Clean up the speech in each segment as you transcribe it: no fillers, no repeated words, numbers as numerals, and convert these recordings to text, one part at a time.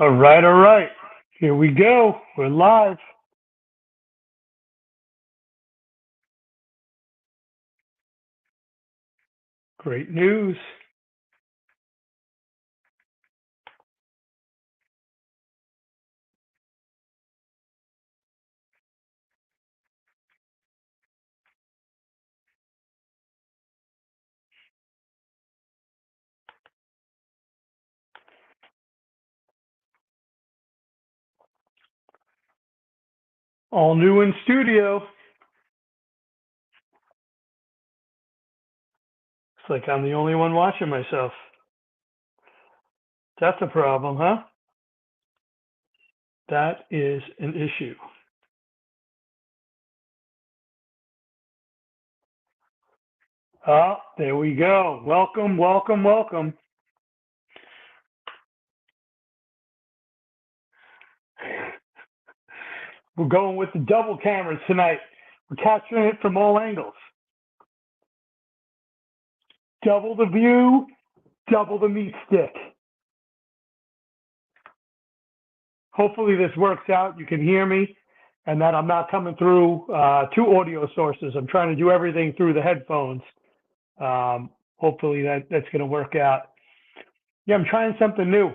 All right, all right. Here we go. We're live. Great news. All new in studio. It's like I'm the only one watching myself. That's a problem, huh? That is an issue. Oh, there we go. Welcome, welcome, welcome. We're going with the double cameras tonight. We're capturing it from all angles. Double the view, double the meat stick. Hopefully this works out. You can hear me and that I'm not coming through two audio sources. I'm trying to do everything through the headphones. Hopefully that's going to work out. Yeah, I'm trying something new.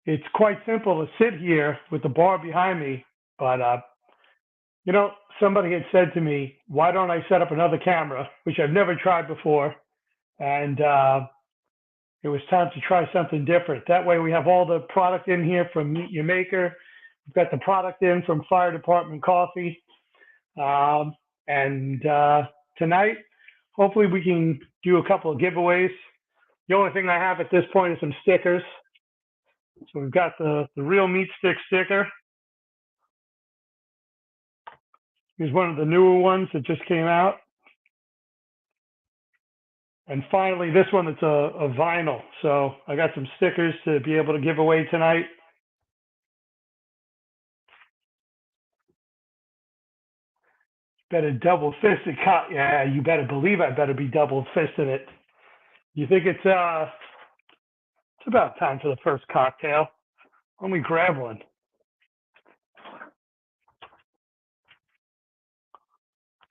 It's quite simple to sit here with the bar behind me, but somebody had said to me, "Why don't I set up another camera?" Which I've never tried before, and it was time to try something different. That way, we have all the product in here from Meet Your Maker. We've got the product in from Fire Department Coffee, and tonight, hopefully, we can do a couple of giveaways. The only thing I have at this point is some stickers. So we've got the real meat stick sticker. Here's one of the newer ones that just came out. And finally, this one, it's a vinyl. So I got some stickers to be able to give away tonight. Better double fisted. Yeah, you better believe I better be double fisting it. You think it's about time for the first cocktail? Let me grab one.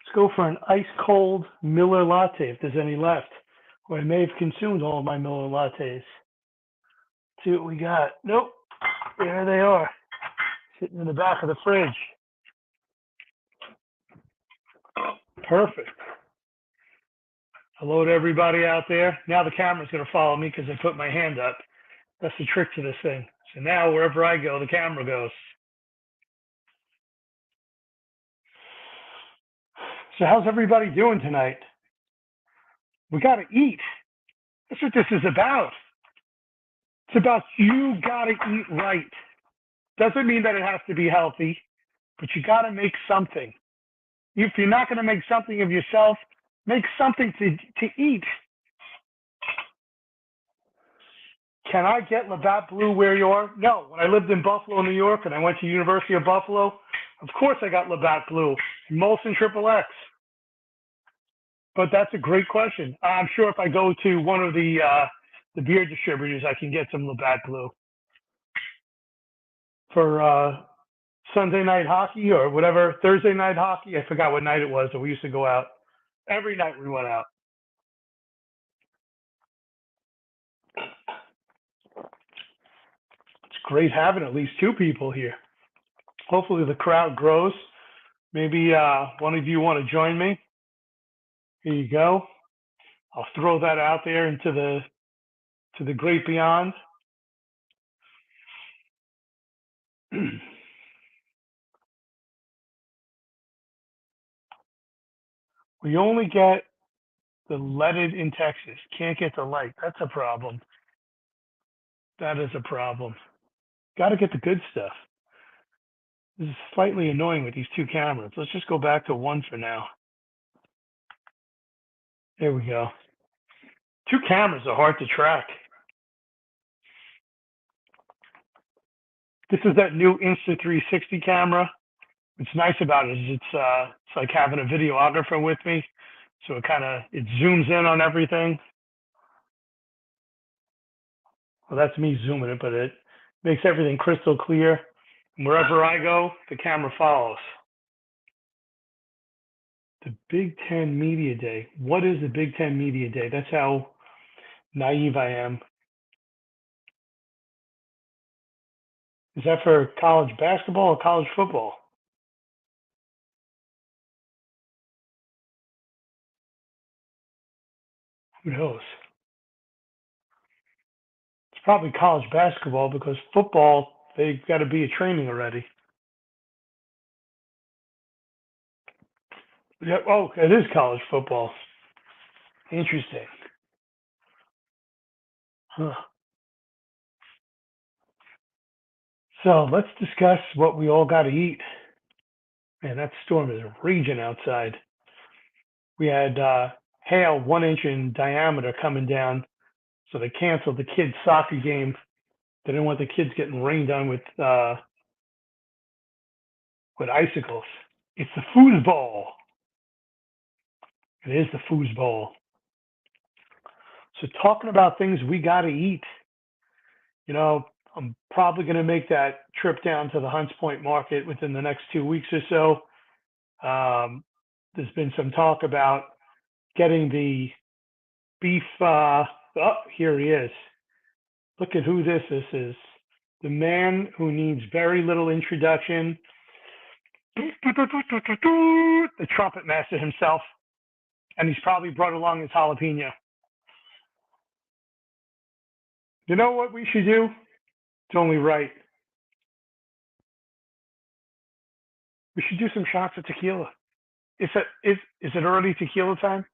Let's go for an ice cold Miller latte if there's any left. Or I may have consumed all of my Miller lattes. Let's see what we got. Nope. There they are. Sitting in the back of the fridge. Perfect. Hello to everybody out there. Now the camera's going to follow me because I put my hand up. That's the trick to this thing. So now wherever I go, the camera goes. So how's everybody doing tonight? We got to eat. That's what this is about. It's about you got to eat right. Doesn't mean that it has to be healthy, but you got to make something. If you're not going to make something of yourself, make something to eat. Can I get Labatt Blue where you are? No. When I lived in Buffalo, New York, and I went to University of Buffalo, of course I got Labatt Blue, Molson Triple X. But that's a great question. I'm sure if I go to one of the beer distributors, I can get some Labatt Blue. For Sunday night hockey or whatever, Thursday night hockey, I forgot what night it was that we used to go out. Every night we went out. It's great having at least two people here. Hopefully the crowd grows. Maybe one of you want to join me. Here you go. I'll throw that out there into the great beyond. We only get the leaded in Texas. Can't get the light. That's a problem. That is a problem. Got to get the good stuff. This is slightly annoying with these two cameras. Let's just go back to one for now. There we go. Two cameras are hard to track. This is that new Insta360 camera. What's nice about it is it's like having a videographer with me. So it zooms in on everything. Well, that's me zooming it, but Makes everything crystal clear. Wherever I go, the camera follows. The Big Ten Media Day. What is the Big Ten Media Day? That's how naive I am. Is that for college basketball or college football? Who knows? It's probably college basketball because football, they've got to be a training already. Yeah, oh, it is college football. Interesting. Huh. So let's discuss what we all got to eat. Man, that storm is raging outside. We had hail 1 inch in diameter coming down, so they canceled the kids' soccer game. They didn't want the kids getting rained on with icicles. It's the foosball. It is the foosball. So talking about things we got to eat, you know, I'm probably going to make that trip down to the Hunts Point market within the next 2 weeks or so. There's been some talk about getting the beef. Oh, here he is. Look at who this is. The man who needs very little introduction. The trumpet master himself. And he's probably brought along his jalapeno. You know what we should do? It's only right. We should do some shots of tequila. Is it already tequila time?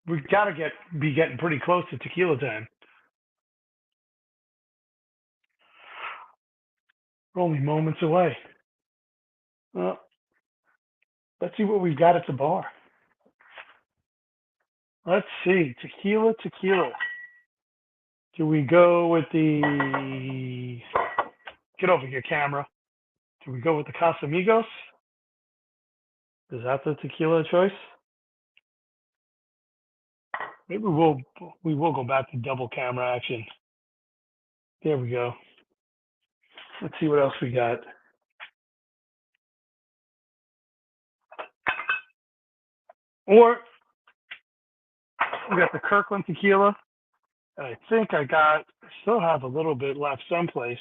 We've got to be getting pretty close to tequila time. We're only moments away. Well, let's see what we've got at the bar. Let's see. Tequila. Do we go with the... Get over here, camera. Do we go with the Casamigos? Is that the tequila choice? Maybe we will go back to double camera action. There we go. Let's see what else we got. Or we got the Kirkland tequila. I think I still have a little bit left someplace.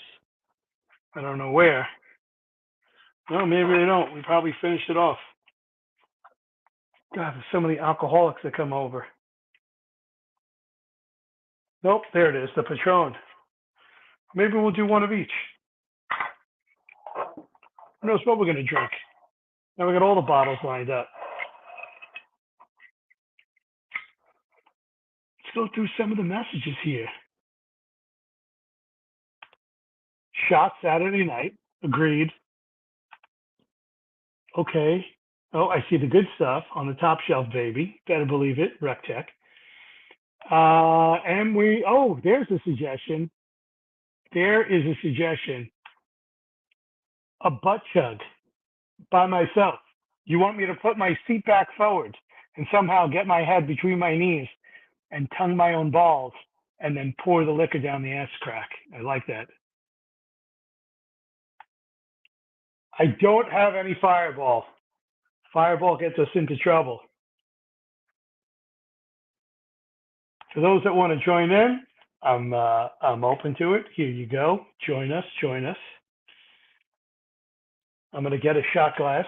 I don't know where. No, maybe they don't. We probably finished it off. God, there's so many alcoholics that come over. Nope, there it is, the Patron. Maybe we'll do one of each. Who knows what we're going to drink? Now we got all the bottles lined up. Let's go through some of the messages here. Shot Saturday night. Agreed. Okay. Oh, I see the good stuff on the top shelf, baby. Better believe it. Rectech. There's a suggestion. There is a suggestion. A butt chug by myself. You want me to put my seat back forward and somehow get my head between my knees and tongue my own balls and then pour the liquor down the ass crack. I like that. I don't have any Fireball. Fireball gets us into trouble. For those that want to join in, I'm open to it. Here you go. Join us. I'm going to get a shot glass.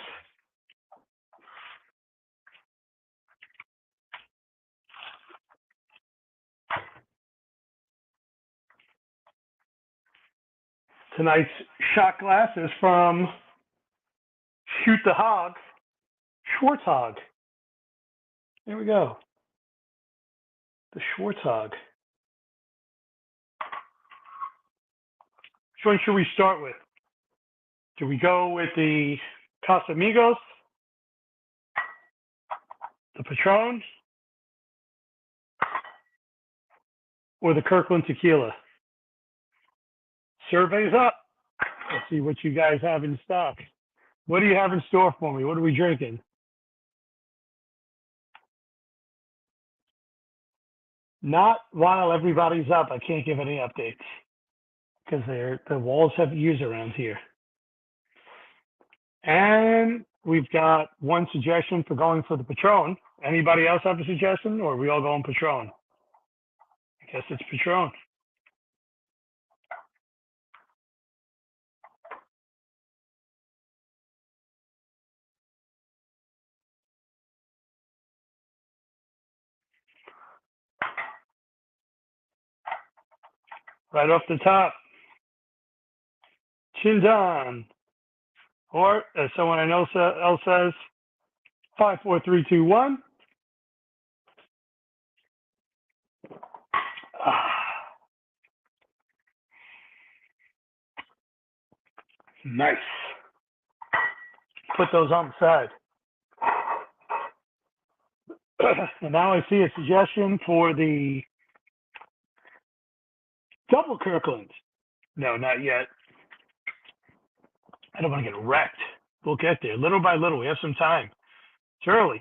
Tonight's shot glass is from Shoot the Hog, Schwartzhog. There we go. The Schwartzhog. Which one should we start with? Do we go with the Casamigos, the Patron, or the Kirkland tequila? Survey's up. Let's see what you guys have in stock. What do you have in store for me? What are we drinking? Not while everybody's up. I can't give any updates. because the walls have ears around here. And we've got one suggestion for going for the Patron. Anybody else have a suggestion, or are we all going Patron? I guess it's Patron. Right off the top, chin down. Or, as someone I know else says, 5, 4, 3, 2, 1. Nice. Put those on the side. And now I see a suggestion for the double Kirkland. No, not yet. I don't want to get wrecked. We'll get there little by little. We have some time. It's early.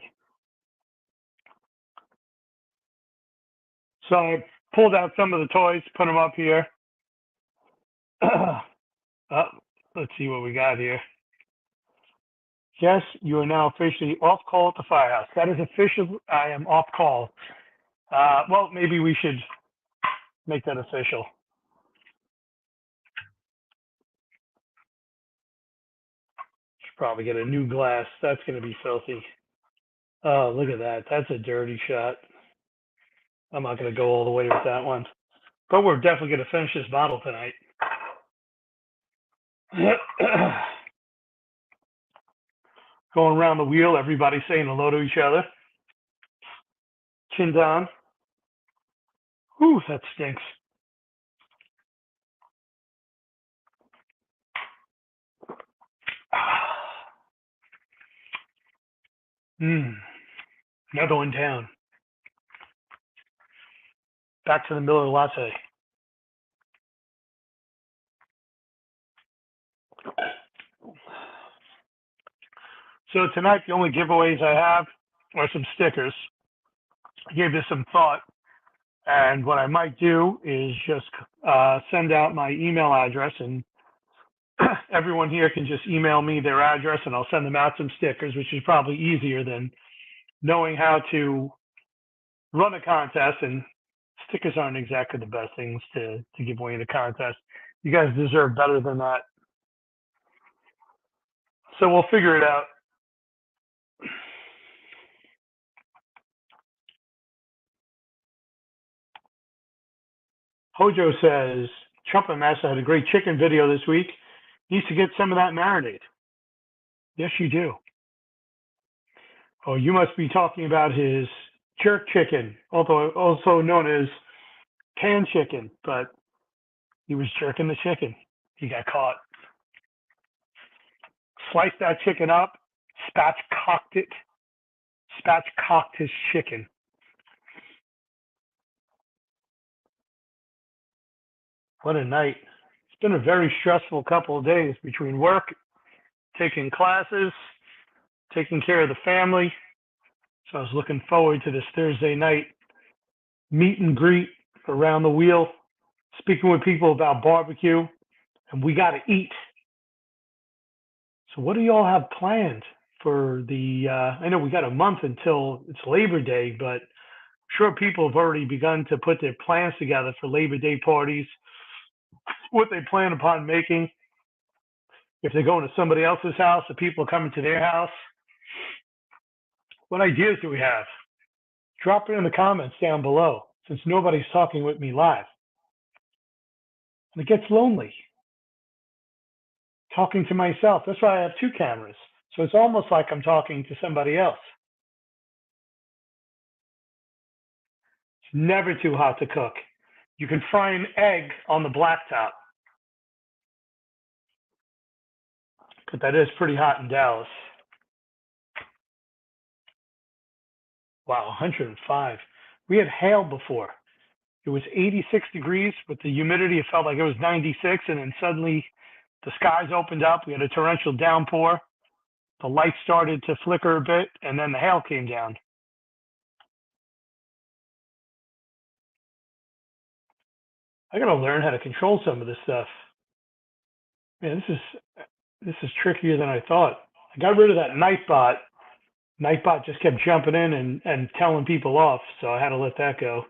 So I pulled out some of the toys, put them up here. Let's see what we got here. Yes, you are now officially off call at the firehouse. That is official. I am off call. Well, maybe we should make that official. Should probably get a new glass. That's going to be filthy. Oh, look at that. That's a dirty shot. I'm not going to go all the way with that one. But we're definitely going to finish this bottle tonight. Going around the wheel, everybody saying hello to each other. Chin down. Whew, that stinks. Another one down. Back to the Miller Latte. So tonight, the only giveaways I have are some stickers. I gave this some thought, and what I might do is just send out my email address, and everyone here can just email me their address, and I'll send them out some stickers, which is probably easier than knowing how to run a contest. And stickers aren't exactly the best things to give away in a contest. You guys deserve better than that. So we'll figure it out. Hojo says, Trumpet Master had a great chicken video this week. Needs to get some of that marinade. Yes, you do. Oh, you must be talking about his jerk chicken, also known as canned chicken, but he was jerking the chicken. He got caught. Sliced that chicken up, spatchcocked his chicken. What a night. It's been a very stressful couple of days between work, taking classes, taking care of the family. So I was looking forward to this Thursday night meet and greet around the wheel, speaking with people about barbecue, and we got to eat. So what do y'all have planned for the, I know we got a month until it's Labor Day, but I'm sure people have already begun to put their plans together for Labor Day parties, what they plan upon making. If they're going to somebody else's house, the people are coming to their house. What ideas do we have? Drop it in the comments down below, since nobody's talking with me live. And it gets lonely talking to myself. That's why I have two cameras. So it's almost like I'm talking to somebody else. It's never too hot to cook. You can fry an egg on the blacktop. But that is pretty hot in Dallas. Wow, 105. We had hail before. It was 86 degrees with the humidity. It felt like it was 96, and then suddenly the skies opened up. We had a torrential downpour. The lights started to flicker a bit, and then the hail came down. I got to learn how to control some of this stuff. Man, this is trickier than I thought. I got rid of that Nightbot. Nightbot just kept jumping in and telling people off, so I had to let that go.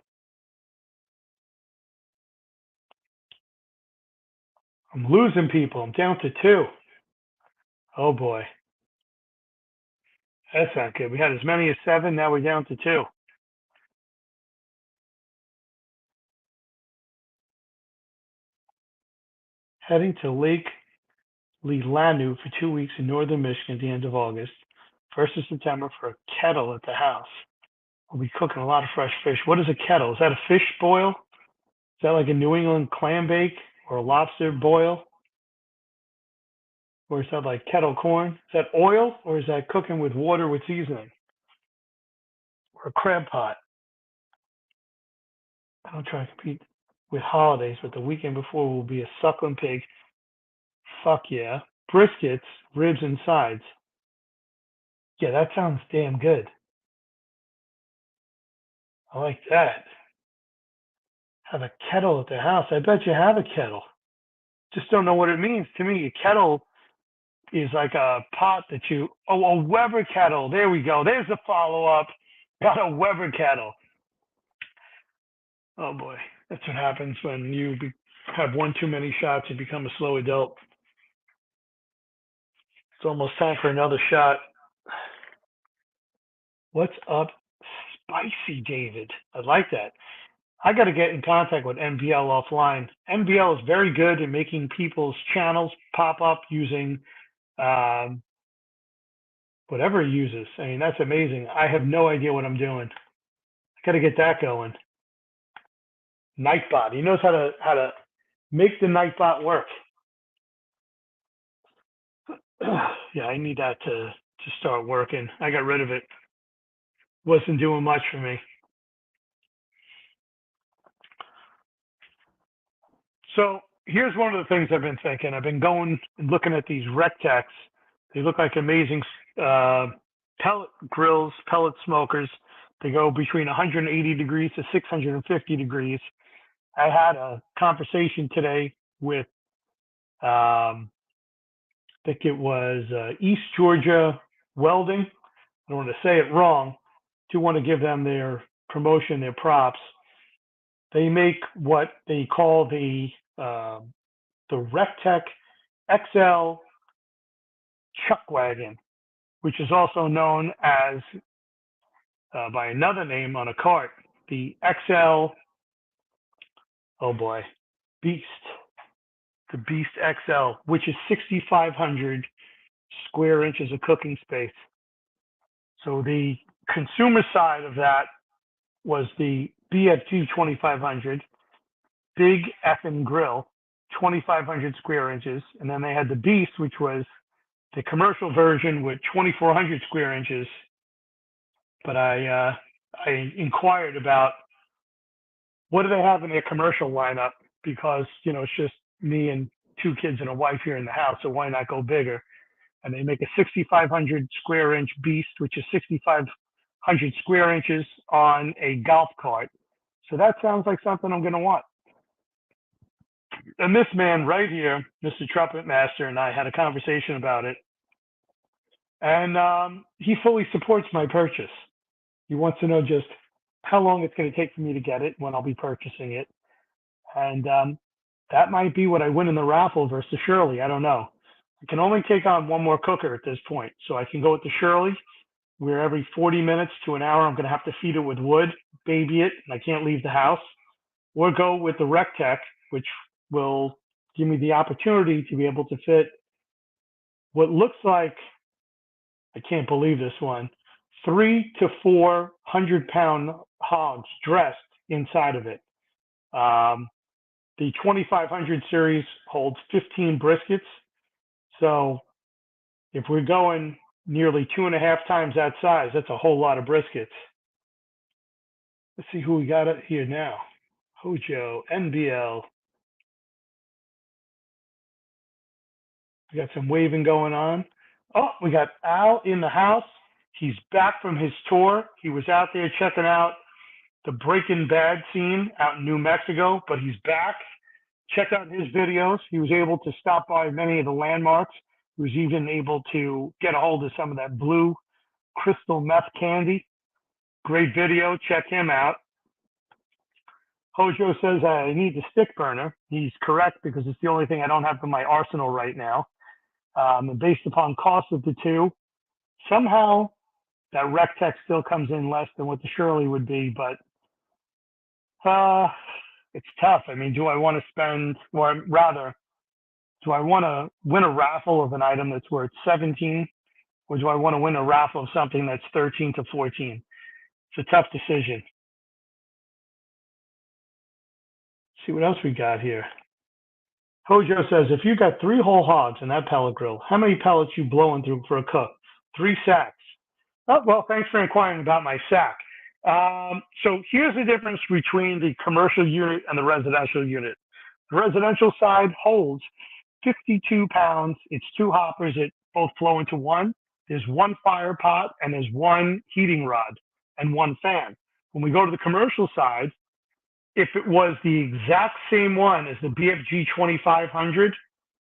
I'm losing people. I'm down to 2. Oh boy, that's not good. We had as many as 7. Now we're down to 2. Heading to Lake Leelanau for 2 weeks in northern Michigan at the end of August. 1st of September for a kettle at the house. We'll be cooking a lot of fresh fish. What is a kettle? Is that a fish boil? Is that like a New England clam bake or a lobster boil? Or is that like kettle corn? Is that oil or is that cooking with water with seasoning? Or a crab pot? I don't try to compete with holidays, but the weekend before will be a suckling pig. Fuck yeah. Briskets, ribs, and sides. Yeah, that sounds damn good. I like that. Have a kettle at the house. I bet you have a kettle. Just don't know what it means. To me, a kettle is like a pot that you, oh, a Weber kettle. There we go. There's the follow up. Got a Weber kettle. Oh boy. That's what happens when you have one too many shots and become a slow adult. It's almost time for another shot. What's up, Spicy David? I like that. I got to get in contact with MBL offline. MBL is very good at making people's channels pop up using whatever he uses. I mean, that's amazing. I have no idea what I'm doing. I got to get that going. Nightbot. He knows how to make the Nightbot work. Yeah, I need that to start working. I got rid of it. Wasn't doing much for me. So here's one of the things I've been thinking. I've been going and looking at these Rectecs. They look like amazing pellet grills, pellet smokers. They go between 180 degrees to 650 degrees. I had a conversation today with, I think it was East Georgia Welding. I don't want to say it wrong. Do want to give them their promotion, their props. They make what they call the Rectec XL chuck wagon, which is also known as by another name on a cart, the XL, oh boy, Beast, the Beast XL, which is 6,500 square inches of cooking space. So the consumer side of that was the BFG 2500, big effing grill, 2,500 square inches. And then they had the Beast, which was the commercial version with 2,400 square inches. But I inquired about what do they have in their commercial lineup, because, you know, it's just me and 2 kids and a wife here in the house, so why not go bigger? And they make a 6,500 square inch Beast, which is 6,500 square inches on a golf cart. So that sounds like something I'm going to want. And this man right here, Mr. Trumpet Master, and I had a conversation about it. And he fully supports my purchase. He wants to know just how long it's going to take for me to get it, when I'll be purchasing it. And that might be what I win in the raffle versus Shirley. I don't know. I can only take on one more cooker at this point. So I can go with the Shirley, where every 40 minutes to an hour, I'm going to have to feed it with wood, baby it, and I can't leave the house. Or go with the Rectec, which will give me the opportunity to be able to fit what looks like, I can't believe this one, 3 to 4 100-pound hogs dressed inside of it. The 2500 series holds 15 briskets. So if we're going nearly 2.5 times that size, that's a whole lot of briskets. Let's see who we got here now. Hojo, NBL. We got some waving going on. Oh, we got Al in the house. He's back from his tour. He was out there checking out the Breaking Bad scene out in New Mexico, but he's back. Check out his videos. He was able to stop by many of the landmarks. He was even able to get a hold of some of that blue crystal meth candy. Great video. Check him out. Hojo says I need the stick burner. He's correct because it's the only thing I don't have in my arsenal right now. And based upon cost of the two, somehow that Recteq still comes in less than what the Shirley would be, but it's tough. I mean, do I want to spend, or rather, do I want to win a raffle of an item that's worth 17, or do I want to win a raffle of something that's 13 to 14? It's a tough decision. Let's see what else we got here. Hojo says, if you got 3 whole hogs in that pellet grill, how many pellets you blowing through for a cook? 3 sacks. Oh, well, thanks for inquiring about my sack. So here's the difference between the commercial unit and the residential unit. The residential side holds 52 pounds. It's 2 hoppers that both flow into one. There's 1 fire pot and there's 1 heating rod and 1 fan. When we go to the commercial side, if it was the exact same one as the BFG 2500,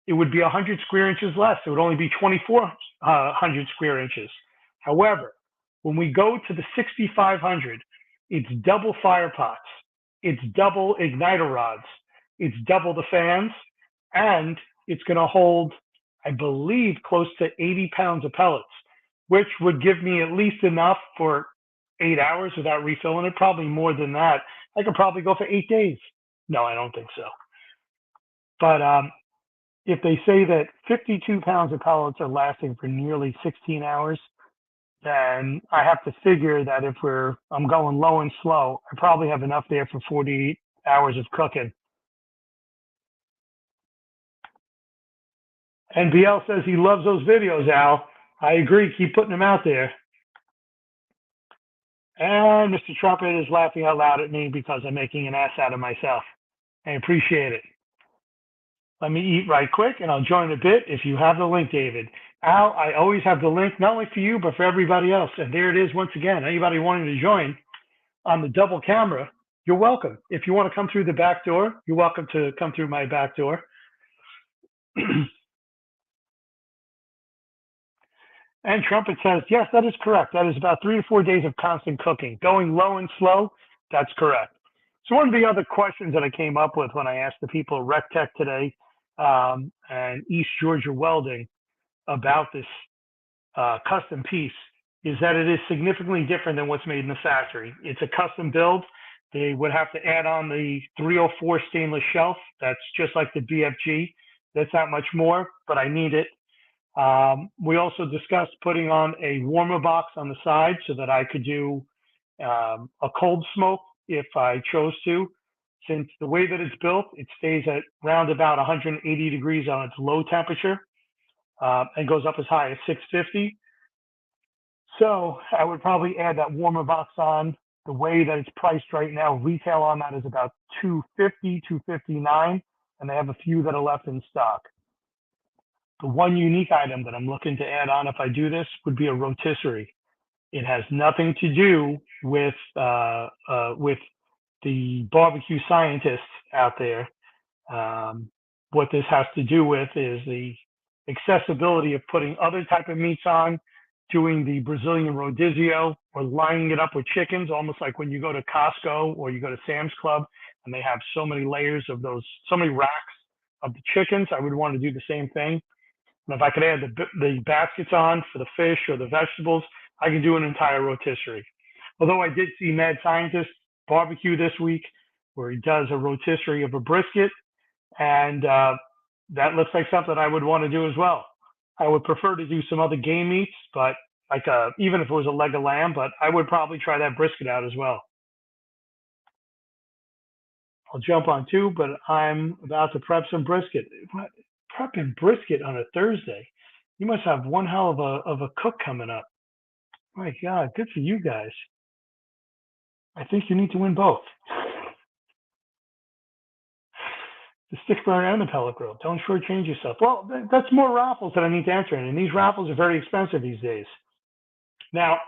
it would be 100 square inches less. It would only be 2,400 square inches. However, when we go to the 6500, it's double fire pots, it's double igniter rods, it's double the fans, and it's going to hold, I believe, close to 80 pounds of pellets, which would give me at least enough for 8 hours without refilling it. Probably more than that. I could probably go for 8 days. No, I don't think so. But if they say that 52 pounds of pellets are lasting for nearly 16 hours, then I have to figure that if I'm going low and slow, I probably have enough there for 48 hours of cooking. And BL says he loves those videos, Al. I agree. Keep putting them out there. And Mr. Trumpet is laughing out loud at me because I'm making an ass out of myself. I appreciate it. Let me eat right quick, and I'll join a bit if you have the link, David. Al, I always have the link, not only for you, but for everybody else. And there it is once again. Anybody wanting to join on the double camera, you're welcome. If you want to come through the back door, you're welcome to come through my back door. And Trumpet says, yes, that is correct. That is about 3 to 4 days of constant cooking. Going low and slow, that's correct. So one of the other questions that I came up with when I asked the people at Recteq today and East Georgia Welding about this custom piece is that it is significantly different than what's made in the factory. It's a custom build. They would have to add on the 304 stainless shelf. That's just like the BFG. That's not much more, but I need it. We also discussed putting on a warmer box on the side so that I could do a cold smoke if I chose to. Since the way that it's built, it stays at round about 180 degrees on its low temperature and goes up as high as 650. So I would probably add that warmer box on. The way that it's priced right now, retail on that is about $250, $259, and they have a few that are left in stock. The one unique item that I'm looking to add on if I do this would be a rotisserie. It has nothing to do with the barbecue scientists out there. What this has to do with is the accessibility of putting other type of meats on, doing the Brazilian rodizio, or lining it up with chickens, almost like when you go to Costco or you go to Sam's Club and they have so many layers of those, so many racks of the chickens. I would want to do the same thing. And if I could add the baskets on for the fish or the vegetables, I can do an entire rotisserie. Although I did see Mad Scientist barbecue this week where he does a rotisserie of a brisket, and that looks like something I would want to do as well. I would prefer to do some other game meats, but like even if it was a leg of lamb, but I would probably try that brisket out as well. I'll jump on too, but I'm about to prep some brisket. Prepping brisket on a Thursday. You must have one hell of a cook coming up. My God, good for you guys. I think you need to win both. The stick burner and the pellet grill. Don't shortchange yourself. Well, that's more raffles that I need to enter in, and these raffles are very expensive these days. Now,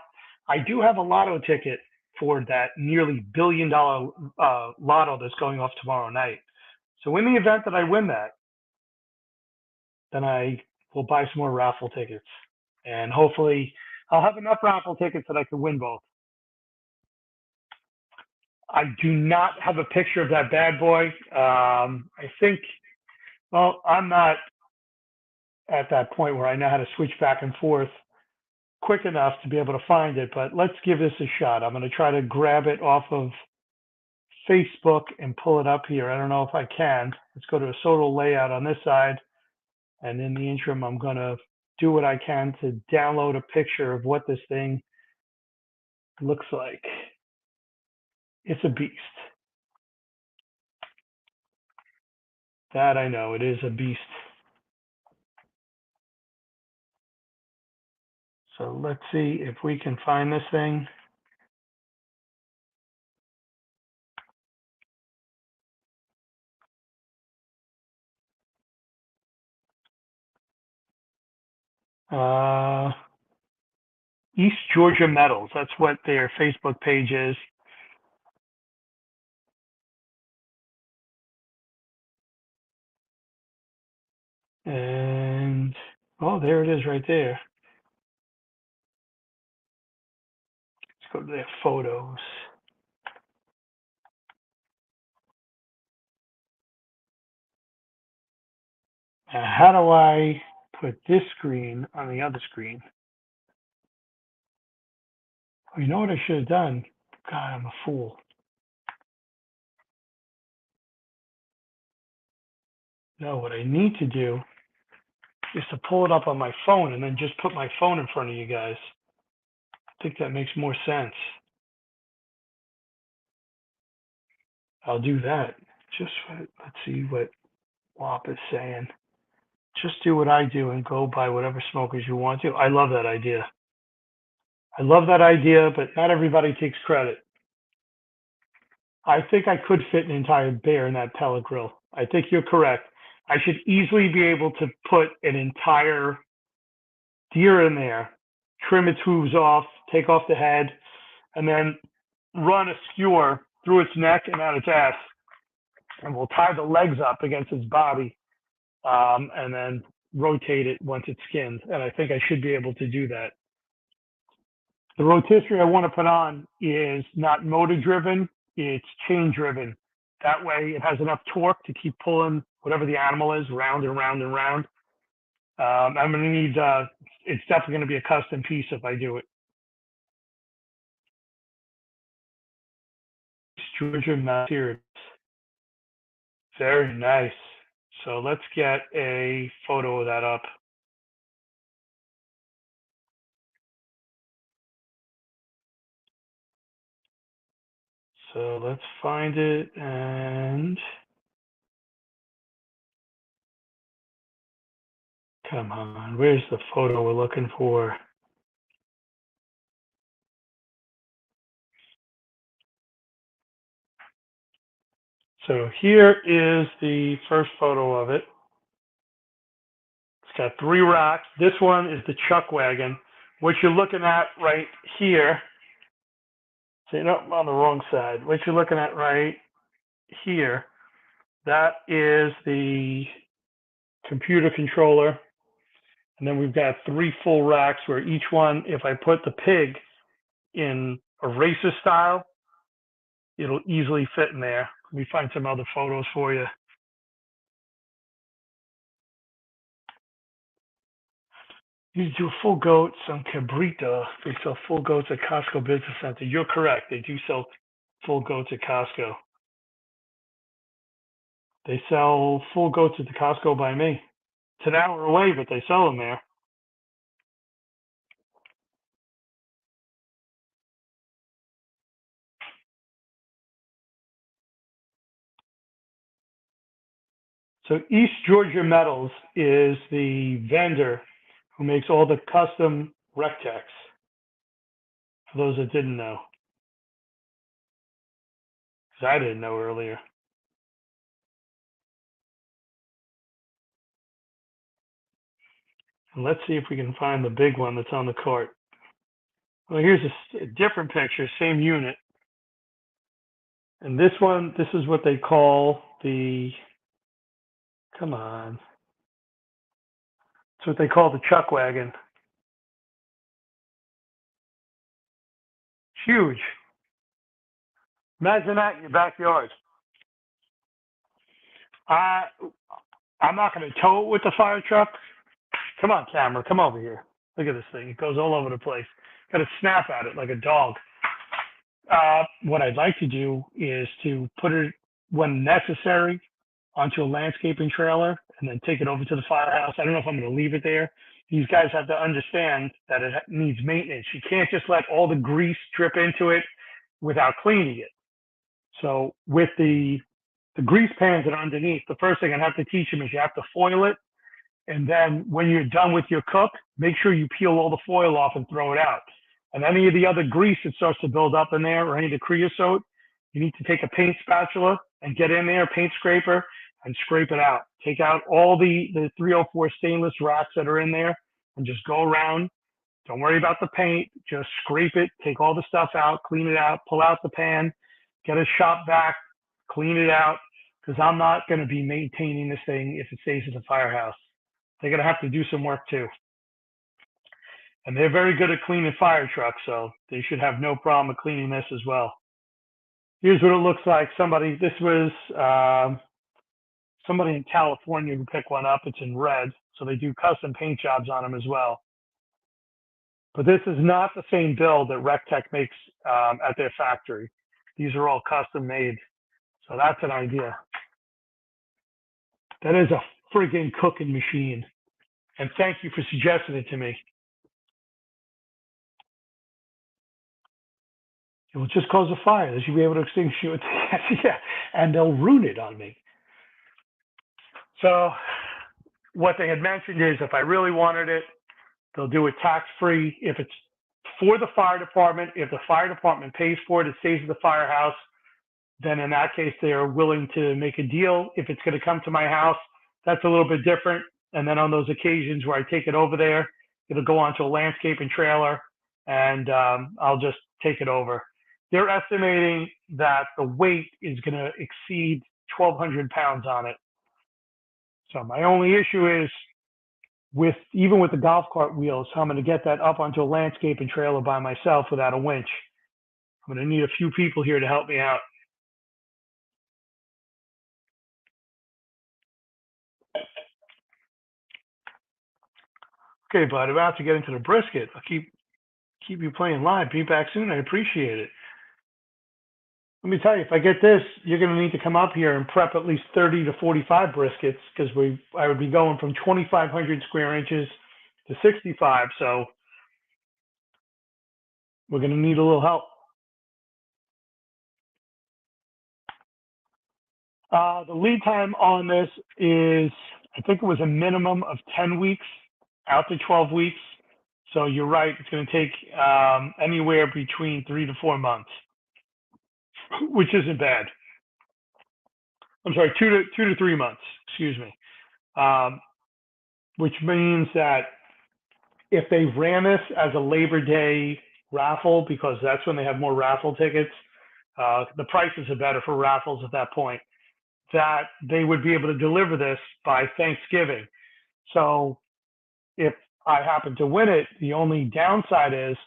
I do have a lotto ticket for that nearly $1 billion lotto that's going off tomorrow night. So in the event that I win that, then I will buy some more raffle tickets. And hopefully I'll have enough raffle tickets that I can win both. I do not have a picture of that bad boy. I think, well, I'm not at that point where I know how to switch back and forth quick enough to be able to find it, but let's give this a shot. I'm going to try to grab it off of Facebook and pull it up here. I don't know if I can. Let's go to a photo layout on this side. And in the interim, I'm going to do what I can to download a picture of what this thing looks like. It's a beast. That I know, it is a beast. So let's see if we can find this thing. East Georgia Metals. That's what their Facebook page is. And, oh, there it is right there. Let's go to their photos. Now, how do I put this screen on the other screen? Oh, you know what I should have done? God, I'm a fool. No, what I need to do is to pull it up on my phone and then just put my phone in front of you guys. I think that makes more sense. I'll do that. Just, let's see what WAP is saying. Just do what I do and go buy whatever smokers you want to. I love that idea. I love that idea, but not everybody takes credit. I think I could fit an entire bear in that pellet grill. I think you're correct. I should easily be able to put an entire deer in there, trim its hooves off, take off the head, and then run a skewer through its neck and out its ass. And we'll tie the legs up against its body, and then rotate it once it's skinned. And I think I should be able to do that. The rotisserie I want to put on is not motor driven, it's chain driven. That way it has enough torque to keep pulling whatever the animal is round and round and round. I'm going to need, it's definitely going to be a custom piece if I do it. Georgia materials. Very nice. So let's get a photo of that up. So let's find it and come on, where's the photo we're looking for? So here is the first photo of it. It's got 3 racks. This one is the chuck wagon. What you're looking at right here, so no, I'm on the wrong side. What you're looking at right here, that is the computer controller. And then we've got 3 full racks where each one, if I put the pig in a racer style, it'll easily fit in there. Let me find some other photos for you. You do full goats on Cabrito. They sell full goats at Costco Business Center. You're correct. They do sell full goats at Costco. They sell full goats at the Costco by me. It's an hour away, but they sell them there. So East Georgia Metals is the vendor who makes all the custom Rectex. For those that didn't know, because I didn't know earlier. And let's see if we can find the big one that's on the cart. Well, here's a different picture, same unit. And this one, this is what they call the, come on. It's what they call the chuck wagon. It's huge. Imagine that in your backyard. I'm not going to tow it with the fire truck. Come on, camera, come over here. Look at this thing. It goes all over the place. Got to snap at it like a dog. What I'd like to do is to put it, when necessary, onto a landscaping trailer and then take it over to the firehouse. I don't know if I'm going to leave it there. These guys have to understand that it needs maintenance. You can't just let all the grease drip into it without cleaning it. So with the grease pans that are underneath, the first thing I have to teach them is you have to foil it. And then when you're done with your cook, make sure you peel all the foil off and throw it out. And any of the other grease that starts to build up in there, or any of the creosote, you need to take a paint spatula and get in there, paint scraper, and scrape it out. Take out all the 304 stainless racks that are in there and just go around. Don't worry about the paint. Just scrape it, take all the stuff out, clean it out, pull out the pan, get a shop vac, clean it out, because I'm not going to be maintaining this thing if it stays at the firehouse. They're going to have to do some work too. And they're very good at cleaning fire trucks, so they should have no problem with cleaning this as well. Here's what it looks like. This was somebody in California who picked one up. It's in red, so they do custom paint jobs on them as well. But this is not the same build that RecTech makes at their factory. These are all custom made. So that's an idea. That is a friggin' cooking machine. And thank you for suggesting it to me. It will just cause a fire. They should be able to extinguish it. Yeah, and they'll ruin it on me. So what they had mentioned is if I really wanted it, they'll do it tax-free. If it's for the fire department, if the fire department pays for it, it stays at the firehouse, then in that case, they are willing to make a deal. If it's going to come to my house, that's a little bit different. And then on those occasions where I take it over there, it'll go onto a landscaping trailer, and I'll just take it over. They're estimating that the weight is going to exceed 1,200 pounds on it. So my only issue is even with the golf cart wheels, how I'm going to get that up onto a landscaping trailer by myself without a winch. I'm going to need a few people here to help me out. Okay, bud, about to get into the brisket. I'll keep you playing live. Be back soon. I appreciate it. Let me tell you, if I get this, you're going to need to come up here and prep at least 30 to 45 briskets, because I would be going from 2,500 square inches to 65. So we're going to need a little help. The lead time on this is, I think it was a minimum of 10 weeks out to 12 weeks. So you're right, it's going to take anywhere between 3 to 4 months, which isn't bad. I'm sorry, 2 to 3 months, excuse me. Which means that if they ran this as a Labor Day raffle, because that's when they have more raffle tickets, the prices are better for raffles at that point, that they would be able to deliver this by Thanksgiving. So if I happen to win it, the only downside is,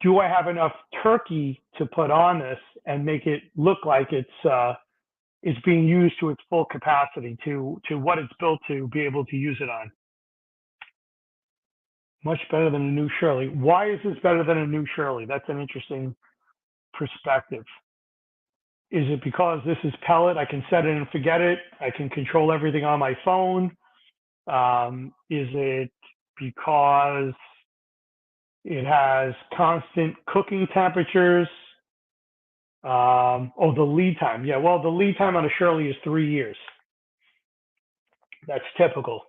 do I have enough turkey to put on this and make it look like it's being used to its full capacity, to what it's built to be able to use it on? Much better than a new Shirley. Why is this better than a new Shirley? That's an interesting perspective. Is it because this is pellet? I can set it and forget it. I can control everything on my phone. Is it because it has constant cooking temperatures? Oh, the lead time. Yeah, well, the lead time on a Shirley is 3 years. That's typical.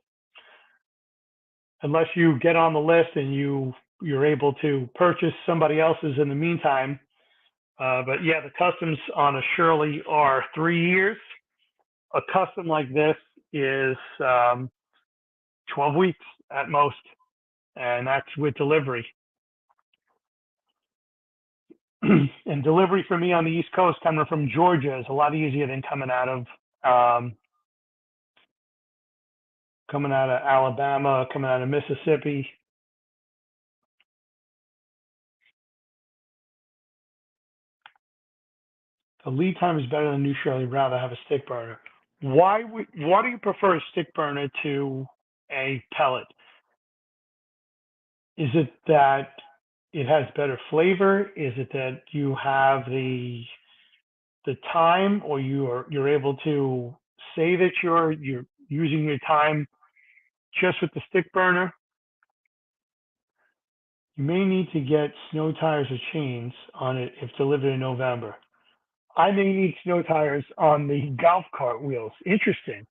Unless you get on the list and you're able to purchase somebody else's in the meantime. But yeah, the customs on a Shirley are 3 years. A custom like this is 12 weeks at most, and that's with delivery. And delivery for me on the East Coast coming from Georgia is a lot easier than um, coming out of Alabama, coming out of Mississippi. The lead time is better than usually. Rather have a stick burner. Why do you prefer a stick burner to a pellet? Is it that it has better flavor? Is it that you have the time, or you're able to say that you're using your time just with the stick burner? You may need to get snow tires or chains on it if delivered in November. I may need snow tires on the golf cart wheels. Interesting.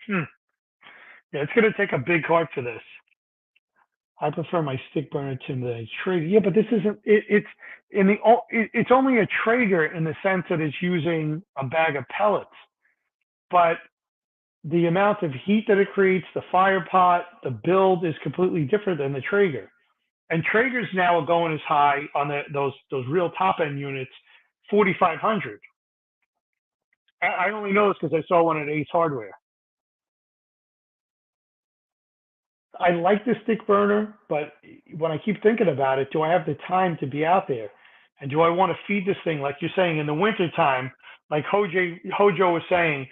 Hmm. Yeah, it's going to take a big cart for this. I prefer my stick burner to the Traeger. Yeah, but this isn't. It's only a Traeger in the sense that it's using a bag of pellets, but the amount of heat that it creates, the fire pot, the build is completely different than the Traeger. And Traegers now are going as high on those real top end units, 4,500. I only know this because I saw one at Ace Hardware. I like the stick burner, but when I keep thinking about it, do I have the time to be out there? And do I want to feed this thing, like you're saying, in the wintertime, like Hojo was saying,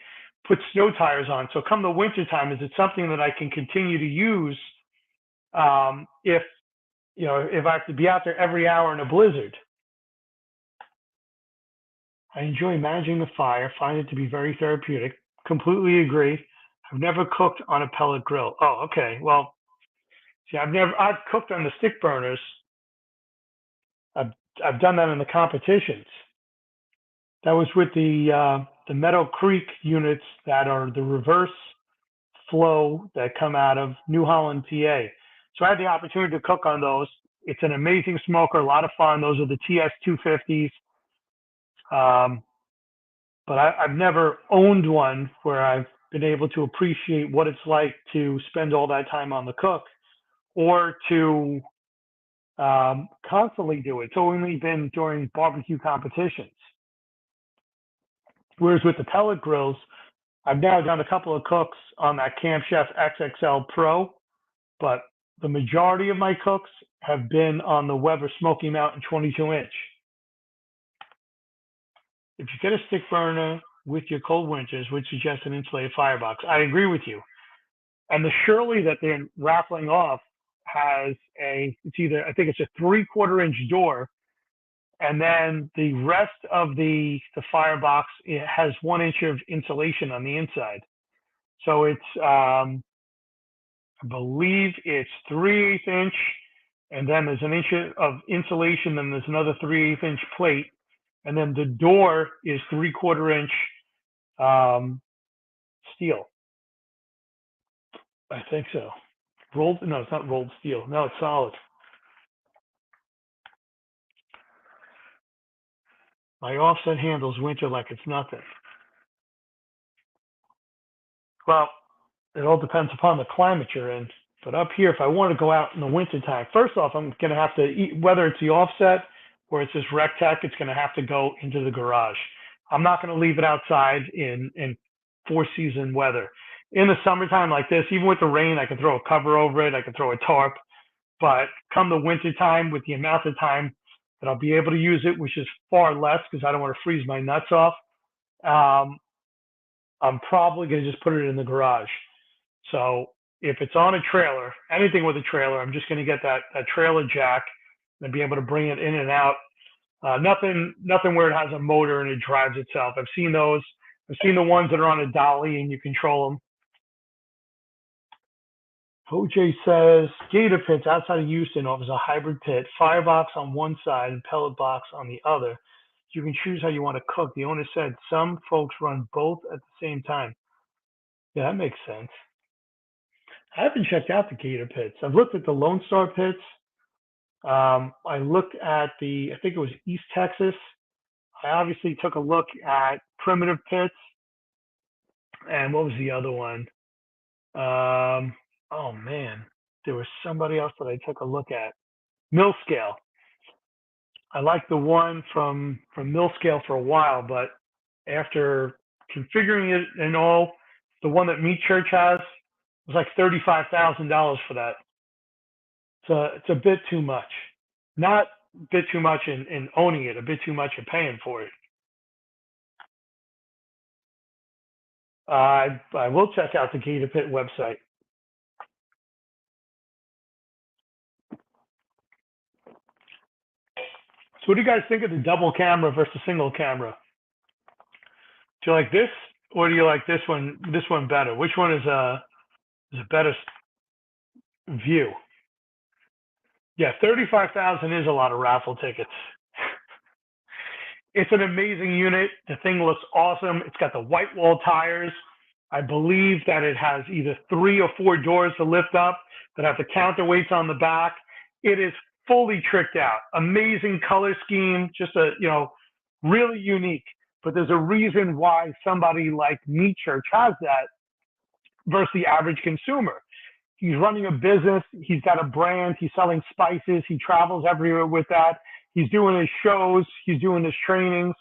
put snow tires on. So come the wintertime, is it something that I can continue to use if if I have to be out there every hour in a blizzard? I enjoy managing the fire, find it to be very therapeutic. Completely agree. I've never cooked on a pellet grill. Oh, okay. Well, see, I've cooked on the stick burners. I've I've done that in the competitions. That was with the Meadow Creek units that are the reverse flow that come out of New Holland, PA. So I had the opportunity to cook on those. It's an amazing smoker, a lot of fun. Those are the TS 250s. Um, but I've never owned one where I've been able to appreciate what it's like to spend all that time on the cook, or to constantly do it. It's only been during barbecue competitions. Whereas with the pellet grills, I've now done a couple of cooks on that Camp Chef XXL Pro, but the majority of my cooks have been on the Weber Smoky Mountain 22-inch. If you get a stick burner with your cold winters, would suggest an insulated firebox. I agree with you. And the Shirley that they're raffling off has I think it's a 3/4 inch door, and then the rest of the firebox, it has 1 inch of insulation on the inside. So it's I believe it's 3/8 inch, and then there's an inch of insulation, then there's another 3/8 inch plate, and then the door is 3/4 inch um, steel. I think so. Rolled? No, it's not rolled steel. No, it's solid. My offset handles winter like it's nothing. Well, it all depends upon the climate you're in. But up here, if I want to go out in the wintertime, first off, I'm going to have to eat, whether it's the offset or it's this Rectech, it's going to have to go into the garage. I'm not going to leave it outside in four season weather. In the summertime like this, even with the rain, I can throw a cover over it. I can throw a tarp. But come the wintertime, with the amount of time that I'll be able to use it, which is far less because I don't want to freeze my nuts off, um, I'm probably going to just put it in the garage. So if it's on a trailer, anything with a trailer, I'm just going to get that trailer jack and be able to bring it in and out. Nothing where it has a motor and it drives itself. I've seen those. I've seen the ones that are on a dolly and you control them. OJ says Gator Pits outside of Houston offers a hybrid pit, firebox on one side and pellet box on the other. You can choose how you want to cook. The owner said some folks run both at the same time. Yeah, that makes sense. I haven't checked out the Gator Pits. I've looked at the Lone Star Pits. I looked at I think it was East Texas. I obviously took a look at Primitive Pits. And what was the other one? Oh man, there was somebody else that I took a look at. Mill Scale. I liked the one from Mill Scale for a while, but after configuring it and all, the one that Meat Church has was like $35,000 for that. So it's a bit too much. Not a bit too much in owning it, a bit too much in paying for it. I will check out the Gator Pit website. So what do you guys think of the double camera versus single camera? Do you like this, or do you like this one better? Which one is a better view? Yeah, 35,000 is a lot of raffle tickets. It's an amazing unit. The thing looks awesome. It's got the white wall tires. I believe that it has either 3 or 4 doors to lift up that have the counterweights on the back. It is fully tricked out. Amazing color scheme, just really unique. But there's a reason why somebody like Meat Church has that versus the average consumer. He's running a business. He's got a brand. He's selling spices. He travels everywhere with that. He's doing his shows. He's doing his trainings.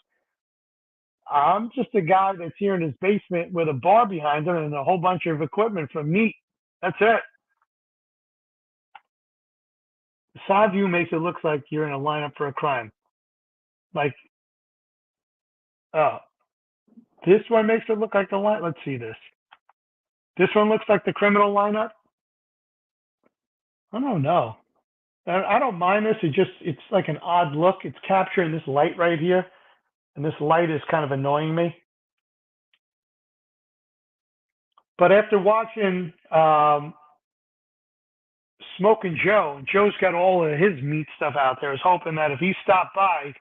I'm just a guy that's here in his basement with a bar behind him and a whole bunch of equipment for meat. That's it. The side view makes it look like you're in a lineup for a crime. Like, oh, this one makes it look like the line. Let's see this. This one looks like the criminal lineup. I don't know. I don't mind this. It's like an odd look. It's capturing this light right here. And this light is kind of annoying me. But after watching Smoking Joe, Joe's got all of his meat stuff out there. I was hoping that if he stopped by,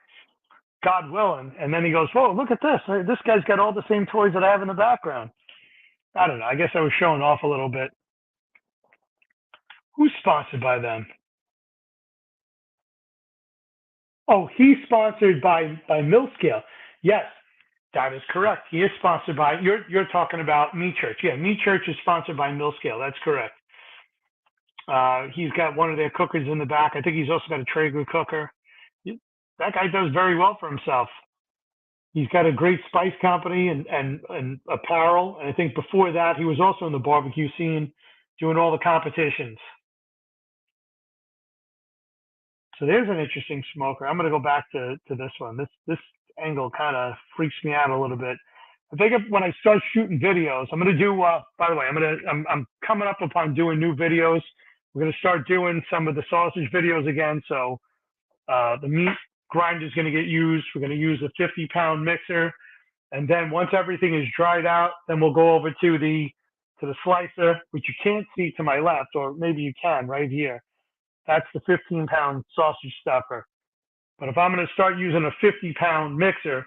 God willing, and then he goes, whoa, look at this. This guy's got all the same toys that I have in the background. I don't know. I guess I was showing off a little bit. Who's sponsored by them? Oh, he's sponsored by Mill Scale. Yes, that is correct. He is sponsored by, you're talking about Meat Church. Yeah, Meat Church is sponsored by Mill Scale. That's correct. He's got one of their cookers in the back. I think he's also got a Traeger cooker. That guy does very well for himself. He's got a great spice company and apparel. And I think before that, he was also in the barbecue scene doing all the competitions. So there's an interesting smoker. I'm going to go back to this one. This angle kind of freaks me out a little bit. I think when I start shooting videos, I'm going to do, by the way, I'm coming up upon doing new videos. We're going to start doing some of the sausage videos again. So the meat grinder is going to get used. We're going to use a 50-pound mixer. And then once everything is dried out, then we'll go over to the slicer, which you can't see to my left, or maybe you can right here. That's the 15-pound sausage stuffer. But if I'm going to start using a 50-pound mixer,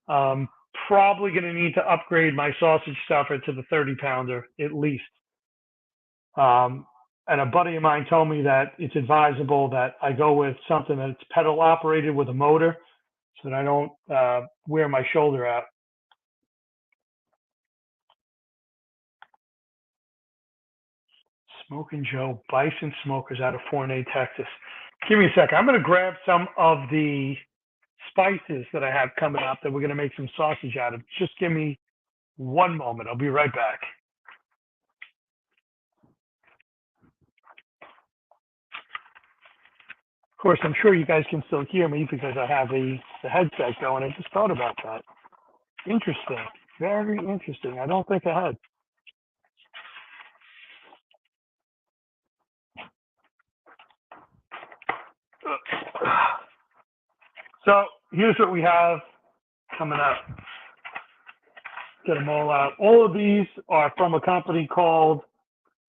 probably going to need to upgrade my sausage stuffer to the 30-pounder at least. And a buddy of mine told me that it's advisable that I go with something that's pedal operated with a motor so that I don't wear my shoulder out. Smoking Joe Bison Smokers out of Forney, Texas. Give me a second. I'm going to grab some of the spices that I have coming up that we're going to make some sausage out of. Just give me one moment. I'll be right back. Of course, I'm sure you guys can still hear me because I have the headset going. I just thought about that. Interesting. Very interesting. I don't think I had. So here's what we have coming up. Get them all out. All of these are from a company called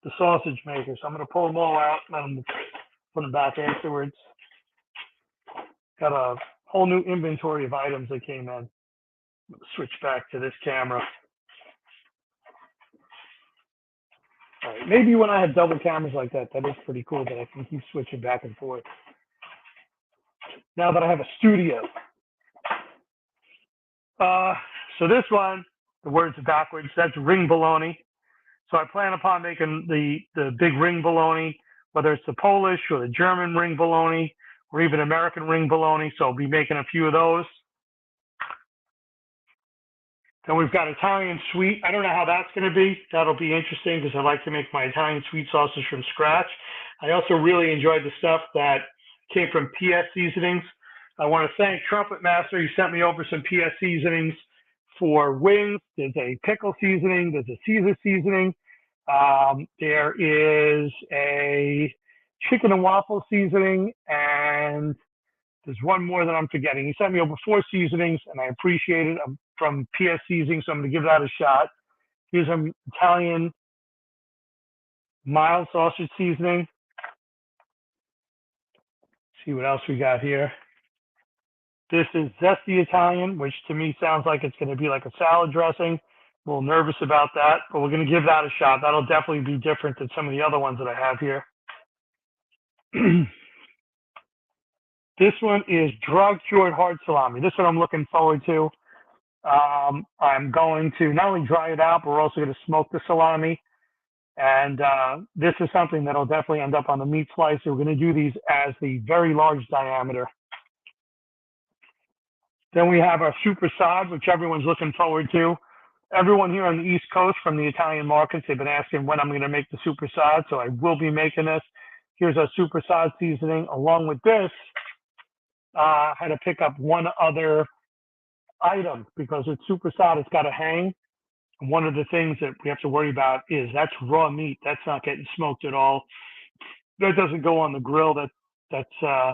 the Sausage Maker. So I'm going to pull them all out and put them back afterwards. Got a whole new inventory of items that came in. Switch back to this camera. All right, maybe when I have double cameras like that, that is pretty cool that I can keep switching back and forth. Now that I have a studio. So this one, the words are backwards. That's ring bologna. So I plan upon making the big ring bologna, whether it's the Polish or the German ring bologna or even American ring bologna. So I'll be making a few of those. Then we've got Italian sweet. I don't know how that's going to be. That'll be interesting because I like to make my Italian sweet sausage from scratch. I also really enjoyed the stuff that came from PS Seasonings. I want to thank Trumpet Master. He sent me over some PS Seasonings for wings. There's a pickle seasoning. There's a Caesar seasoning. There is a chicken and waffle seasoning, and there's one more that I'm forgetting. He sent me over 4 seasonings, and I appreciate it. I'm from PS Seasoning, so I'm going to give that a shot. Here's some Italian mild sausage seasoning. See what else we got here. This is zesty Italian, which to me sounds like it's going to be like a salad dressing. A little nervous about that, but we're going to give that a shot. That'll definitely be different than some of the other ones that I have here. This one is drug-cured hard salami. This one I'm looking forward to. I'm going to not only dry it out, but we're also going to smoke the salami. And this is something that'll definitely end up on the meat slicer. We're going to do these as the very large diameter. Then we have our super sod, which everyone's looking forward to. Everyone here on the East Coast from the Italian markets, they've been asking when I'm going to make the super sod, so I will be making this. Here's our super sod seasoning. Along with this, I had to pick up one other item because with super sod, it's got to hang. And one of the things that we have to worry about is that's raw meat. That's not getting smoked at all. That doesn't go on the grill. That's I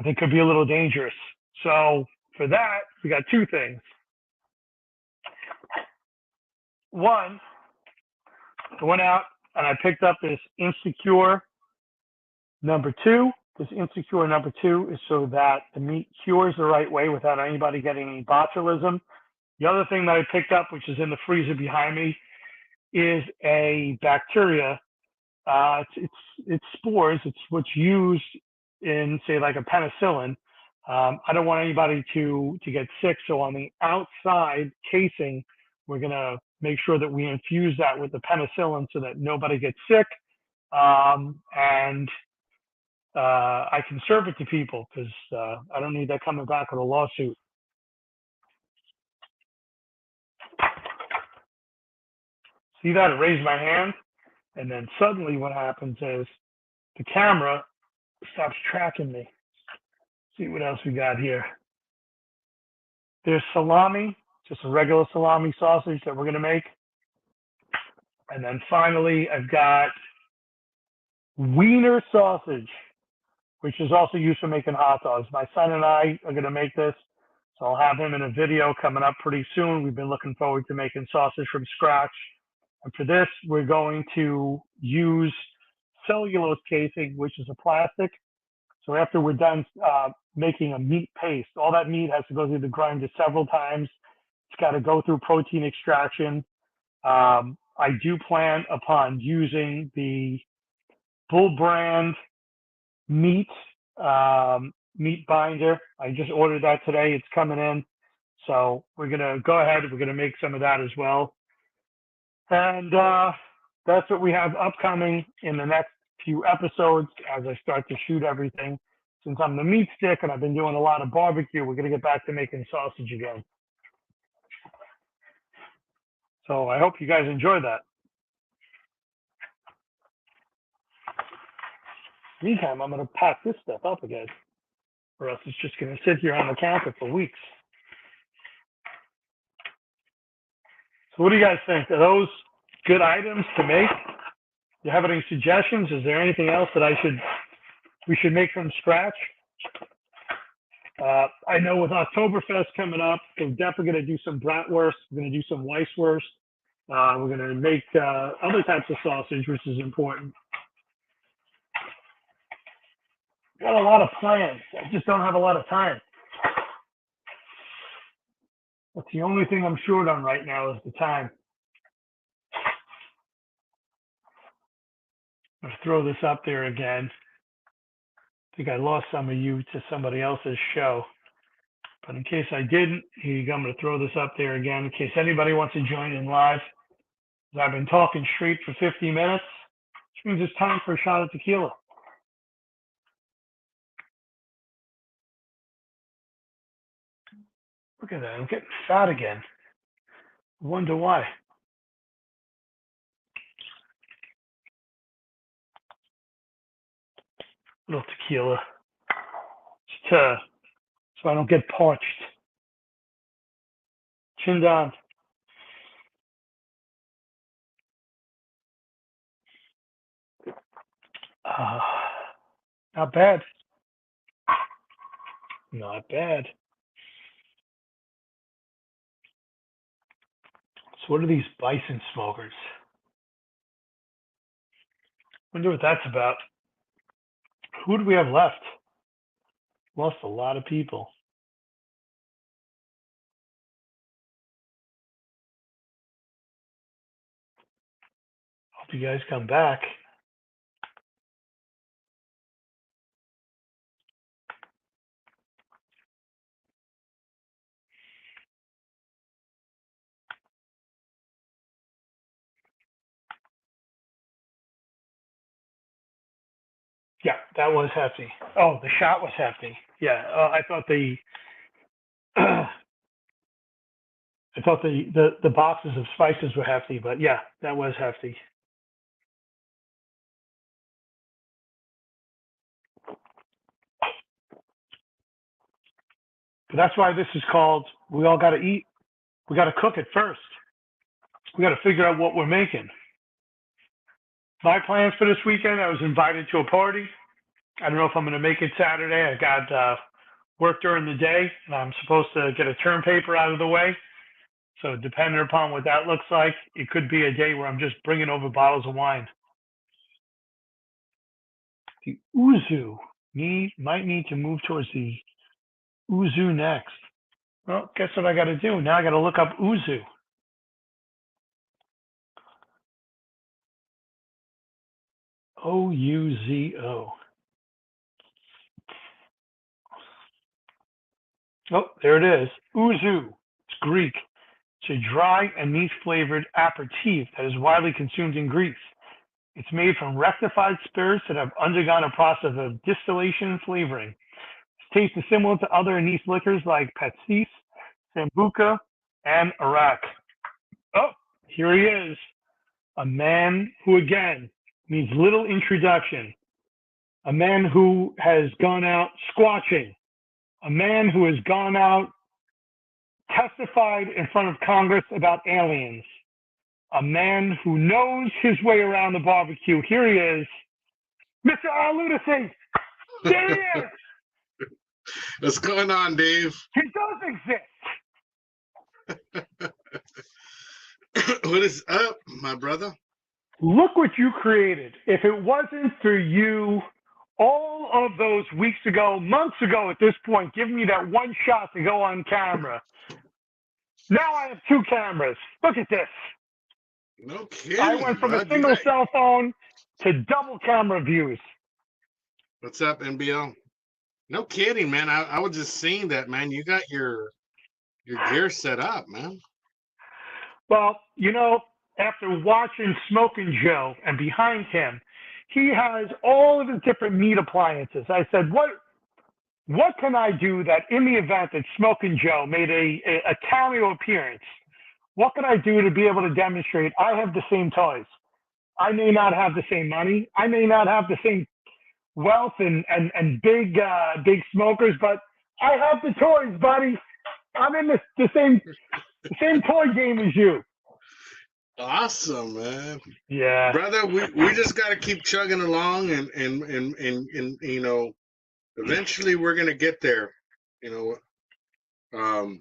think could be a little dangerous. So for that, we got 2 things. One, I went out and I picked up this Insecure number 2. This Insecure number 2 is so that the meat cures the right way without anybody getting any botulism. The other thing that I picked up, which is in the freezer behind me, is a bacteria. It's spores. It's what's used in, say, like a penicillin. I don't want anybody to get sick. So on the outside casing, we're going to make sure that we infuse that with the penicillin so that nobody gets sick. And I can serve it to people because I don't need that coming back with a lawsuit. See that? I raised my hand, and then suddenly what happens is the camera stops tracking me. See what else we got here. There's salami, just a regular salami sausage that we're going to make. And then finally, I've got wiener sausage, which is also used for making hot dogs. My son and I are going to make this, so I'll have him in a video coming up pretty soon. We've been looking forward to making sausage from scratch. And for this, we're going to use cellulose casing, which is a plastic. So after we're done making a meat paste, all that meat has to go through the grinder several times. It's got to go through protein extraction. I do plan upon using the Bull Brand meat binder. I just ordered that today. It's coming in. So we're going to go ahead. We're going to make some of that as well. And that's what we have upcoming in the next few episodes as I start to shoot everything. Since I'm the meat stick and I've been doing a lot of barbecue, we're going to get back to making sausage again. So I hope you guys enjoy that. Meantime, I'm going to pack this stuff up again, or else it's just going to sit here on the counter for weeks. So what do you guys think? Are those good items to make? Do you have any suggestions? Is there anything else that we should make from scratch? I know with Oktoberfest coming up, we're definitely going to do some bratwurst. We're going to do some weisswurst. We're going to make other types of sausage, which is important. Got a lot of plans. I just don't have a lot of time. That's the only thing I'm short on right now is the time. Let's throw this up there again. I think I lost some of you to somebody else's show. But in case I didn't, here you go. I'm going to throw this up there again in case anybody wants to join in live. I've been talking straight for 50 minutes, which means it's time for a shot of tequila. Look at that. I'm getting fat again. Wonder why. A little tequila. Just, so I don't get parched. Chin down. Not bad. Not bad. So what are these bison smokers? Wonder what that's about. Who do we have left? Lost a lot of people. Hope you guys come back. Yeah, that was hefty. Oh, the shot was hefty. Yeah, I thought the I thought the boxes of spices were hefty, but yeah, that was hefty. But that's why this is called We All Got to Eat. We got to cook it first. We got to figure out what we're making. My plans for this weekend, I was invited to a party. I don't know if I'm going to make it Saturday. I got work during the day, and I'm supposed to get a term paper out of the way. So depending upon what that looks like, it could be a day where I'm just bringing over bottles of wine. The Uzu might need to move towards the Uzu next. Well, guess what I got to do? Now I got to look up Uzu. Ouzo. Oh, there it is. Uzu. It's Greek. It's a dry and meat-flavored aperitif that is widely consumed in Greece. It's made from rectified spirits that have undergone a process of distillation and flavoring. Its taste is similar to other anise liquors like Pastis, Sambuca, and Arak. Oh, here he is. A man who, again, needs little introduction. A man who has gone out squatching. A man who has gone out, testified in front of Congress about aliens. A man who knows his way around the barbecue. Here he is, Mr. Lunacy. There he is. What's going on, Dave? He does exist. What is up, my brother? Look what you created. If it wasn't for you all of those weeks ago, months ago at this point, giving me that one shot to go on camera. Now I have two cameras. Look at this. No kidding. I went from a single cell phone to double camera views. What's up, NBL? No kidding, man. I was just seeing that, man. You got your gear set up, man. Well, you know, after watching Smoking Joe and behind him, he has all of his different meat appliances. I said, what can I do that in the event that Smoking Joe made a cameo appearance, what can I do to be able to demonstrate I have the same toys? I may not have the same money. I may not have the same wealth and big smokers, but I have the toys, buddy. I'm in the same toy game as you. Awesome, man. Yeah, brother. We just got to keep chugging along, and you know, eventually we're gonna get there. You know,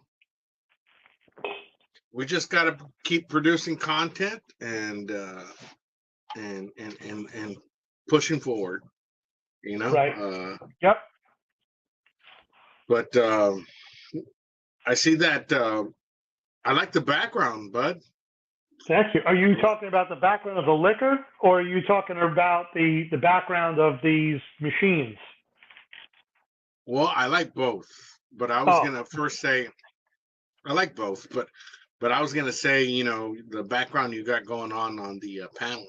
we just got to keep producing content and pushing forward. You know, right. Yep. But I see that. I like the background, bud. Thank you. Are you talking about the background of the liquor, or are you talking about the background of these machines? Well, I like both, but I was gonna first say I like both, but I was gonna say, you know, the background you got going on the panel,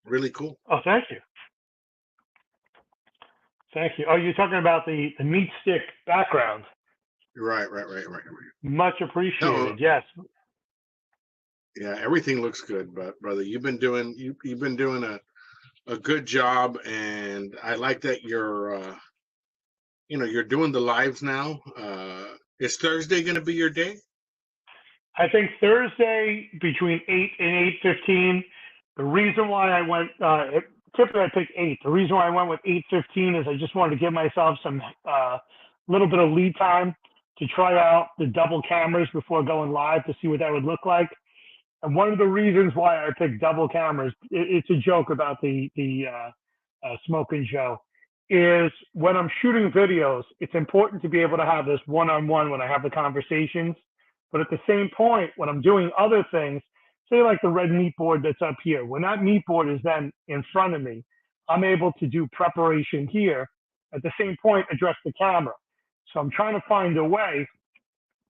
really cool. Oh, thank you. Thank you. Oh, you're talking about the meat stick background. Right. Much No, appreciated. Yes. yeah, everything looks good, but brother, you've been doing a good job, and I like that you're doing the lives now. Is Thursday going to be your day? I think Thursday between 8 and 8:15. The reason why I went, typically I pick 8. The reason why I went with 8:15 is I just wanted to give myself some little bit of lead time to try out the double cameras before going live to see what that would look like. And one of the reasons why I picked double cameras, it's a joke about the Smoking Joe, is when I'm shooting videos, it's important to be able to have this one-on-one when I have the conversations. But at the same point, when I'm doing other things, say like the red meat board that's up here, when that meat board is then in front of me, I'm able to do preparation here. At the same point, address the camera. So I'm trying to find a way,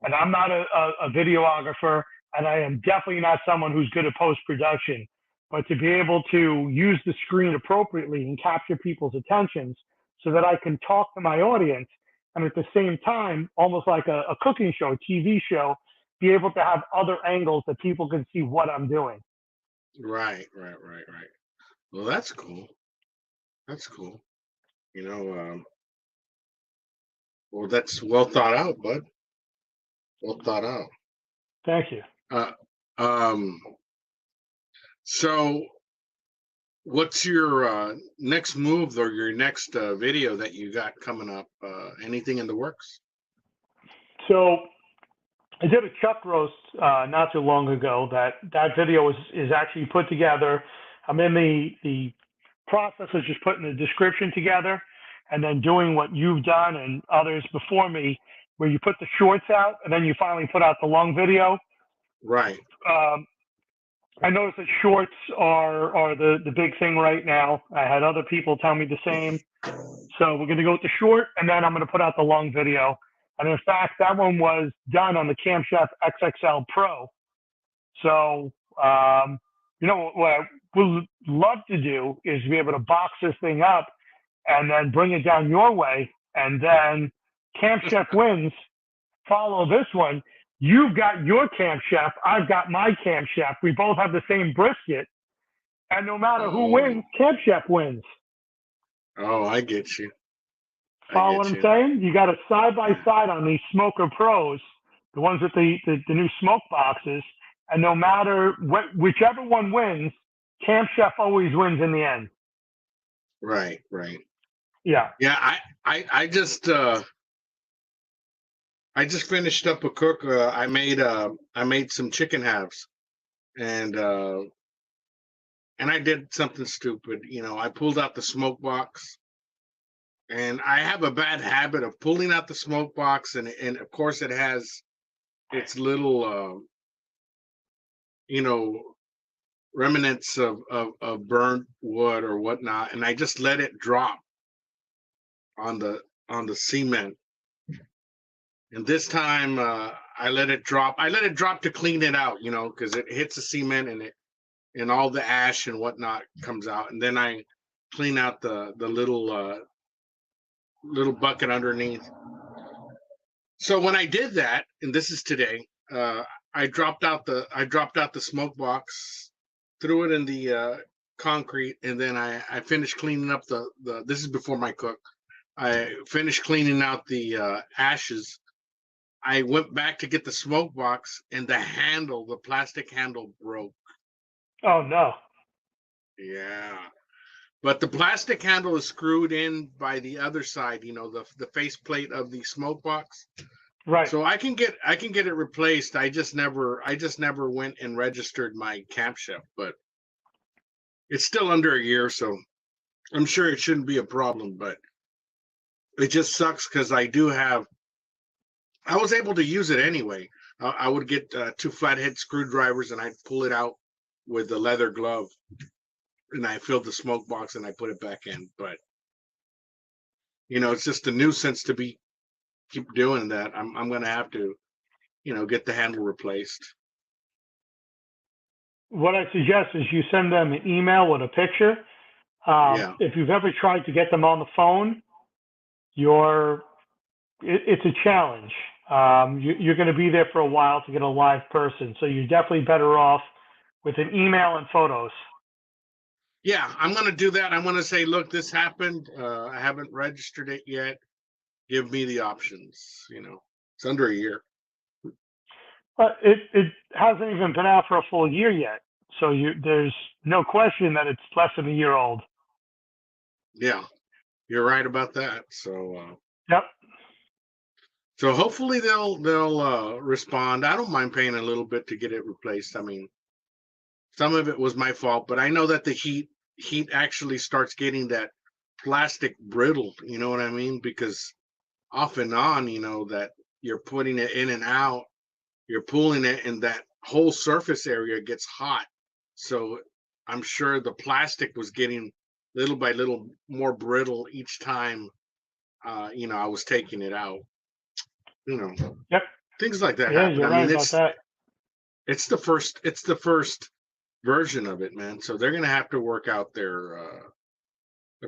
and I'm not a videographer, and I am definitely not someone who's good at post-production, but to be able to use the screen appropriately and capture people's attentions so that I can talk to my audience, and at the same time, almost like a cooking show, TV show, be able to have other angles that people can see what I'm doing. Right. Well, that's cool. That's cool. You know, well, that's well thought out, bud. Well thought out. Thank you. Uh, um, so what's your next move or your next video that you got coming up? Anything in the works? So I did a chuck roast not too long ago. That video is actually put together. I'm in the process of just putting the description together, and then doing what you've done and others before me, where you put the shorts out and then you finally put out the long video. Right. Um, I noticed that shorts are the big thing right now. I had other people tell me the same. So we're going to go with the short, and then I'm going to put out the long video. And in fact, that one was done on the Cam Chef XXL Pro. So, what I would love to do is be able to box this thing up and then bring it down your way. And then Camp Chef wins, follow this one. You've got your Camp Chef. I've got my Camp Chef. We both have the same brisket. And no matter who Oh, wins, Camp Chef wins. oh, I get you. I Follow what get I'm you. saying? You got a side by Yeah. side on these Smoker Pros, the ones with the new smoke boxes. And no matter whichever one wins, Camp Chef always wins in the end. Right. Yeah. Yeah. I just finished up a cook. I made some chicken halves, and I did something stupid. I pulled out the smoke box, and I have a bad habit of pulling out the smoke box, and of course it has its little you know remnants of burnt wood or whatnot, and I just let it drop on the cement. And this time I let it drop. I let it drop to clean it out, because it hits the cement and all the ash and whatnot comes out. And then I clean out the little bucket underneath. So when I did that, and this is today, I dropped out the smoke box, threw it in the concrete, and then I finished cleaning up the. This is before my cook. I finished cleaning out the ashes. I went back to get the smoke box, and the plastic handle broke. Oh, no. Yeah. But the plastic handle is screwed in by the other side, the faceplate of the smoke box. Right. So I can get it replaced. I just never went and registered my Camp Chef, but it's still under a year, so I'm sure it shouldn't be a problem, but it just sucks because I was able to use it anyway. I would get 2 flathead screwdrivers and I'd pull it out with the leather glove, and I filled the smoke box and I put it back in. But it's just a nuisance to keep doing that. I'm gonna have to, get the handle replaced. What I suggest is you send them an email with a picture. Yeah. If you've ever tried to get them on the phone, it's a challenge. You're going to be there for a while to get a live person. So you're definitely better off with an email and photos. Yeah, I'm going to do that. I'm going to say, look, this happened. I haven't registered it yet. Give me the options. It's under a year. But it hasn't even been out for a full year yet. So there's no question that it's less than a year old. Yeah, you're right about that. So Yep. So hopefully they'll respond. I don't mind paying a little bit to get it replaced. I mean, some of it was my fault, but I know that the heat actually starts getting that plastic brittle. You know what I mean? Because off and on, that you're putting it in and out, you're pulling it, and that whole surface area gets hot. So I'm sure the plastic was getting little by little more brittle each time. I was taking it out. Yep. Things like that Yeah, happen. you're I right mean, about that. it's the first version of it, man. So they're gonna have to work out their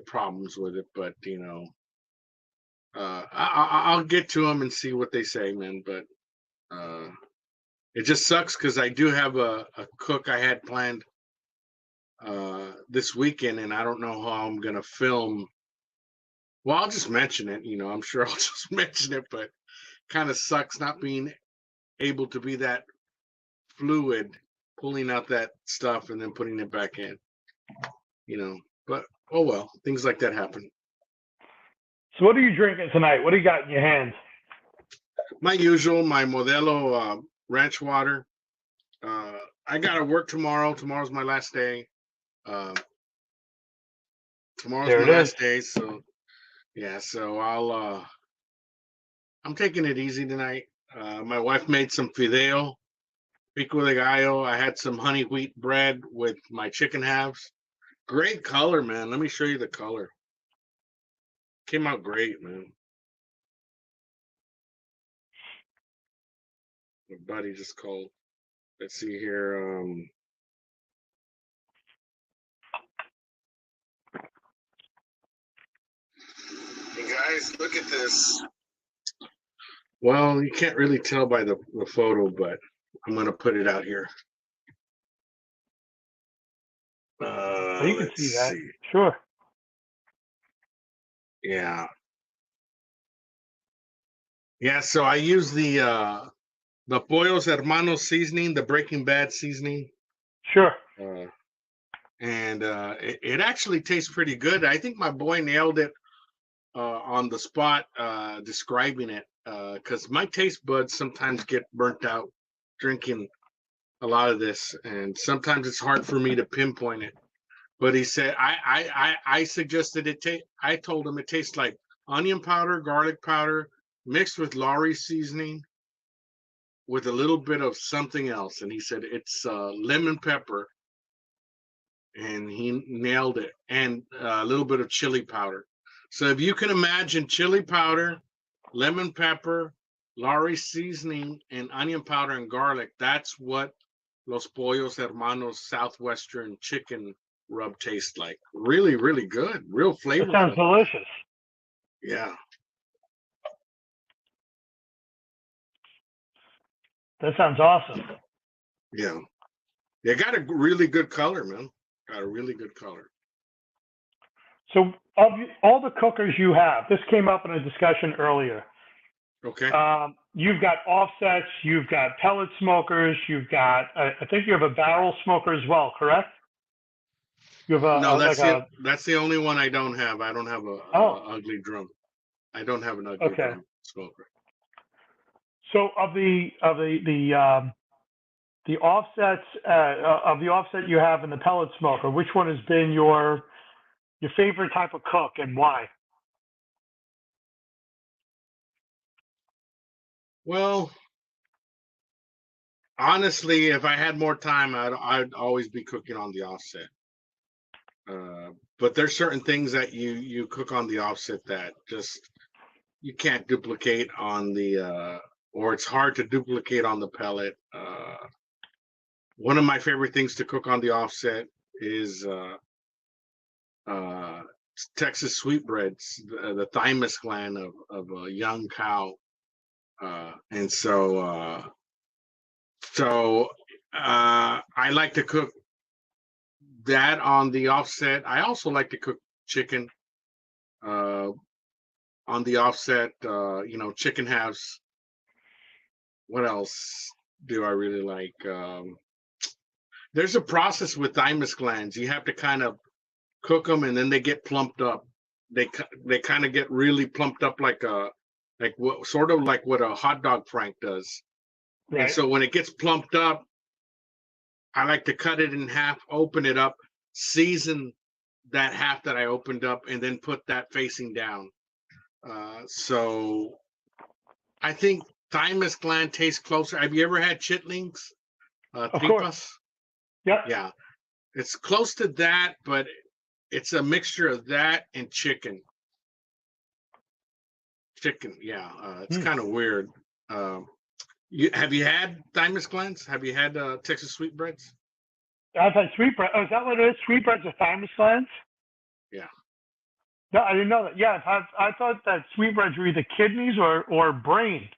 problems with it. But I'll get to them and see what they say, man. But it just sucks because I do have a cook I had planned this weekend, and I don't know how I'm gonna film. Well, I'll just mention it. I'm sure I'll just mention it, but kind of sucks not being able to be that fluid, pulling out that stuff and then putting it back in. But oh well, things like that happen. So what are you drinking tonight? What do you got in your hands? My usual, my Modelo ranch water. I gotta work tomorrow. Tomorrow's my last day. Uh, tomorrow's There my it is. last day, so yeah. So I'm taking it easy tonight. My wife made some fideo, pico de gallo. I had some honey wheat bread with my chicken halves. Great color, man. Let me show you the color. Came out great, man. My buddy just called. Let's see here. Hey guys, look at this. Well, you can't really tell by the photo, but I'm gonna put it out here. You can Let's see that. see. Sure. Yeah. Yeah, so I use the Pollos Hermanos seasoning, the Breaking Bad seasoning. Sure. And it actually tastes pretty good. I think my boy nailed it on the spot describing it because my taste buds sometimes get burnt out drinking a lot of this, and sometimes it's hard for me to pinpoint it. But he said I suggested it. I told him it tastes like onion powder, garlic powder mixed with Lawry seasoning with a little bit of something else, and he said it's lemon pepper, and he nailed it, and a little bit of chili powder. So if you can imagine chili powder, lemon pepper, Lawry seasoning, and onion powder and garlic, that's what Los Pollos Hermanos Southwestern chicken rub tastes like. Really, really good. Real That sounds flavorful. delicious. Yeah. That sounds awesome. Yeah. They got a really good color, man. Got a really good color. So of all the cookers you have, this came up in a discussion earlier. Okay. You've got offsets, you've got pellet smokers, you've got, I think you have a barrel smoker as well, correct? You have No, that's the only one I don't have. I don't have a ugly drum. I don't have an ugly drum smoker. So of the offsets of the offset you have in the pellet smoker, which one has been your favorite type of cook and why? Well, honestly, if I had more time, I'd always be cooking on the offset. But there's certain things that you cook on the offset that just you can't duplicate on the or it's hard to duplicate on the pellet. One of my favorite things to cook on the offset is Texas sweetbreads, the thymus gland of a young cow. And so I like to cook that on the offset. I also like to cook chicken uh, on the offset. Chicken halves. What else do I really like? There's a process with thymus glands. You have to kind of cook them, and then they get plumped up. They kind of get really plumped up, like what sort of like what a hot dog frank does. And Right. so when it gets plumped up, I like to cut it in half, open it up, season that half that I opened up, and then put that facing down. So I think thymus gland tastes closer. Have you ever had chitlings? Of course. Tripas? Yep. Yeah, it's close to that, but it's a mixture of that and chicken. Chicken, yeah. It's kind of weird. Um, have you had thymus glands? Have you had Texas sweetbreads? I've had sweetbread. Oh, is that what it is? Sweetbreads are thymus glands? Yeah. No, I didn't know that. Yeah, I thought that sweetbreads were either kidneys or brain.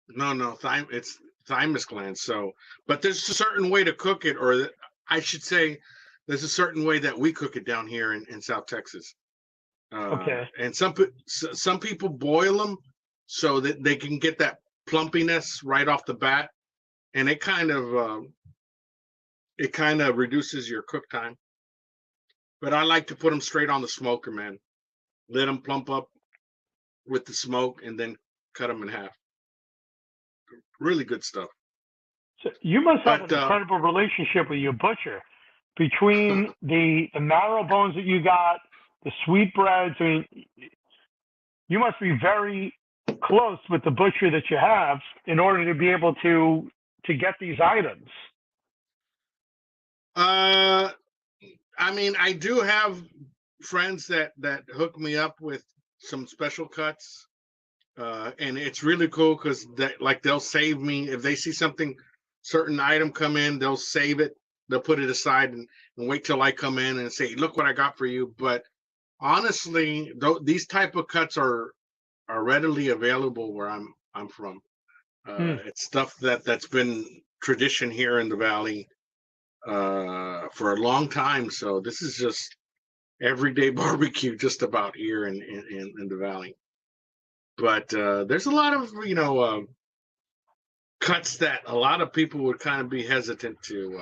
No. It's thymus glands. So, but there's a certain way to cook it, or I should say, there's a certain way that we cook it down here in South Texas. Okay. And some people boil them so that they can get that plumpiness right off the bat, and it kind of reduces your cook time. But I like to put them straight on the smoker, man. Let them plump up with the smoke, and then cut them in half. Really good stuff. So you must have But an incredible relationship with your butcher, between the marrow bones that you got, the sweetbreads. I mean, you must be very close with the butcher that you have in order to be able to get these items. I mean, I do have friends that hook me up with some special cuts, and it's really cool because they'll save me if they see something, certain item come in, they'll save it, they'll put it aside and wait till I come in and say, "Look what I got for you." But honestly, these type of cuts are readily available where I'm from. It's stuff that's been tradition here in the valley for a long time. So this is just everyday barbecue just about here in the valley. But there's a lot of cuts that a lot of people would kind of be hesitant to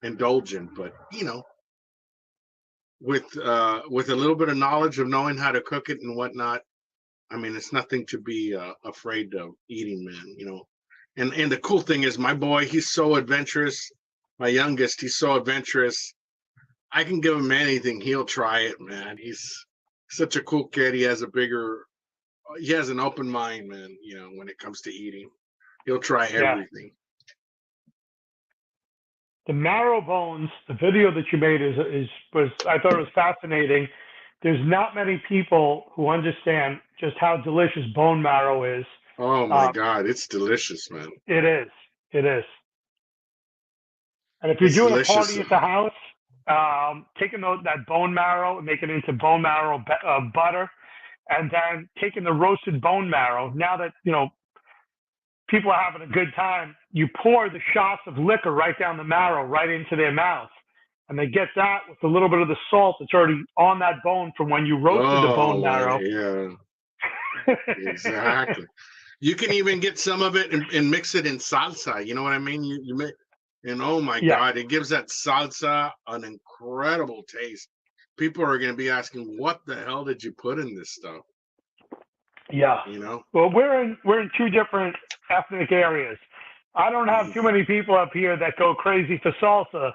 indulge in. But with a little bit of knowledge of knowing how to cook it and whatnot, I mean, it's nothing to be afraid of eating, man. And the cool thing is, my boy, he's so adventurous. My youngest, he's so adventurous. I can give him anything, he'll try it, man. He's such a cool kid. He has an open mind, man. When it comes to eating, he'll try Yeah. everything. The marrow bones, the video that you made I thought it was fascinating. There's not many people who understand just how delicious bone marrow is. Oh my God, it's delicious, man. It is. It is. And if you're It's doing a delicious. party at the house, taking that bone marrow and making it into bone marrow butter, and then taking the roasted bone marrow. Now that people are having a good time, you pour the shots of liquor right down the marrow, right into their mouth, and they get that with a little bit of the salt that's already on that bone from when you roasted the bone marrow. Yeah, exactly. You can even get some of it and mix it in salsa. You know what I mean? You make, and oh my God, it gives that salsa an incredible taste. People are going to be asking, "What the hell did you put in this stuff?" Yeah. Well, we're in two different ethnic areas. I don't have too many people up here that go crazy for salsa.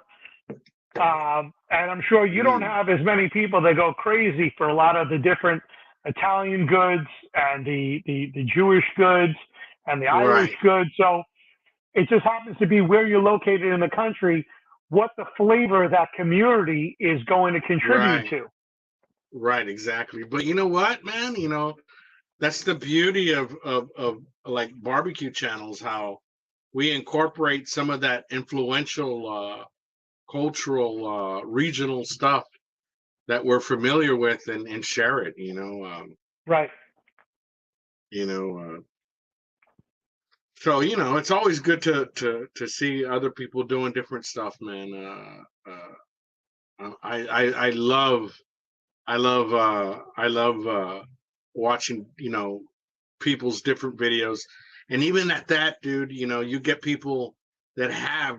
And I'm sure you don't have as many people that go crazy for a lot of the different Italian goods and the Jewish goods and the Irish goods. So it just happens to be where you're located in the country, what the flavor of that community is going to contribute to. Right, exactly. But you know what, man? That's the beauty of like barbecue channels, how we incorporate some of that influential cultural regional stuff that we're familiar with and share it. Right. You know, so it's always good to see other people doing different stuff, man. I love watching people's different videos, and even at that, dude, you get people that have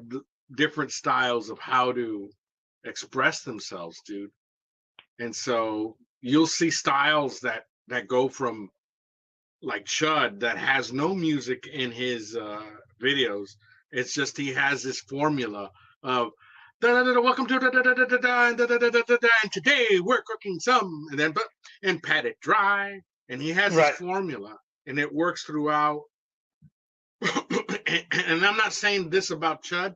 different styles of how to express themselves, dude. And so you'll see styles that go from like Chud that has no music in his videos. It's just he has this formula of welcome to and today we're cooking some and pat it dry, and he has this Right. formula, and it works throughout. And I'm not saying this about Chud,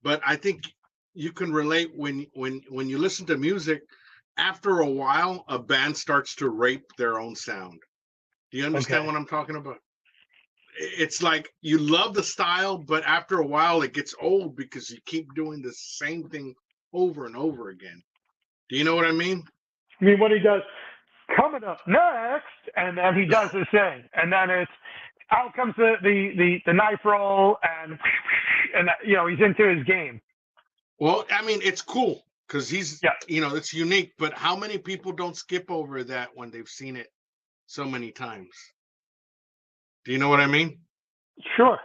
but I think you can relate when you listen to music. After a while, a band starts to rape their own sound. Do you understand Okay. what I'm talking about? It's like you love the style, but after a while it gets old because you keep doing the same thing over and over again. Do you know what I mean? I mean, what he does, coming up next, and then he does his thing, and then it's out comes the knife roll, and he's into his game. Well, I mean, it's cool because he's, Yeah. It's unique, but how many people don't skip over that when they've seen it so many times? Do you know what I mean? Sure.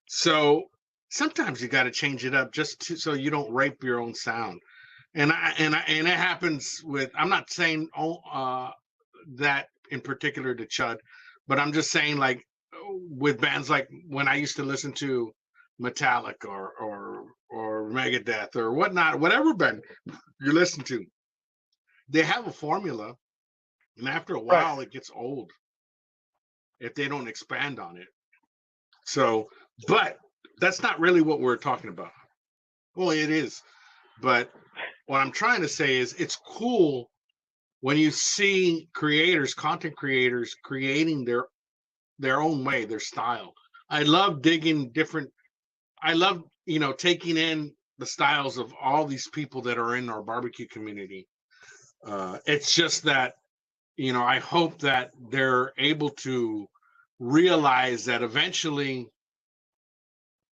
So sometimes you got to change it up so you don't rape your own sound. And it happens with. I'm not saying that in particular to Chud, but I'm just saying like with bands like when I used to listen to Metallica or Megadeth or whatnot, whatever band you listen to, they have a formula, and after a Right. while it gets old if they don't expand on it. So, but that's not really what we're talking about. Well, it is, but what I'm trying to say is it's cool when you see content creators creating their own way, their style. I love digging different. I love taking in the styles of all these people that are in our barbecue community. It's just that I hope that they're able to realize that eventually.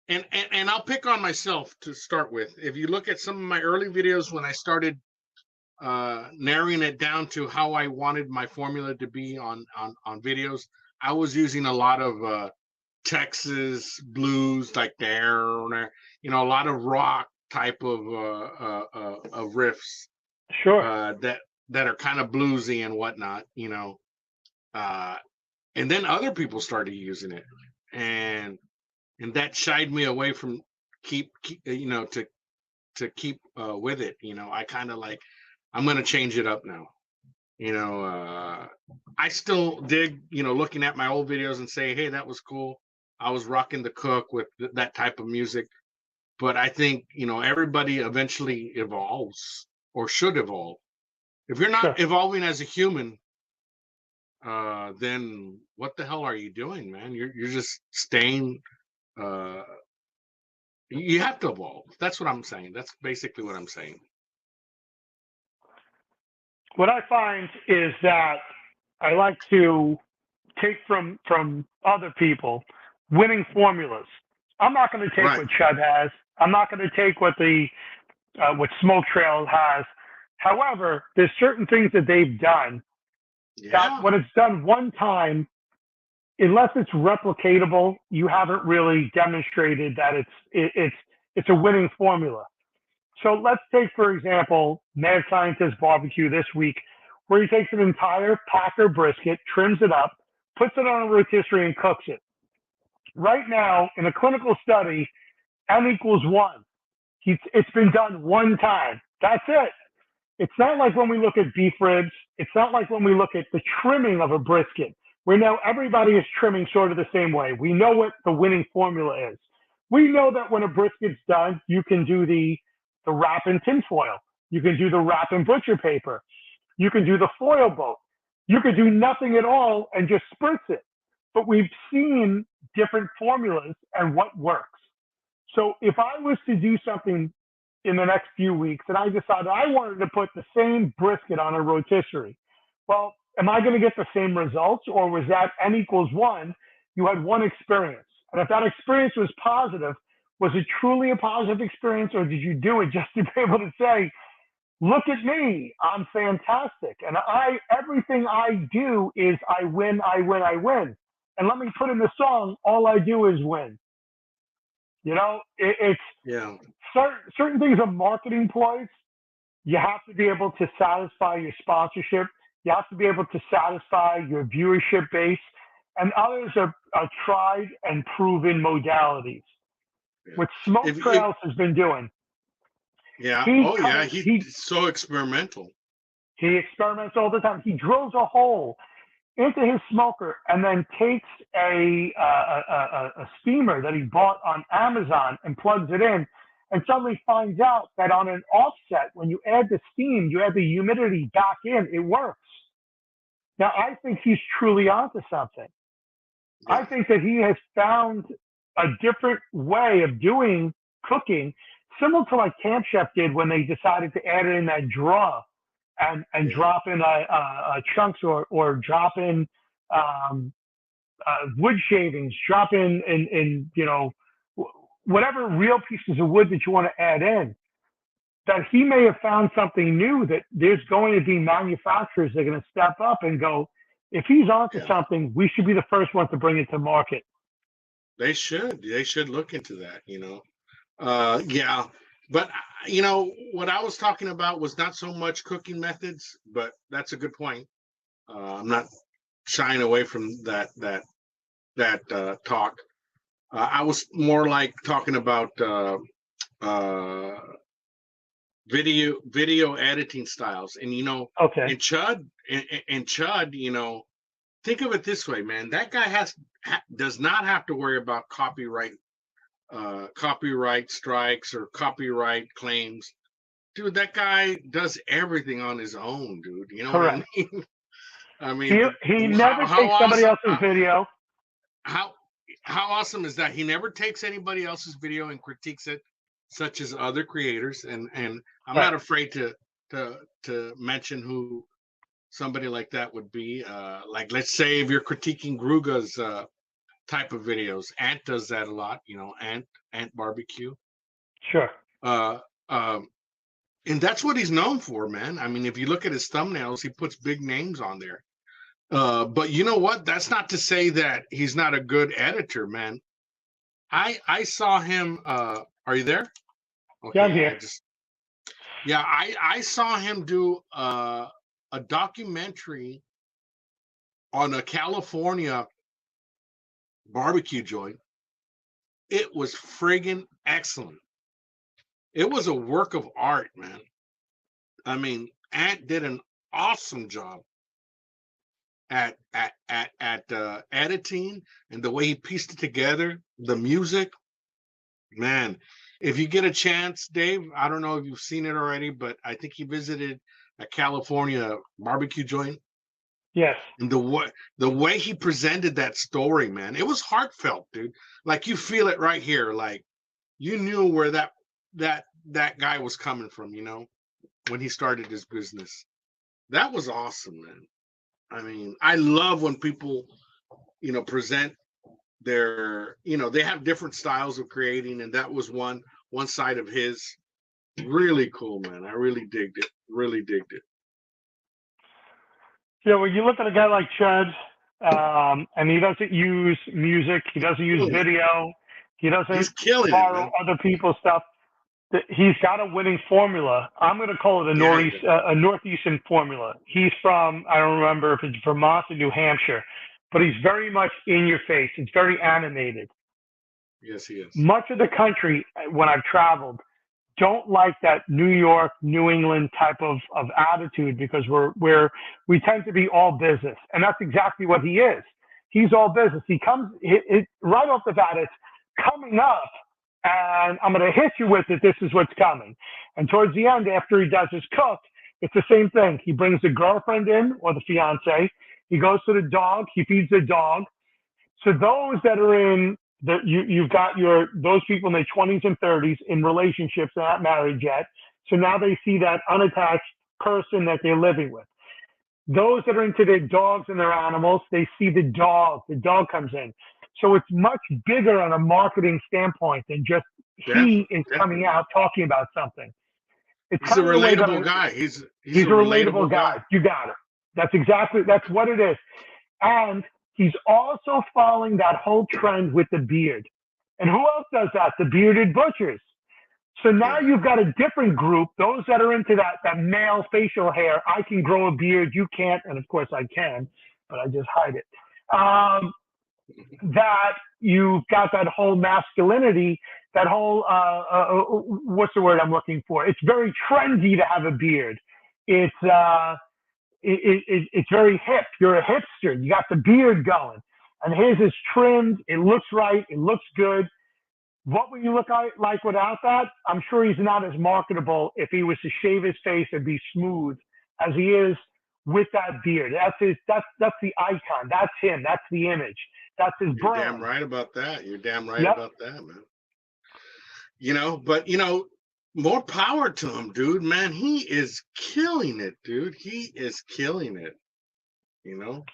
And I'll pick on myself to start with. If you look at some of my early videos when I started narrowing it down to how I wanted my formula to be on videos, I was using a lot of Texas blues, like there, a lot of rock type of riffs Sure. that are kind of bluesy and whatnot, uh, and then other people started using it, and that shied me away from keep to keep with it. I kind of like I'm gonna change it up now. I still dig looking at my old videos and say, hey, that was cool. I was rocking the cook with that type of music. But I think everybody eventually evolves or should evolve. If you're Sure. not evolving as a human, then what the hell are you doing, man? You're just staying. Uh, you have to evolve. That's what I'm saying. That's basically what I'm saying. What I find is that I like to take from other people winning formulas. I'm not going to take Right. what Chud has. I'm not going to take what Smoke Trail has. However, there's certain things that they've done that Yeah. when it's done one time, unless it's replicatable, you haven't really demonstrated that it's a winning formula. So let's take, for example, Mad Scientist Barbecue this week, where he takes an entire Packer brisket, trims it up, puts it on a rotisserie, and cooks it. Right now, in a clinical study, N equals 1. It's been done one time. That's it. It's not like when we look at beef ribs. It's not like when we look at the trimming of a brisket. We know everybody is trimming sort of the same way. We know what the winning formula is. We know that when a brisket's done, you can do the wrap in tinfoil. You can do the wrap in butcher paper. You can do the foil boat. You could do nothing at all and just spritz it. But we've seen different formulas and what works. So if I was to do something in the next few weeks and I decided I wanted to put the same brisket on a rotisserie, Well, am I going to get the same results, or was that n equals one? You had one experience. And if that experience was positive, was it truly a positive experience, or did you do it just to be able to say, look at me, I'm fantastic. And everything I do is I win, I win, I win. And let me put in the song, all I do is win. It's Yeah. certain things are marketing ploys. You have to be able to satisfy your sponsorship. You have to be able to satisfy your viewership base. And others are tried and proven modalities. Yeah. What Smoke If Trails has been doing, yeah. he Oh yeah. comes, He's he so experimental. he experiments all the time. He drills a hole into his smoker and then takes a steamer that he bought on Amazon and plugs it in, and suddenly finds out that on an offset, when you add the steam, you add the humidity back in, it works. Now, I think he's truly onto something. I Yeah. think that he has found a different way of doing cooking, similar to like Camp Chef did when they decided to add in that draw and Yeah. drop in chunks or drop in um, wood shavings, drop in whatever real pieces of wood that you want to add in. That he may have found something new, that there's going to be manufacturers that are going to step up and go, if he's onto Yeah. something, we should be the first one to bring it to market. They should. They should look into that. Yeah. But what I was talking about was not so much cooking methods, but that's a good point. I'm not shying away from that talk. I was more like talking about uh, video editing styles, and Okay. and Chud, think of it this way, man. That guy does not have to worry about copyright strikes or copyright claims. Dude, that guy does everything on his own, dude. You know what I Correct. mean? I He, mean, he how never how takes somebody awesome else's video. how how awesome is that? He never takes anybody else's video and critiques it, such as other creators. And I'm Right. not afraid to mention who somebody like that would be. Like, let's say if you're critiquing Gruga's type of videos, Ant does that a lot. Ant barbecue. Sure. Uh, um, and that's what he's known for, man. I mean, if you look at his thumbnails, he puts big names on there. But you know what? That's not to say that he's not a good editor, man. I saw him. Are you there? Yeah, Okay, I'm here. I saw him do a documentary on a California barbecue joint. It was friggin' excellent. It was a work of art, man. I mean, Ant did an awesome job at editing, and the way he pieced it together, the music, man. If you get a chance, Dave, I don't know if you've seen it already, but I think he visited a California barbecue joint, Yes. and the way he presented that story, man, it was heartfelt, dude. Like, you feel it right here, like you knew where that guy was coming from, when he started his business. That was awesome, man. I mean, I love when people, present they have different styles of creating, and that was one side of his. Really cool, man. I really digged it. Really digged it. When you look at a guy like Chud, and he doesn't use music, he doesn't use Killing it. video, he He's doesn't killing it, borrow man. other people's stuff. He's got a winning formula. I'm going to call it Yeah, a northeastern formula. He's from, I don't remember if it's Vermont or New Hampshire, but he's very much in your face. It's very animated. yes, he is. Much of the country, when I've traveled, don't like that New York, New England type of attitude, because we tend to be all business, and that's exactly what he is. He's all business. He comes right off the bat. It's coming up, and I'm going to hit you with it. This is what's coming. And towards the end, after he does his cook, it's the same thing. He brings the girlfriend in, or the fiance. He goes to the dog. He feeds the dog. So those that are in you've got those people in their 20s and 30s in relationships, not married yet. So now they see that unattached person that they're living with. Those that are into their dogs and their animals, they see the dog. The dog comes in. So it's much bigger on a marketing standpoint than just Yeah, he is coming definitely. out talking about something. It's He's a kind of the way that relatable guy. He's he's a a relatable relatable guy. guy. You got it. That's what it is. And he's also following that whole trend with the beard. And who else does that? The bearded butchers. So now Yeah. you've got a different group, those that are into that male facial hair. I can grow a beard, you can't, and of course I can, but I just hide it. That you've got that whole masculinity, that whole what's the word I'm looking for? It's very trendy to have a beard. It's it's very hip. You're a hipster. You got the beard going, and his is trimmed. It looks right. It looks good. What would you look like without that? I'm sure he's not as marketable if he was to shave his face and be smooth as he is with that beard. That's the icon. That's him. That's the image. That's his You're damn brand. right about that. You're damn right Yep. about that, man. But more power to him, dude. Man, he is killing it, dude. He is killing it.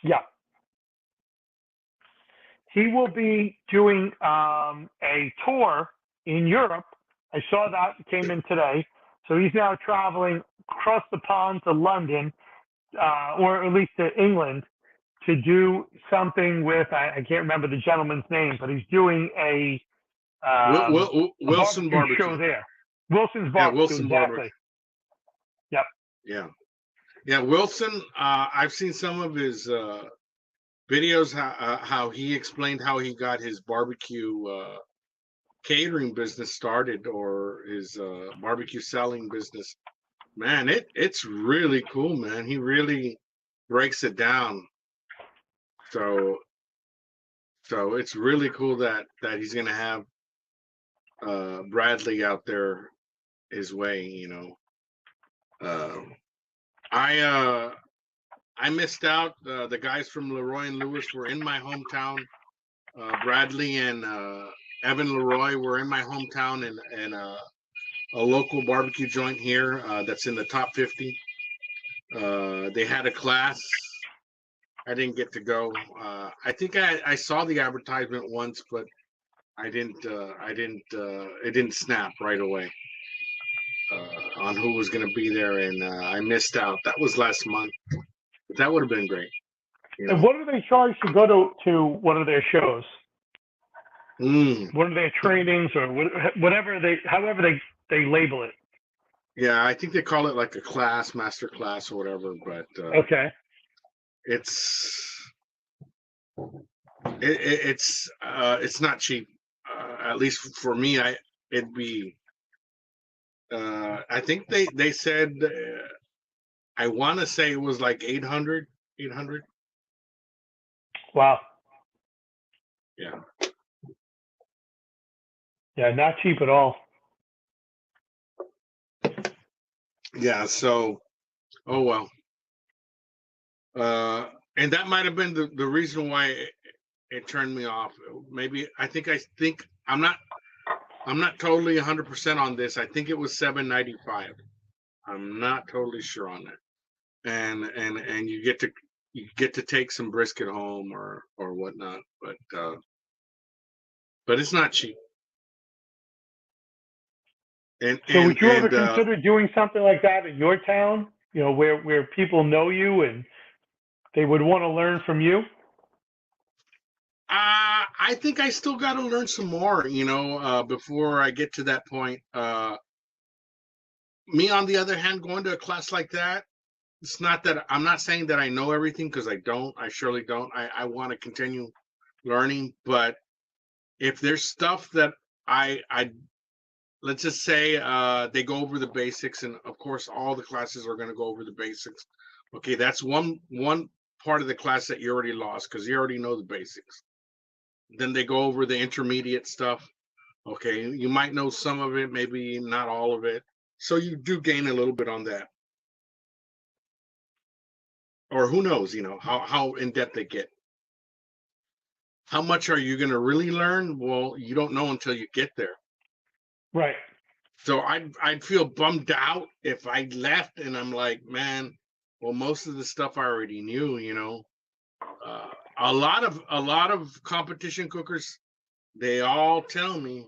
Yeah. He will be doing a tour in Europe. I saw that it came in today. So he's now traveling across the pond to London, or at least to England, to do something with, I can't remember the gentleman's name, but he's doing a Wilson barbecue Barbecue. show there. Wilson's Yeah, Barbecue, Wilson exactly. Barbecue. Yep. Yeah, Wilson. I've seen some of his videos. How he explained how he got his barbecue catering business started, or his barbecue selling business. Man, it's really cool, man. He really breaks it down. So it's really cool that he's gonna have Bradley out there his way. I missed out. The guys from Leroy and Lewis were in my hometown. Bradley and Evan Leroy were in my hometown, and a local barbecue joint here that's in the top 50. They had a class. I didn't get to go. I think I saw the advertisement once, but I didn't. It didn't snap right away on who was going to be there, and I missed out. That was last month. But that would have been great. And what do they charge to go to one of their shows? Mm. One of their trainings, or whatever however they label it. Yeah, I think they call it like a class, master class, or whatever. But okay, it's not cheap. At least for me, it'd be. I think they said. I want to say it was like 800. Wow. Yeah. Yeah, not cheap at all. Yeah. So, oh well. And that might have been the reason why it turned me off. Maybe I think I'm not totally 100% on this. I think it was $7.95. I'm not totally sure on that. And you get to take some brisket home or whatnot, but it's not cheap. So would you ever consider doing something like that in your town? Where people know you and they would want to learn from you? I think I still got to learn some more, before I get to that point. Me, on the other hand, going to a class like that, it's not that I'm not saying that I know everything, because I don't. I surely don't. I want to continue learning, but if there's stuff that I let's just say they go over the basics, and of course all the classes are going to go over the basics. Okay, that's one part of the class that you already lost, because you already know the basics. Then they go over the intermediate stuff. Okay, you might know some of it, maybe not all of it. So you do gain a little bit on that. Or who knows, how in depth they get. How much are you going to really learn? Well, you don't know until you get there. Right. So I'd feel bummed out if I left and I'm like, man, Well, most of the stuff I already knew, a lot of competition cookers, they all tell me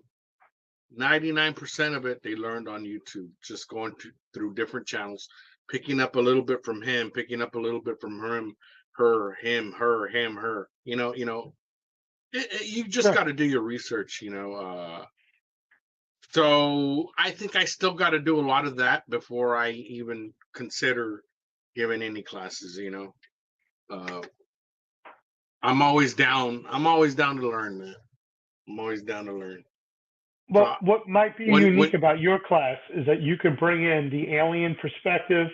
99% of it they learned on YouTube, just going through different channels, picking up a little bit from him, picking up a little bit from him, her, him, her, him, her. You just Sure. got to do your research. So I think I still got to do a lot of that before I even consider giving any classes. Uh, I'm always down. I'm always down to learn, man. I'm always down to learn. So Well, what might be when unique about your class is that you could bring in the alien perspective.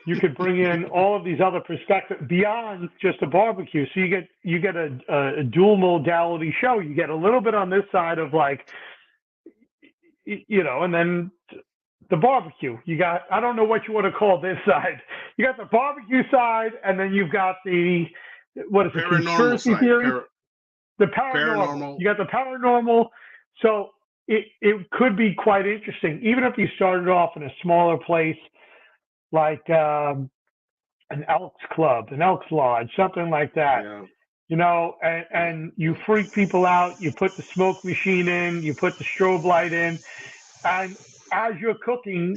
You could bring in all of these other perspectives beyond just a barbecue. So you get a dual modality show. You get a little bit on this side of like, and then the barbecue. You got, I don't know what you want to call this side. You got the barbecue side, and then you've got the, what is it, paranormal conspiracy side, theory? The paranormal. paranormal. You got the paranormal. So it could be quite interesting, even if you started off in a smaller place like an Elks Club, an Elks Lodge, something like that. Yeah. And you freak people out. You put the smoke machine in, you put the strobe light in, and as you're cooking,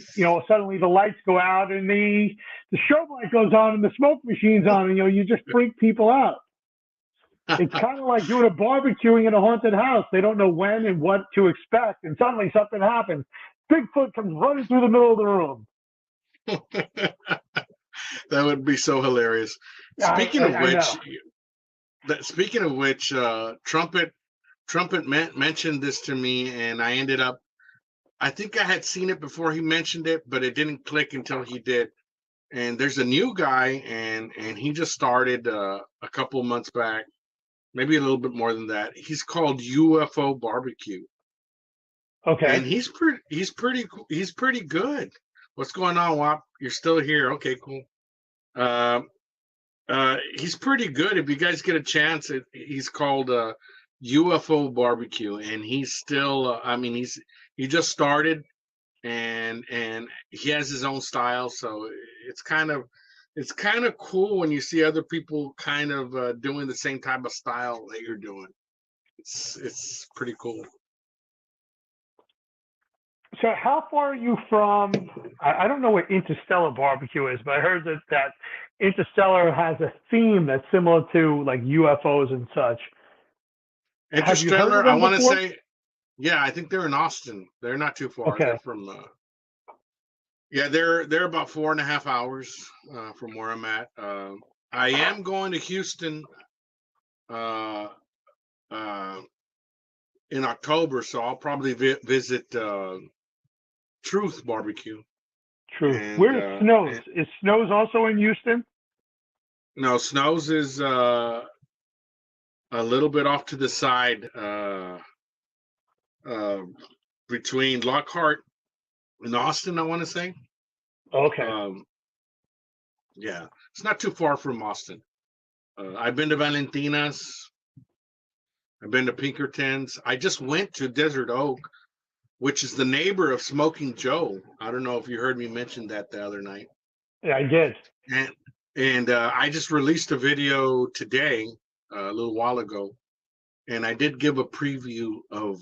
suddenly the lights go out and the strobe light goes on and the smoke machine's on, and you just freak people out. It's kind of like doing a barbecuing in a haunted house. They don't know when and what to expect, and suddenly something happens. Bigfoot comes running through the middle of the room. That would be so hilarious. Speaking of I know. which, Trumpet mentioned this to me, and I ended up. I think I had seen it before he mentioned it, but it didn't click until he did. And there's a new guy, and he just started a couple months back, maybe a little bit more than that. He's called UFO Barbecue, and Okay. he's pretty good. What's going on, Wap? You're still here? Okay, cool. Uh, he's pretty good. If you guys get a chance, he's called UFO Barbecue, and he's still. He just started, and he has his own style. So it's kind of cool when you see other people kind of doing the same type of style that you're doing. It's pretty cool. So how far are you from? I don't know what Interstellar Barbecue is, but I heard that Interstellar has a theme that's similar to like UFOs and such. Have you heard of Interstellar, I them want to before? say, yeah, I think they're in Austin. They're not too far. They're Okay. from yeah, they're about 4.5 hours from where I'm at. I am going to Houston uh, uh, in October, so I'll probably visit Truth Barbecue. True. And, Where's Snows? Is Snows also in Houston? no, Snows is a little bit off to the side uh, between Lockhart and Austin, I want to say. Okay. Um, yeah, it's not too far from Austin. I've been to Valentina's. I've been to Pinkerton's. I just went to Desert Oak, which is the neighbor of Smoking Joe. I don't know if you heard me mention that the other night. Yeah, I did. And I just released a video today, a little while ago, and I did give a preview of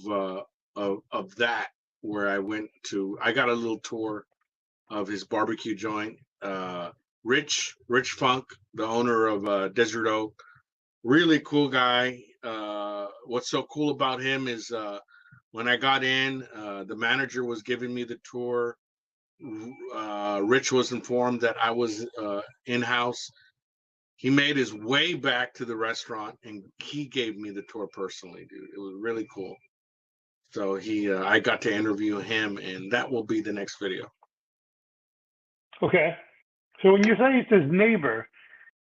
that where I went to. I got a little tour of his barbecue joint. Rich Funk, the owner of Desert Oak, really cool guy. What's so cool about him is when I got in, the manager was giving me the tour. Rich was informed that I was in-house. He made his way back to the restaurant and he gave me the tour personally, dude. It was really cool. So I got to interview him, and that will be the next video. Okay. So when you say it's his neighbor,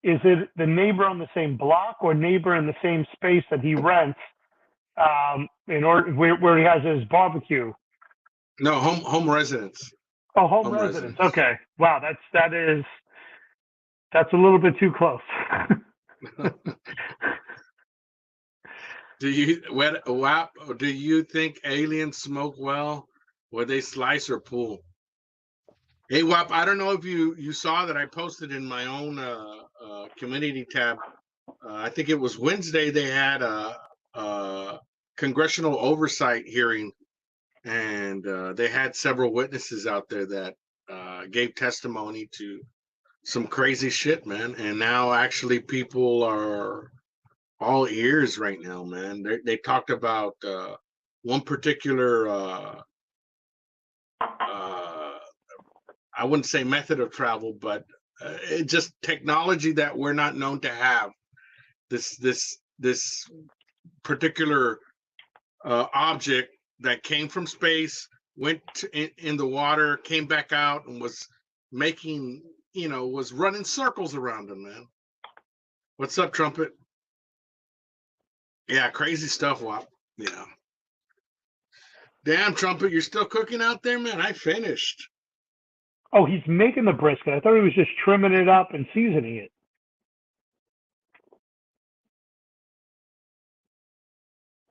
is it the neighbor on the same block or neighbor in the same space that he rents in order where he has his barbecue? No, home residence. Oh, home Home residence. residence. Okay. Wow, that's a little bit too close. Do you think aliens smoke well? Or they slice or pull? Hey, Wap, I don't know if you saw that I posted in my own community tab. I think it was Wednesday. They had a congressional oversight hearing, and they had several witnesses out there that gave testimony to some crazy shit, man. And now actually people are all ears right now, man. They talked about one particular I wouldn't say method of travel, but it just technology that we're not known to have. This particular object that came from space, went in the water, came back out, and was making, was running circles around him, man. What's up, Trumpet? Yeah, crazy stuff, Wop. Yeah. Damn, Trumpet, you're still cooking out there, man? I finished. Oh, he's making the brisket. I thought he was just trimming it up and seasoning it.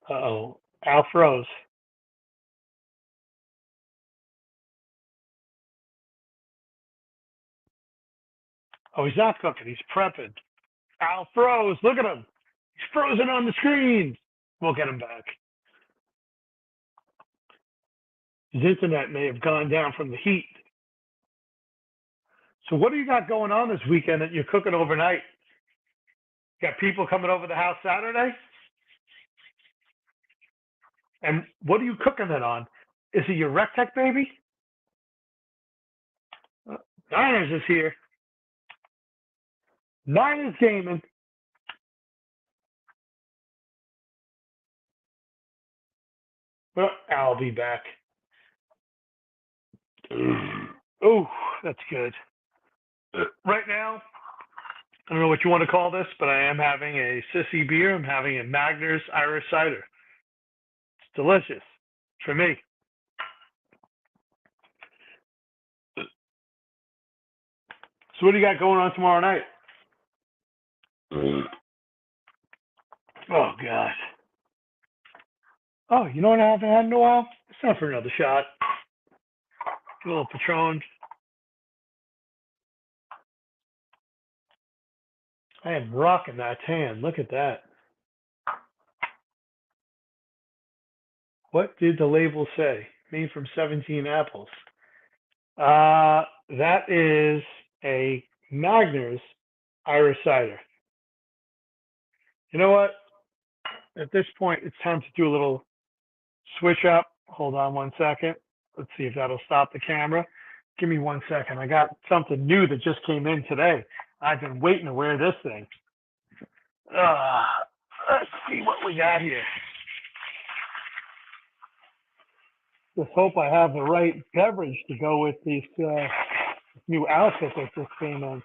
Uh-oh. Al froze. Oh, he's not cooking. He's prepping. Al froze. Look at him. He's frozen on the screen. We'll get him back. His internet may have gone down from the heat. So what do you got going on this weekend that you're cooking overnight? Got people coming over the house Saturday? And what are you cooking it on? Is it your Rectech baby? Niners is here. Niners gaming. Well, I'll be back. Oh, that's good. Right now, I don't know what you want to call this, but I am having a sissy beer. I'm having a Magners Irish Cider. It's delicious for me. So what do you got going on tomorrow night? Oh, God. Oh, you know what I haven't had in a while? It's time for another shot. A little Patron. I am rocking that tan. Look at that. What did the label say? Made from 17 apples. That is a Magners Irish Cider. You know what? At this point, it's time to do a little switch up. Hold on 1 second. Let's see if that'll stop the camera. Give me 1 second. I got something new that just came in today. I've been waiting to wear this thing. Let's see what we got here. Just hope I have the right beverage to go with this new outfit that just came in.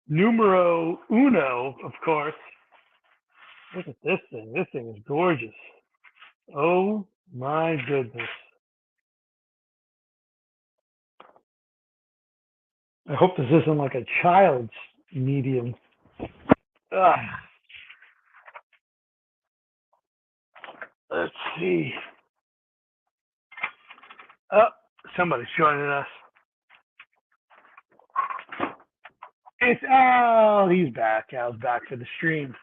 Numero uno, of course. Look at this thing. This thing is gorgeous. Oh my goodness. I hope this isn't like a child's medium. Let's see. Oh, somebody's joining us. It's Al. He's back. Al's back for the stream.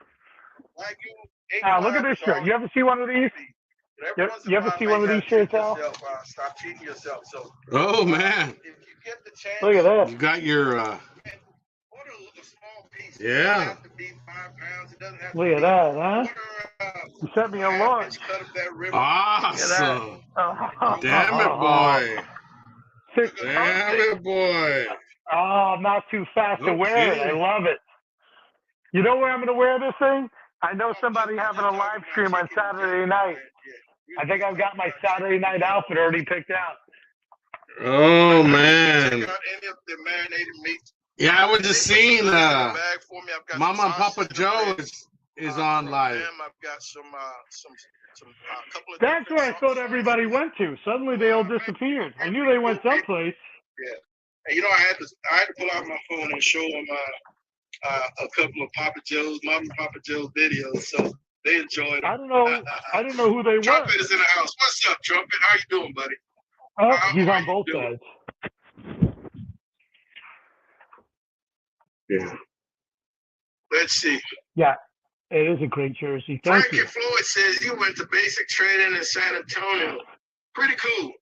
Al, look at this shirt. You ever see one of these? You ever see one of these shirts, Al? Stop cheating yourself. So, oh man, if you get the chance, look at that. You got your. Order a small piece. Yeah. It doesn't have to be 5 pounds. It doesn't have Look to at be. that, huh? Order, You sent me a large. cut of that ribbon. Awesome. Oh, Damn it, boy. Damn it, boy. Oh, I'm not too fast to wear it. I love it. You know where I'm going to wear this thing? I know somebody having a live stream on Saturday night. I think I've got my Saturday night outfit already picked out. Oh, man. Check out any of the marinated meats. Yeah, I was just seeing Mama and Papa Joe is on live. I've got some couple of. That's where I thought everybody went to. Suddenly they all disappeared. I knew they went someplace. Yeah. And I had to pull out my phone and show them a couple of Papa Joe's, Mama Papa Joe's videos. So They enjoyed I them. don't know. I didn't know who they were. Trumpet is in the house. What's up, Trumpet? How you doing, buddy? Oh, he's How on you both doing? sides. Yeah. Let's see. Yeah, it is a great jersey. Thank Frankie you. Floyd says you went to basic training in San Antonio. Pretty cool.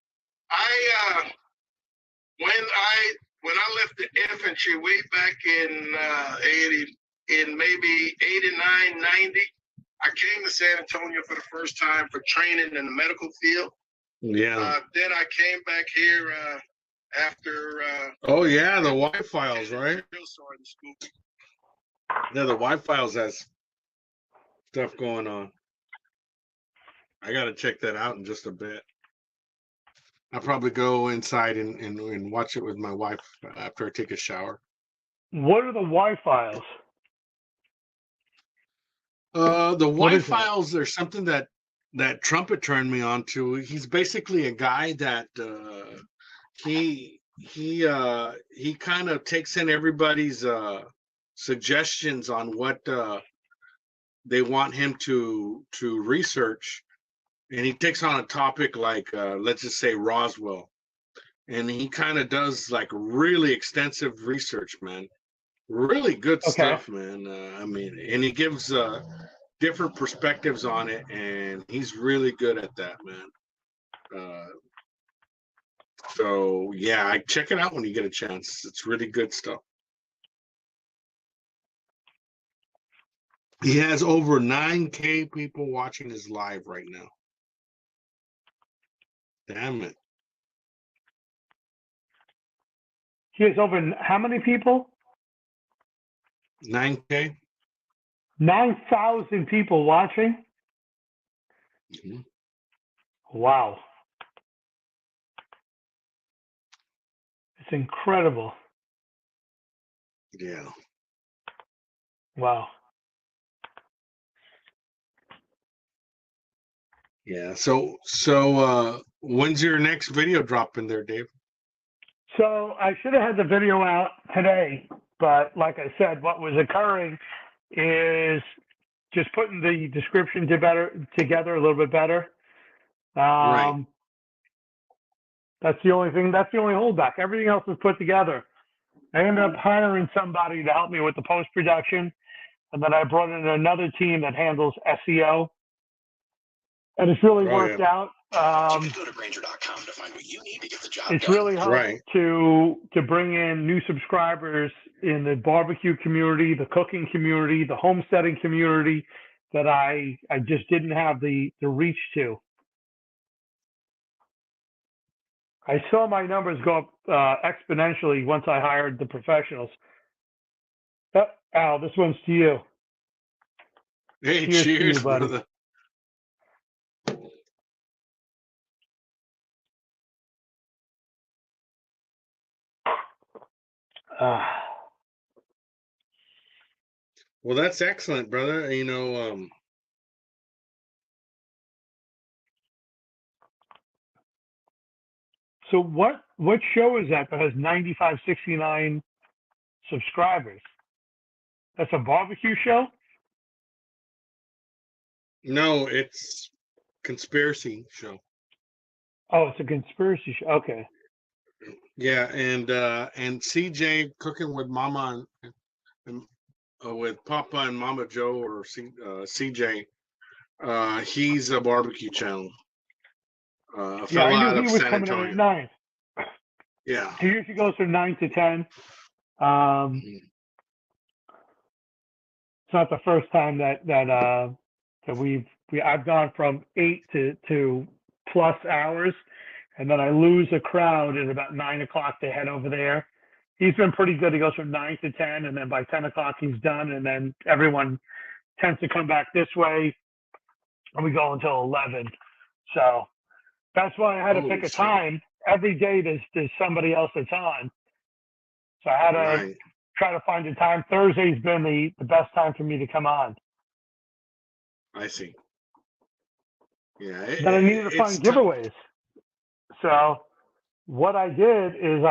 When I left the infantry way back in 80, in maybe 89, 90, I came to San Antonio for the first time for training in the medical field. Yeah. Then I came back here after. Oh yeah, the Y Files, right? Yeah, the Y Files has stuff going on. I gotta check that out in just a bit. I'll probably go inside and watch it with my wife after I take a shower. What are the Y files? The What Y is that? Files, there's something that Trumpet turned me on to. He's basically a guy that he kind of takes in everybody's suggestions on what they want him to research, and he takes on a topic like let's just say Roswell, and he kind of does like really extensive research, man. Really good stuff, man. I mean, and he gives different perspectives on it, and he's really good at that, man. So yeah, I check it out when you get a chance. It's really good stuff. He has over 9K people watching his live right now. Damn it. He has over how many people? 9K? 9,000 people watching? Mm-hmm. Wow. It's incredible. Yeah. Wow. Yeah. So when's your next video drop in there, Dave? So I should have had the video out today, but like I said, what was occurring is just putting the description together a little bit better. Right. That's the only thing. That's the only holdback. Everything else is put together. I ended up hiring somebody to help me with the post-production, and then I brought in another team that handles SEO, and it's really worked out. You can go to Grainger.com to find what you need to get the job It's done. really helped to bring in new subscribers in the barbecue community, the cooking community, the homesteading community that I just didn't have the reach to. I saw my numbers go up exponentially once I hired the professionals. Al, this one's to you. Hey, Cheers to you, buddy. Brother. Well, that's excellent, brother. You know, so what show is that has 9569 subscribers? That's a barbecue show? no, it's conspiracy show. Oh, it's a conspiracy show. Okay. Yeah, and CJ cooking with Mama and with Papa and Mama Joe or CJ. He's a barbecue channel. A Yeah, fella I out knew of he was San coming in Antonio. at 9. Yeah. He usually goes from 9 to 10. It's not the first time that I've gone from 8 to plus hours, and then I lose a crowd at about 9 o'clock. They head over there. He's been pretty good. He goes from 9 to 10, and then by 10 o'clock he's done, and then everyone tends to come back this way, and we go until 11. So that's why I had to pick a time. Every day there's somebody else that's on. So I had to try to find a time. Thursday's been the best time for me to come on. I see. Yeah. Then I needed to find giveaways. So what I did is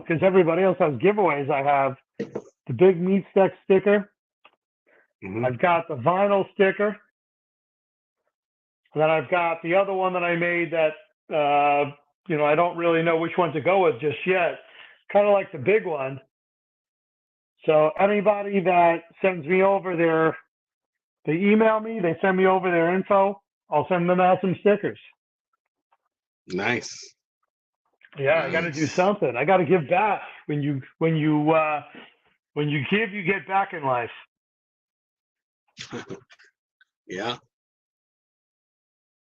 because everybody else has giveaways, I have the big meat sticker. Mm-hmm. I've got the vinyl sticker. And then I've got the other one that I made that, I don't really know which one to go with just yet. Kind of like the big one. So anybody that sends me over they email me, they send me over their info, I'll send them out some stickers. Nice. Yeah, nice. I got to do something. I got to give back. When you give, you get back in life. Yeah.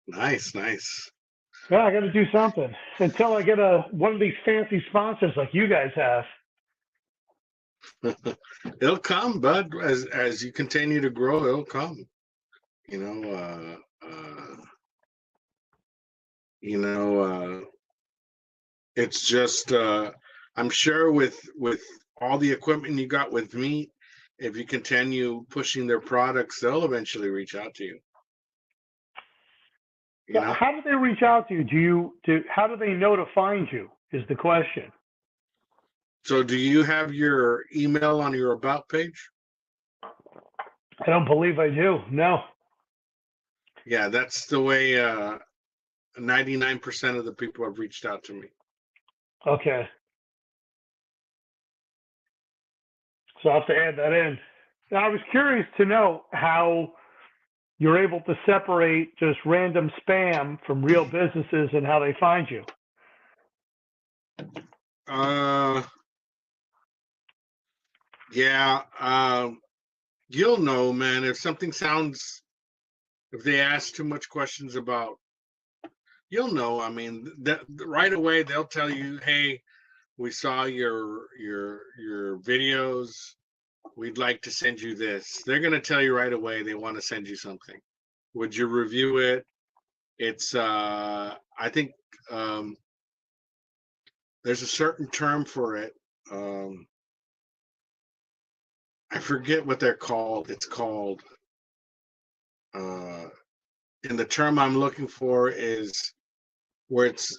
Nice. Yeah, I got to do something until I get one of these fancy sponsors like you guys have. It'll come, bud. As you continue to grow, it'll come. It's just I'm sure with all the equipment you got with meat, if you continue pushing their products, they'll eventually reach out to you. How do they reach out to you? How do they know to find you is the question. So do you have your email on your about page? I don't believe I do. No. Yeah, that's the way 99% of the people have reached out to me. Okay. So I'll have to add that in. Now, I was curious to know how you're able to separate just random spam from real businesses and how they find you. You'll know, man, if they ask too much questions about, you'll know. I mean, right away they'll tell you, hey, we saw your videos. We'd like to send you this. They're going to tell you right away they want to send you something. Would you review it? It's, I think there's a certain term for it. I forget what they're called. It's called, and the term I'm looking for is where it's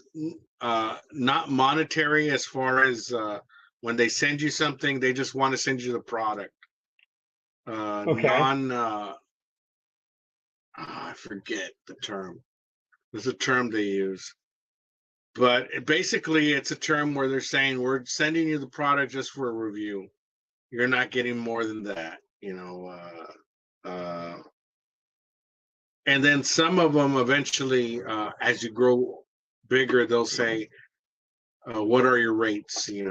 not monetary as far as when they send you something, they just want to send you the product. Okay. I forget the term. There's a term they use. But basically, it's a term where they're saying, we're sending you the product just for a review. You're not getting more than that, and then some of them eventually, as you grow bigger, they'll say, what are your rates? We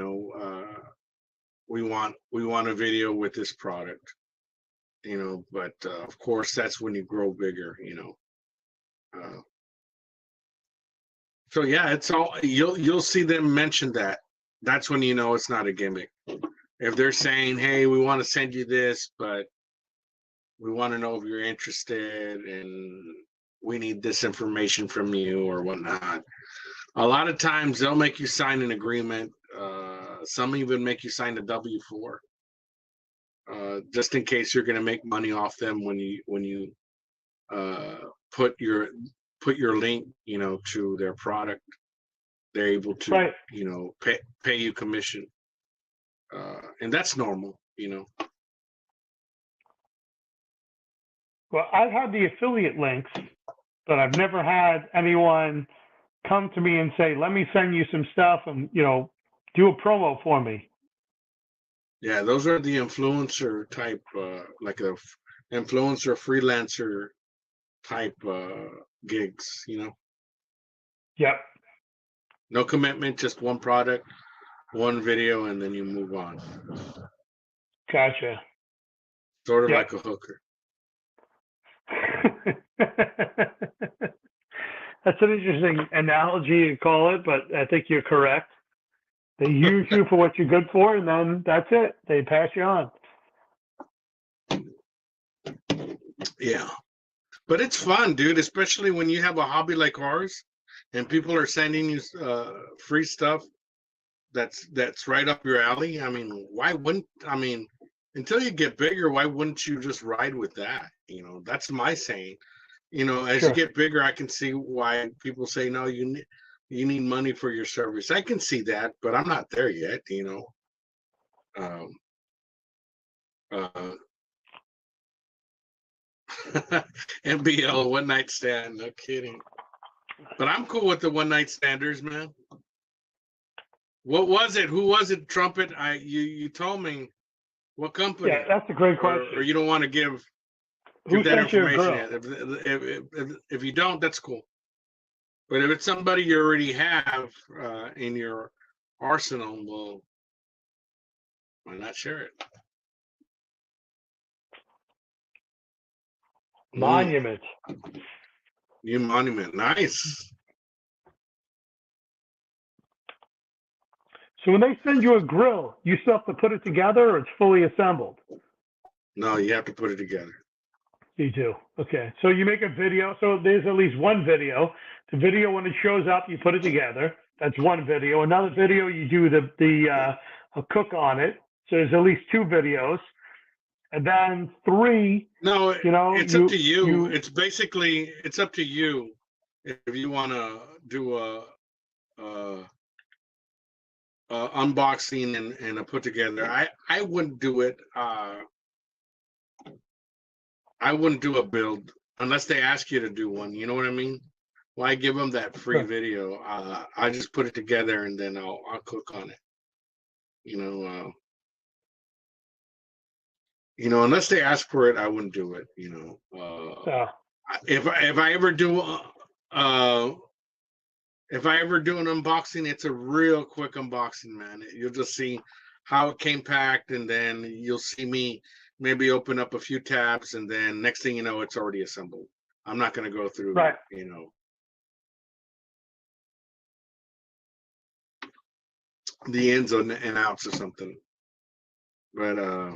want a video with this product, but of course, that's when you grow bigger, so yeah, it's all, you'll see them mention that. That's when you know it's not a gimmick. If they're saying, hey, we want to send you this, but we want to know if you're interested and we need this information from you or whatnot. A lot of times they'll make you sign an agreement. Some even make you sign a W-4, just in case you're going to make money off them when you put your link, to their product. They're able to, right, pay you commission, and that's normal, Well, I've had the affiliate links, but I've never had anyone come to me and say, let me send you some stuff and, do a promo for me. Yeah, those are the influencer type, like a influencer freelancer type gigs, Yep. No commitment, just one product, one video, and then you move on. Gotcha. Sort of like a hooker. That's an interesting analogy to call it, but I think you're correct. They use you for what you're good for, and then that's it. They pass you on. Yeah. But it's fun, dude, especially when you have a hobby like ours and people are sending you free stuff that's right up your alley. I mean, until you get bigger, why wouldn't you just ride with that? That's my saying. As Sure. you get bigger, I can see why people say, no, you need money for your service. I can see that, but I'm not there yet, NBL one night stand. No kidding. But I'm cool with the one night standers, man. What was it? Who was it? Trumpet? You told me what company? Yeah, that's a great question. Or you don't want to give Who that sent you a information girl? yet. If you don't, that's cool. But if it's somebody you already have in your arsenal, well, why not share it? Monument. New monument. Nice. So when they send you a grill, you still have to put it together, or it's fully assembled? No, you have to put it together. You do. Okay. So you make a video. So there's at least one video. The video, when it shows up, you put it together. That's one video. Another video, you do a cook on it. So there's at least two videos. And then three. No, it's up to you. It's basically, it's up to you if you want to do a unboxing and a put together. I wouldn't do it. I wouldn't do a build unless they ask you to do one. You know what I mean? Why give them that free video? I just put it together and then I'll cook on it. Unless they ask for it, I wouldn't do it. If I ever do an unboxing, it's a real quick unboxing, man. You'll just see how it came packed, and then you'll see me maybe open up a few tabs, and then next thing you know, it's already assembled. I'm not going to go through, the ins and outs or something. But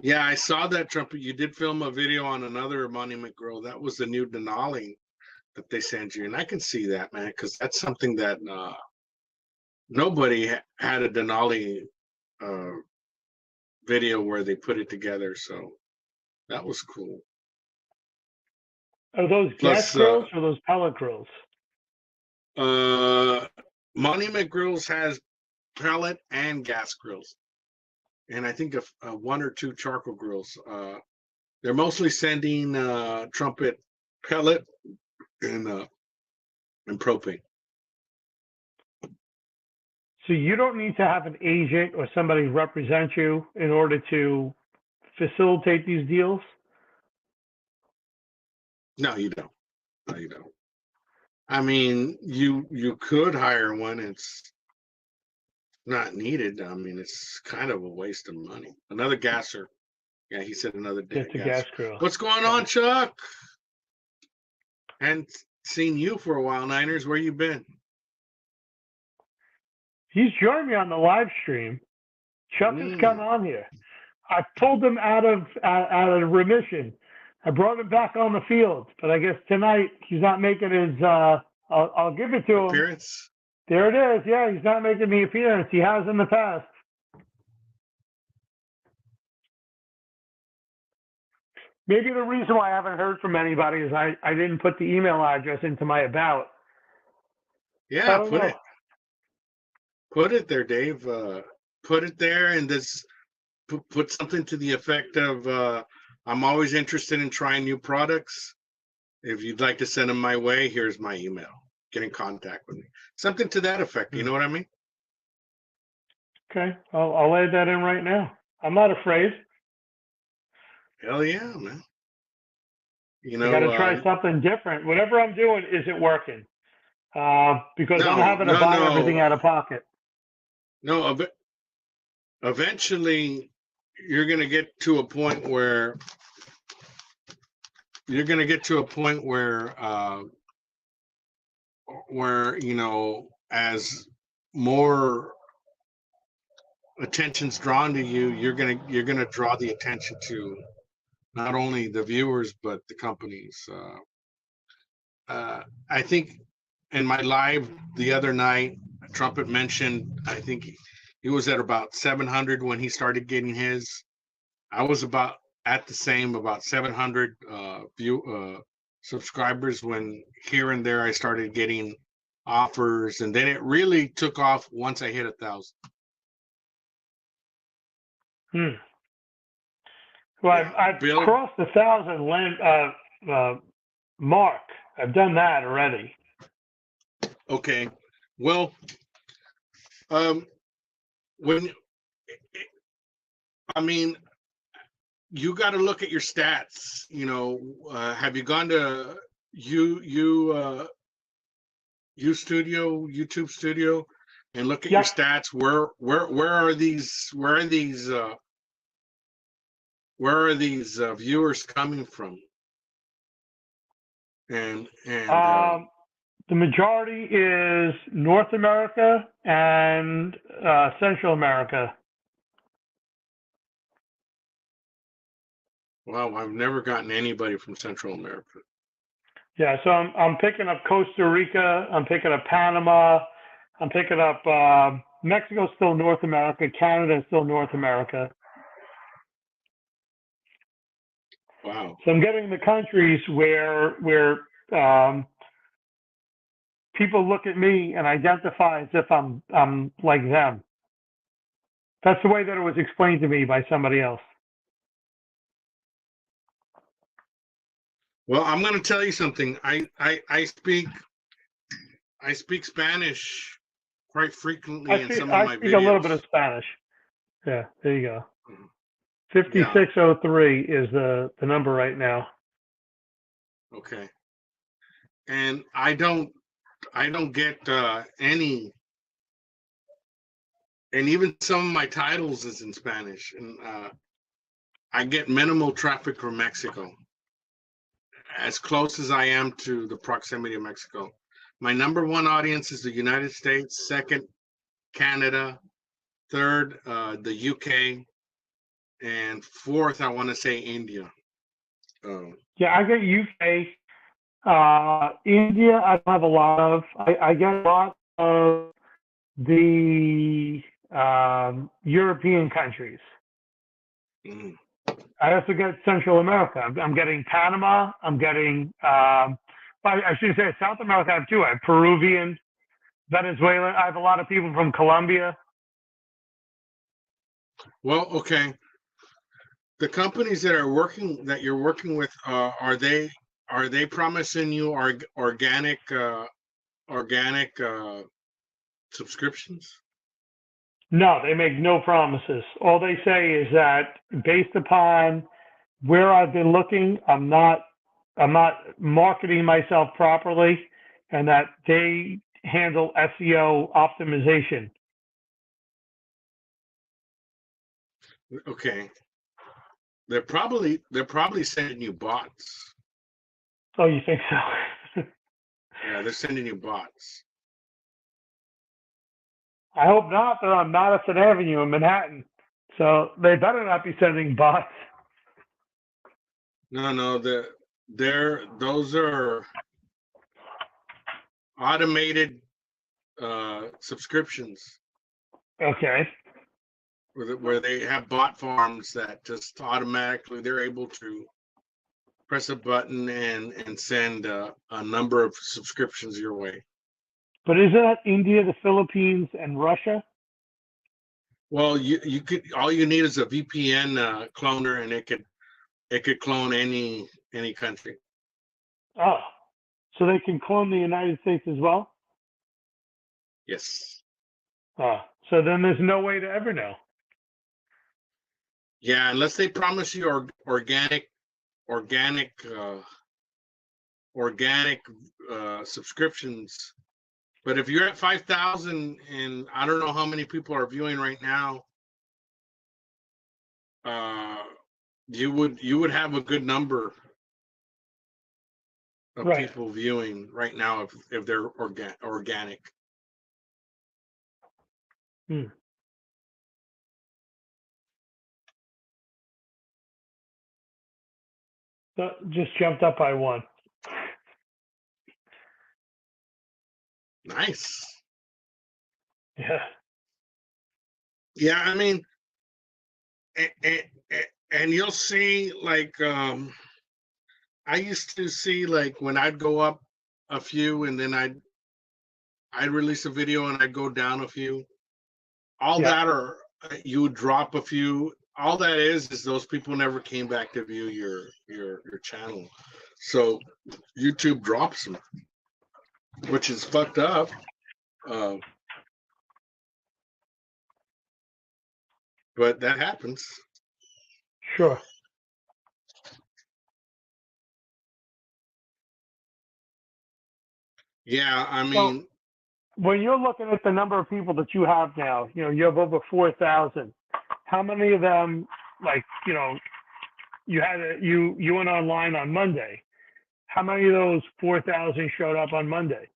yeah, I saw that, Trumpet. You did film a video on another Monument Grill. That was the new Denali that they sent you, and I can see that, man, because that's something that nobody had a Denali video where they put it together, so that was cool. Are those gas grills or those pellet grills? Monument Grills has pellet and gas grills, and I think one or two charcoal grills. They're mostly sending Trumpet pellet and propane. So you don't need to have an agent or somebody represent you in order to facilitate these deals? No, you don't. No, you don't. I mean, you could hire one. It's not needed. I mean, it's kind of a waste of money. Another gasser. Yeah, he said another day. It's a gas grill. What's going on, Chuck? Hadn't seen you for a while, Niners. Where you been? He's joined me on the live stream. Chuck has come on here. I pulled him out of remission. I brought him back on the field, but I guess tonight he's not making his. I'll give it to him. Appearance. There it is. Yeah, he's not making the appearance. He has in the past. Maybe the reason why I haven't heard from anybody is I didn't put the email address into my about. Yeah, put it there, Dave. Put it there, and this put something to the effect of I'm always interested in trying new products. If you'd like to send them my way, here's my email. Get in contact with me. Something to that effect. You know what I mean? Okay, I'll add that in right now. I'm not afraid. Hell yeah, man. I got to try something different. Whatever I'm doing, is it working? Because I'm having to buy everything out of pocket. No, eventually you're going to get to a point where as more attention's drawn to you, you're gonna draw the attention to not only the viewers but the companies. I think in my live the other night, Trumpet mentioned, I think he was at about 700 when he started getting his. I was about 700 subscribers when here and there I started getting offers, and then it really took off once I hit 1,000. Well, Yeah, I've Bill. crossed the 1,000 mark. I've done that already. Okay. Well, when I mean, you got to look at your stats. You know, have you gone to YouTube Studio, and look at your Yep. stats? Where are these? Where are these viewers coming from? And The majority is North America and Central America. wow, I've never gotten anybody from Central America. Yeah, so I'm picking up Costa Rica. I'm picking up Panama. I'm picking up Mexico, still North America. Canada is still North America. Wow. So I'm getting the countries where people look at me and identify as if I'm like them. That's the way that it was explained to me by somebody else. Well, I'm going to tell you something. I speak Spanish quite frequently in some of my I speak videos. a little bit of Spanish. Yeah, there you go. Yeah. 5603 is the number right now. Okay. And I don't get any, and even some of my titles is in Spanish, and I get minimal traffic from Mexico, as close as I am to the proximity of Mexico. My number one audience is the United States, second, Canada, third, the UK, and fourth, I want to say India. Yeah, I get UK. India, I don't have a lot of. I get a lot of the European countries. Mm. I also get Central America. I'm getting Panama. I'm getting, I should say South America. I have two. I have Peruvian, Venezuela. I have a lot of people from Colombia. Well, okay. The companies that you're working with, are they promising you organic subscriptions? No, they make no promises. All they say is that based upon where I've been looking, I'm not marketing myself properly, and that they handle SEO optimization. Okay. They're probably sending you bots. Oh, you think so? Yeah, they're sending you bots. I hope not. They're on Madison Avenue in Manhattan, so they better not be sending bots. No, those are automated subscriptions Okay. where they have bot farms that just automatically they're able to press a button and send a number of subscriptions your way. But isn't that India, the Philippines, and Russia? Well, you could, all you need is a VPN cloner, and it could clone any country. Oh, so they can clone the United States as well? Yes. Oh, so then there's no way to ever know. Yeah, unless they promise you organic subscriptions. But if you're at 5,000, and I don't know how many people are viewing right now, you would have a good number of Right. people viewing right now if they're organic. Hmm. So just jumped up by one. Nice. Yeah. Yeah, I mean, and you'll see, like, I used to see, like, when I'd go up a few and then I'd release a video and I'd go down a few. All Yeah. that, or you would drop a few. all that is those people never came back to view your channel, so YouTube drops them, which is fucked up. But that happens. Sure. Yeah, I mean, when you're looking at the number of people that you have now, you have over 4,000. How many of them, like, you went online on Monday? How many of those 4,000 showed up on Monday?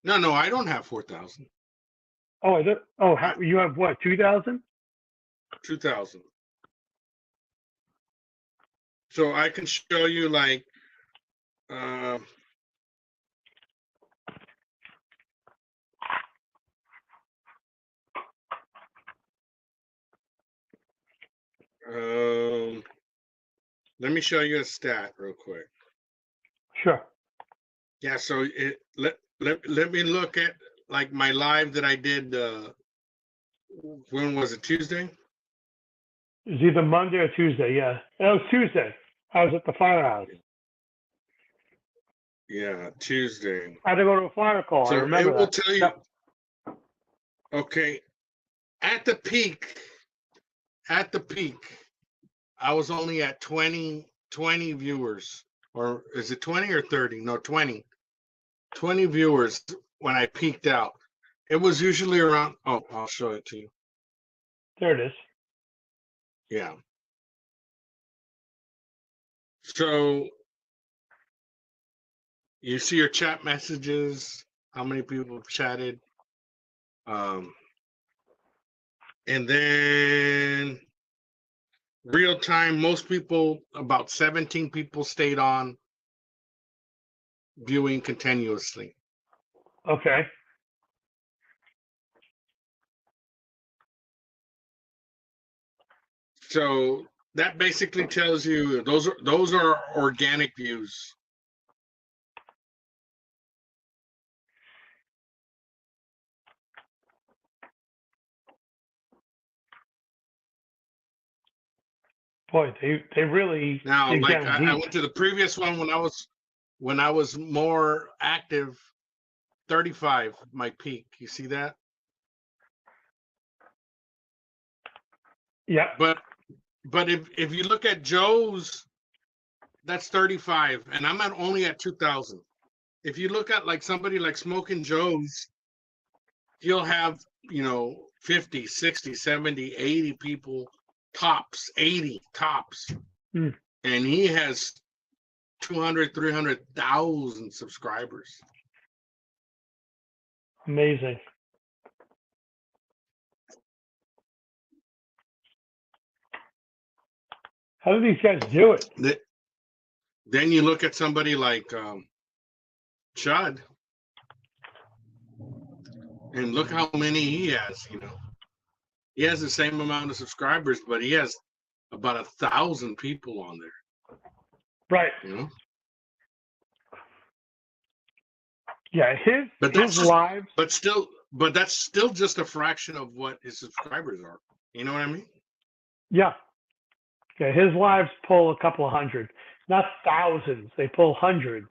no, I don't have 4,000. Oh, you have what, 2,000? 2,000. So I can show you like, let me show you a stat real quick. Sure. Yeah, so let me look at like my live that I did. When was it? Tuesday? It was either Monday or Tuesday. Yeah, it was Tuesday. I was at the firehouse. Yeah, Tuesday. I had to go to a fire call. I So remember it will that. tell you. Yep. Okay, at the peak, I was only at 20 viewers, or is it 20 or 30? No, 20 viewers when I peaked out. It was usually around, oh, I'll show it to you. There it is. Yeah. So you see your chat messages, how many people have chatted. And then real time, most people, about 17 people stayed on viewing continuously. Okay. So that basically tells you those are organic views. Boy, they really Now, dig like down I deep. went to the previous one when I was more active, 35 my peak. You see that? Yeah. But if you look at Joe's, that's 35, and I'm only at 2,000. If you look at like somebody like Smoking Joe's, he'll have 50, 60, 70, 80 people tops, 80 tops, Hmm. and he has 200, 300,000 subscribers. Amazing. How do these guys do it? Then you look at somebody like Chud, and look how many he has. He has the same amount of subscribers, but he has about 1,000 people on there. Right. Yeah, his lives. But that's still just a fraction of what his subscribers are. You know what I mean? Yeah. Yeah, his lives pull a couple of hundred, not thousands. They pull hundreds.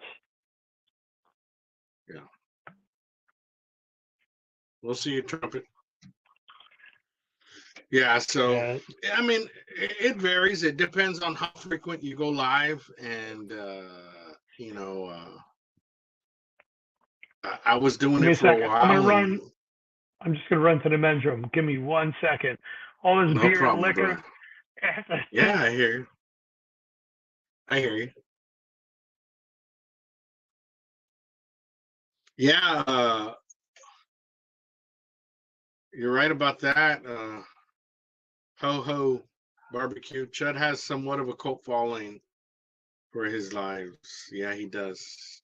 Yeah. We'll see you, Trumpet. Yeah, so Yeah. I mean, it varies. It depends on how frequent you go live, and I was doing Give me it a for a second. while. I'm just gonna run to the men's room. Give me 1 second. All this No beer problem, and liquor. bro. Yeah, I hear you. Yeah, you're right about that. Ho Ho Barbecue. Chud has somewhat of a cult following for his lives. Yeah, he does.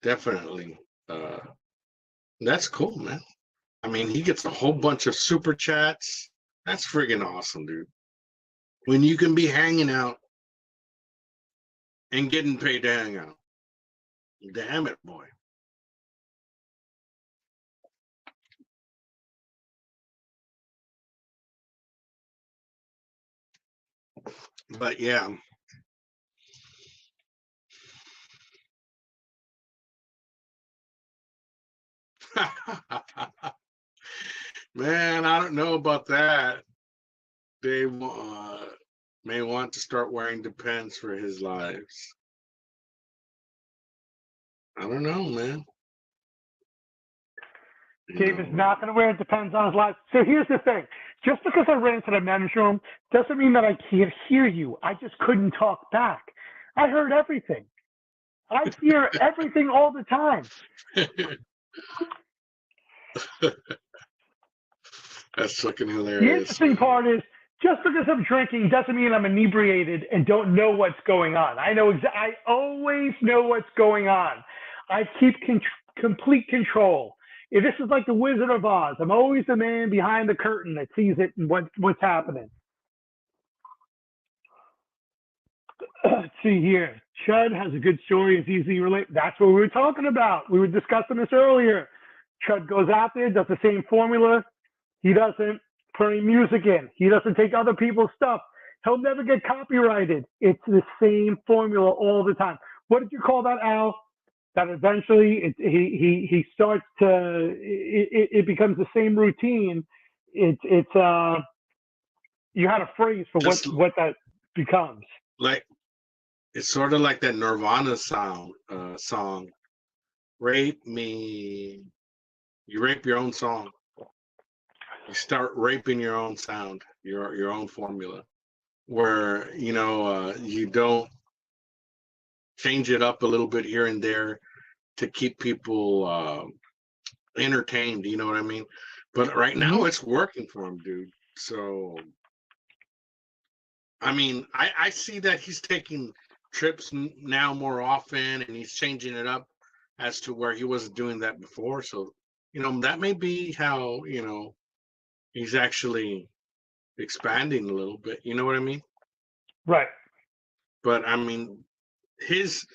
Definitely. That's cool, man. I mean, he gets a whole bunch of super chats. That's friggin' awesome, dude. When you can be hanging out and getting paid to hang out. Damn it, boy. But yeah. Man, I don't know about that. Dave may want to start wearing Depends for his lives. I don't know, man. Dave is not going to wear it. Depends on his life. So here's the thing. Just because I ran into the men's room doesn't mean that I can't hear you. I just couldn't talk back. I heard everything. I hear everything all the time. That's fucking hilarious. The interesting part is, just because I'm drinking doesn't mean I'm inebriated and don't know what's going on. I always know what's going on. I keep complete control. If this is like the Wizard of Oz, I'm always the man behind the curtain that sees it and what's happening. Let's see here. Chud has a good story. It's easily related. That's what we were talking about. We were discussing this earlier. Chud goes out there, does the same formula. He doesn't put any music in. He doesn't take other people's stuff. He'll never get copyrighted. It's the same formula all the time. What did you call that, Al? That eventually he starts to it becomes the same routine. You had a phrase for what that becomes. Like it's sort of like that Nirvana song, "Rape Me." You rape your own song. You start raping your own sound, your own formula, where you don't change it up a little bit here and there to keep people entertained. You know what I mean? But right now it's working for him, dude. So, I mean, I see that he's taking trips now more often, and he's changing it up as to where he wasn't doing that before. So, that may be how he's actually expanding a little bit. You know what I mean? Right. But I mean, his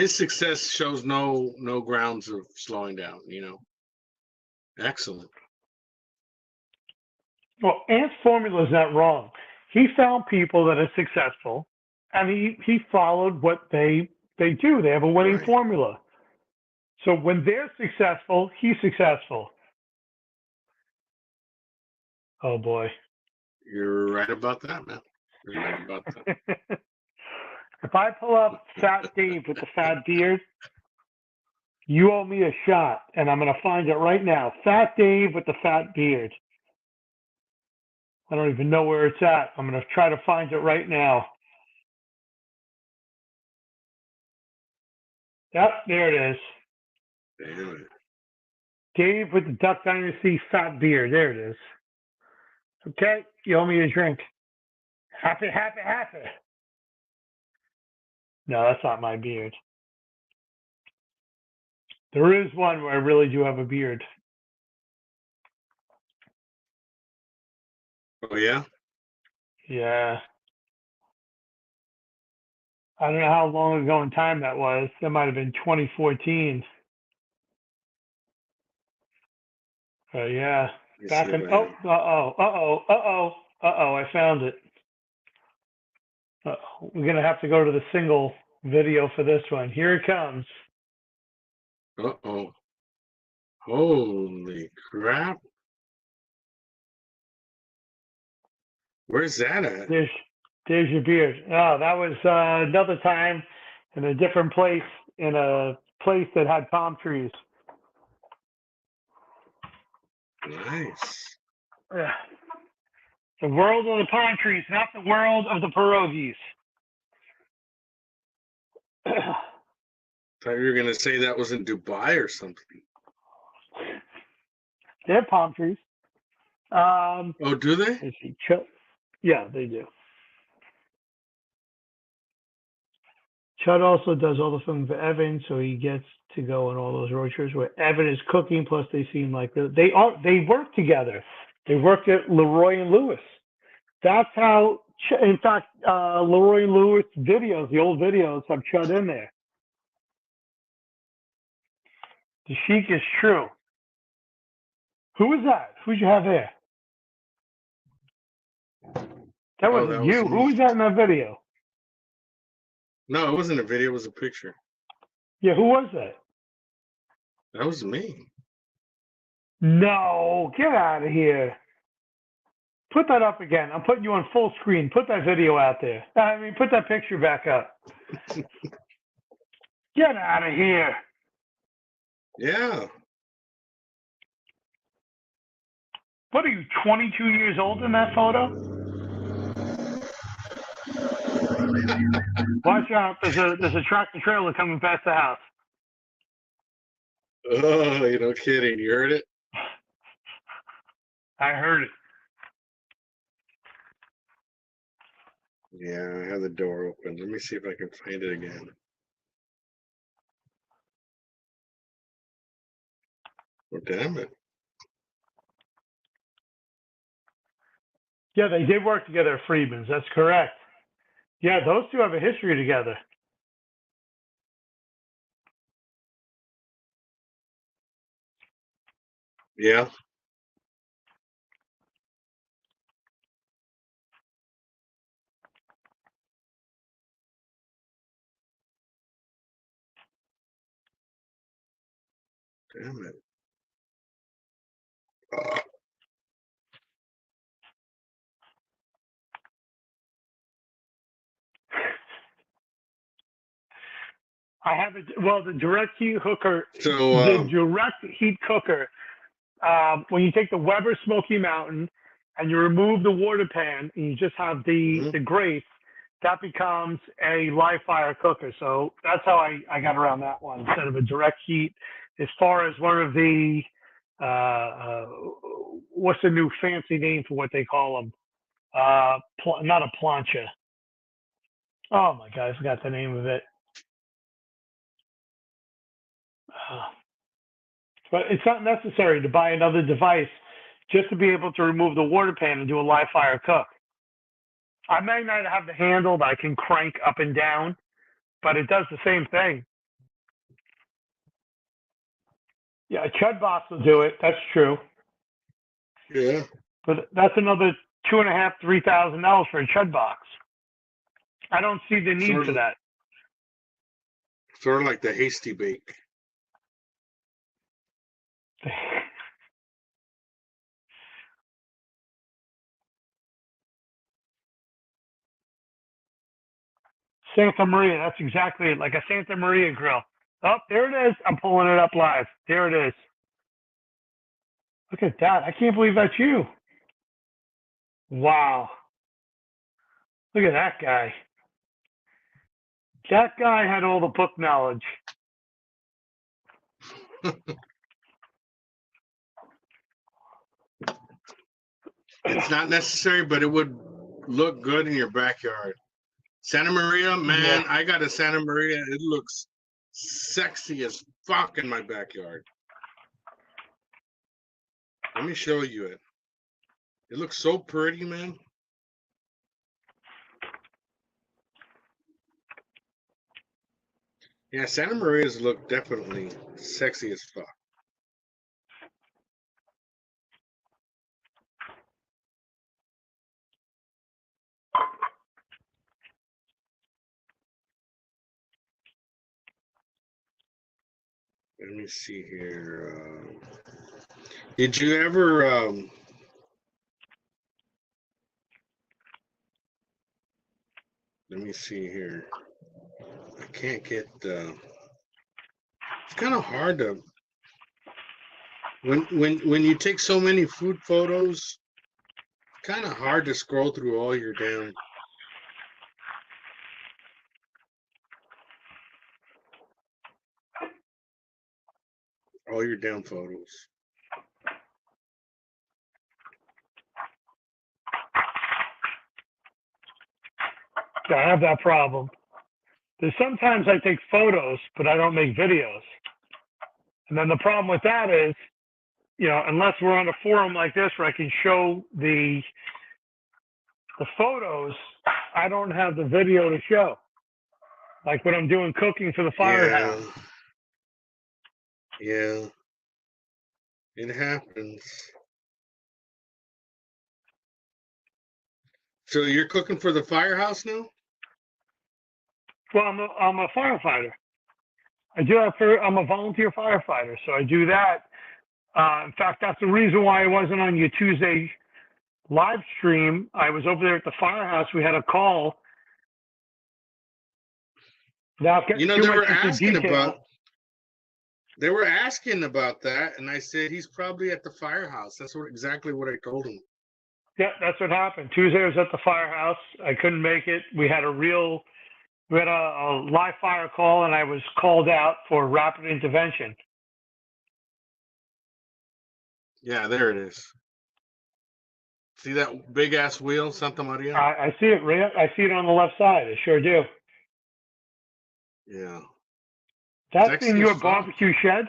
success shows no grounds of slowing down. Excellent. Well, Ant's formula is not wrong. He found people that are successful, and he followed what they do. They have a winning formula. So when they're successful, he's successful. Oh boy. You're right about that, man. You're right about that. If I pull up Fat Dave with the fat beard, you owe me a shot, and I'm going to find it right now. Fat Dave with the fat beard. I don't even know where it's at. I'm going to try to find it right now. Yep, there it is. Damn it. Dave with the Duck Dynasty fat beard. There it is. Okay, you owe me a drink. Happy. No, that's not my beard. There is one where I really do have a beard. Oh, yeah? Yeah. I don't know how long ago in time that was. That might have been 2014. Yeah. Back in, I found it. We're going to have to go to the single video for this one. Here it comes. Uh-oh. Holy crap. Where's that at? There's your beard. Oh, that was another time in a different place, in a place that had palm trees. Nice. Yeah. The world of the palm trees, not the world of the pierogies. Thought you were going to say that was in Dubai or something. They have palm trees. Oh, do they? Yeah, they do. Chud also does all the filming for Evan, so he gets to go on all those road trips where Evan is cooking. Plus, they seem like they work together. They worked at Leroy and Lewis. That's how. In fact, Leroy and Lewis videos, the old videos, have Chud in there. The chic is true. Who is that? Who'd you have there? That Oh, wasn't that was you. me. Who was that in that video? No, it wasn't a video. It was a picture. Yeah, who was that? That was me. No, get out of here. Put that up again. I'm putting you on full screen. Put that video out there. I mean, put that picture back up. Get out of here. Yeah. What are you, 22 years old in that photo? Watch out. There's a tractor trailer coming past the house. Oh, you're no kidding. You heard it? I heard it. Yeah, I have the door open. Let me see if I can find it again. Oh, damn it. Yeah, they did work together at Friedman's. That's correct. Yeah, those two have a history together. Yeah. Damn it. I have it. Well, the direct heat hooker, So, the direct heat cooker, when you take the Weber Smoky Mountain and you remove the water pan and you just have the grace, that becomes a live fire cooker. So that's how I got around that one instead of a direct heat. As far as one of the, what's the new fancy name for what they call them? Not a plancha. Oh my God, I forgot the name of it. But it's not necessary to buy another device just to be able to remove the water pan and do a live fire cook. I may not have the handle that I can crank up and down, but it does the same thing. Yeah, a Chud box will do it. That's true. yeah. But that's another $2,500, $3,000 for a Chud box. I don't see the need for that. Sort of like the hasty bake. Santa Maria, that's exactly it, like a Santa Maria grill. Oh, there it is. I'm pulling it up live. There it is. Look at that. I can't believe that's you. Wow. Look at that guy. That guy had all the book knowledge. It's not necessary, but it would look good in your backyard. Santa Maria, man, I got a Santa Maria. It looks sexy as fuck in my backyard. Let me show you it. It looks so pretty, man. Yeah, Santa Marias look definitely sexy as fuck. Let me see here. Did you ever let me see here. I can't get it's kind of hard to when you take so many food photos, kind of hard to scroll through all your damn photos. Yeah, I have that problem. There's sometimes I take photos, but I don't make videos. And then the problem with that is, you know, unless we're on a forum like this where I can show the photos, I don't have the video to show. Like when I'm doing cooking for the firehouse. Yeah. It happens. So you're cooking for the firehouse now? Well, I'm a firefighter. I'm a volunteer firefighter, so I do that. In fact, that's the reason why I wasn't on your Tuesday live stream. I was over there at the firehouse. We had a call. Without getting too much into detail. They were asking about that, and I said he's probably at the firehouse. That's exactly what I told him. Yeah, that's what happened. Tuesday I was at the firehouse. I couldn't make it. We had a live fire call, and I was called out for rapid intervention. Yeah, there it is. See that big ass wheel, Santa Maria? I see it, Ria. I see it on the left side. I sure do. Yeah. That's in your barbecue shed?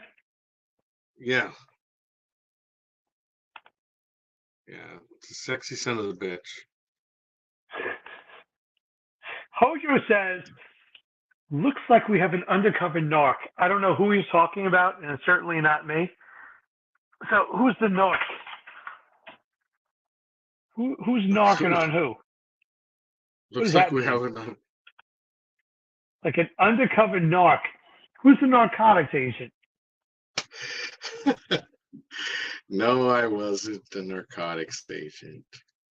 Yeah. Yeah. It's a sexy son of a bitch. Hojo says, looks like we have an undercover narc. I don't know who he's talking about, and it's certainly not me. So who's the narc? Who's narking on who? Looks like we have like an undercover narc. Who's the narcotics agent? No, I wasn't the narcotics agent.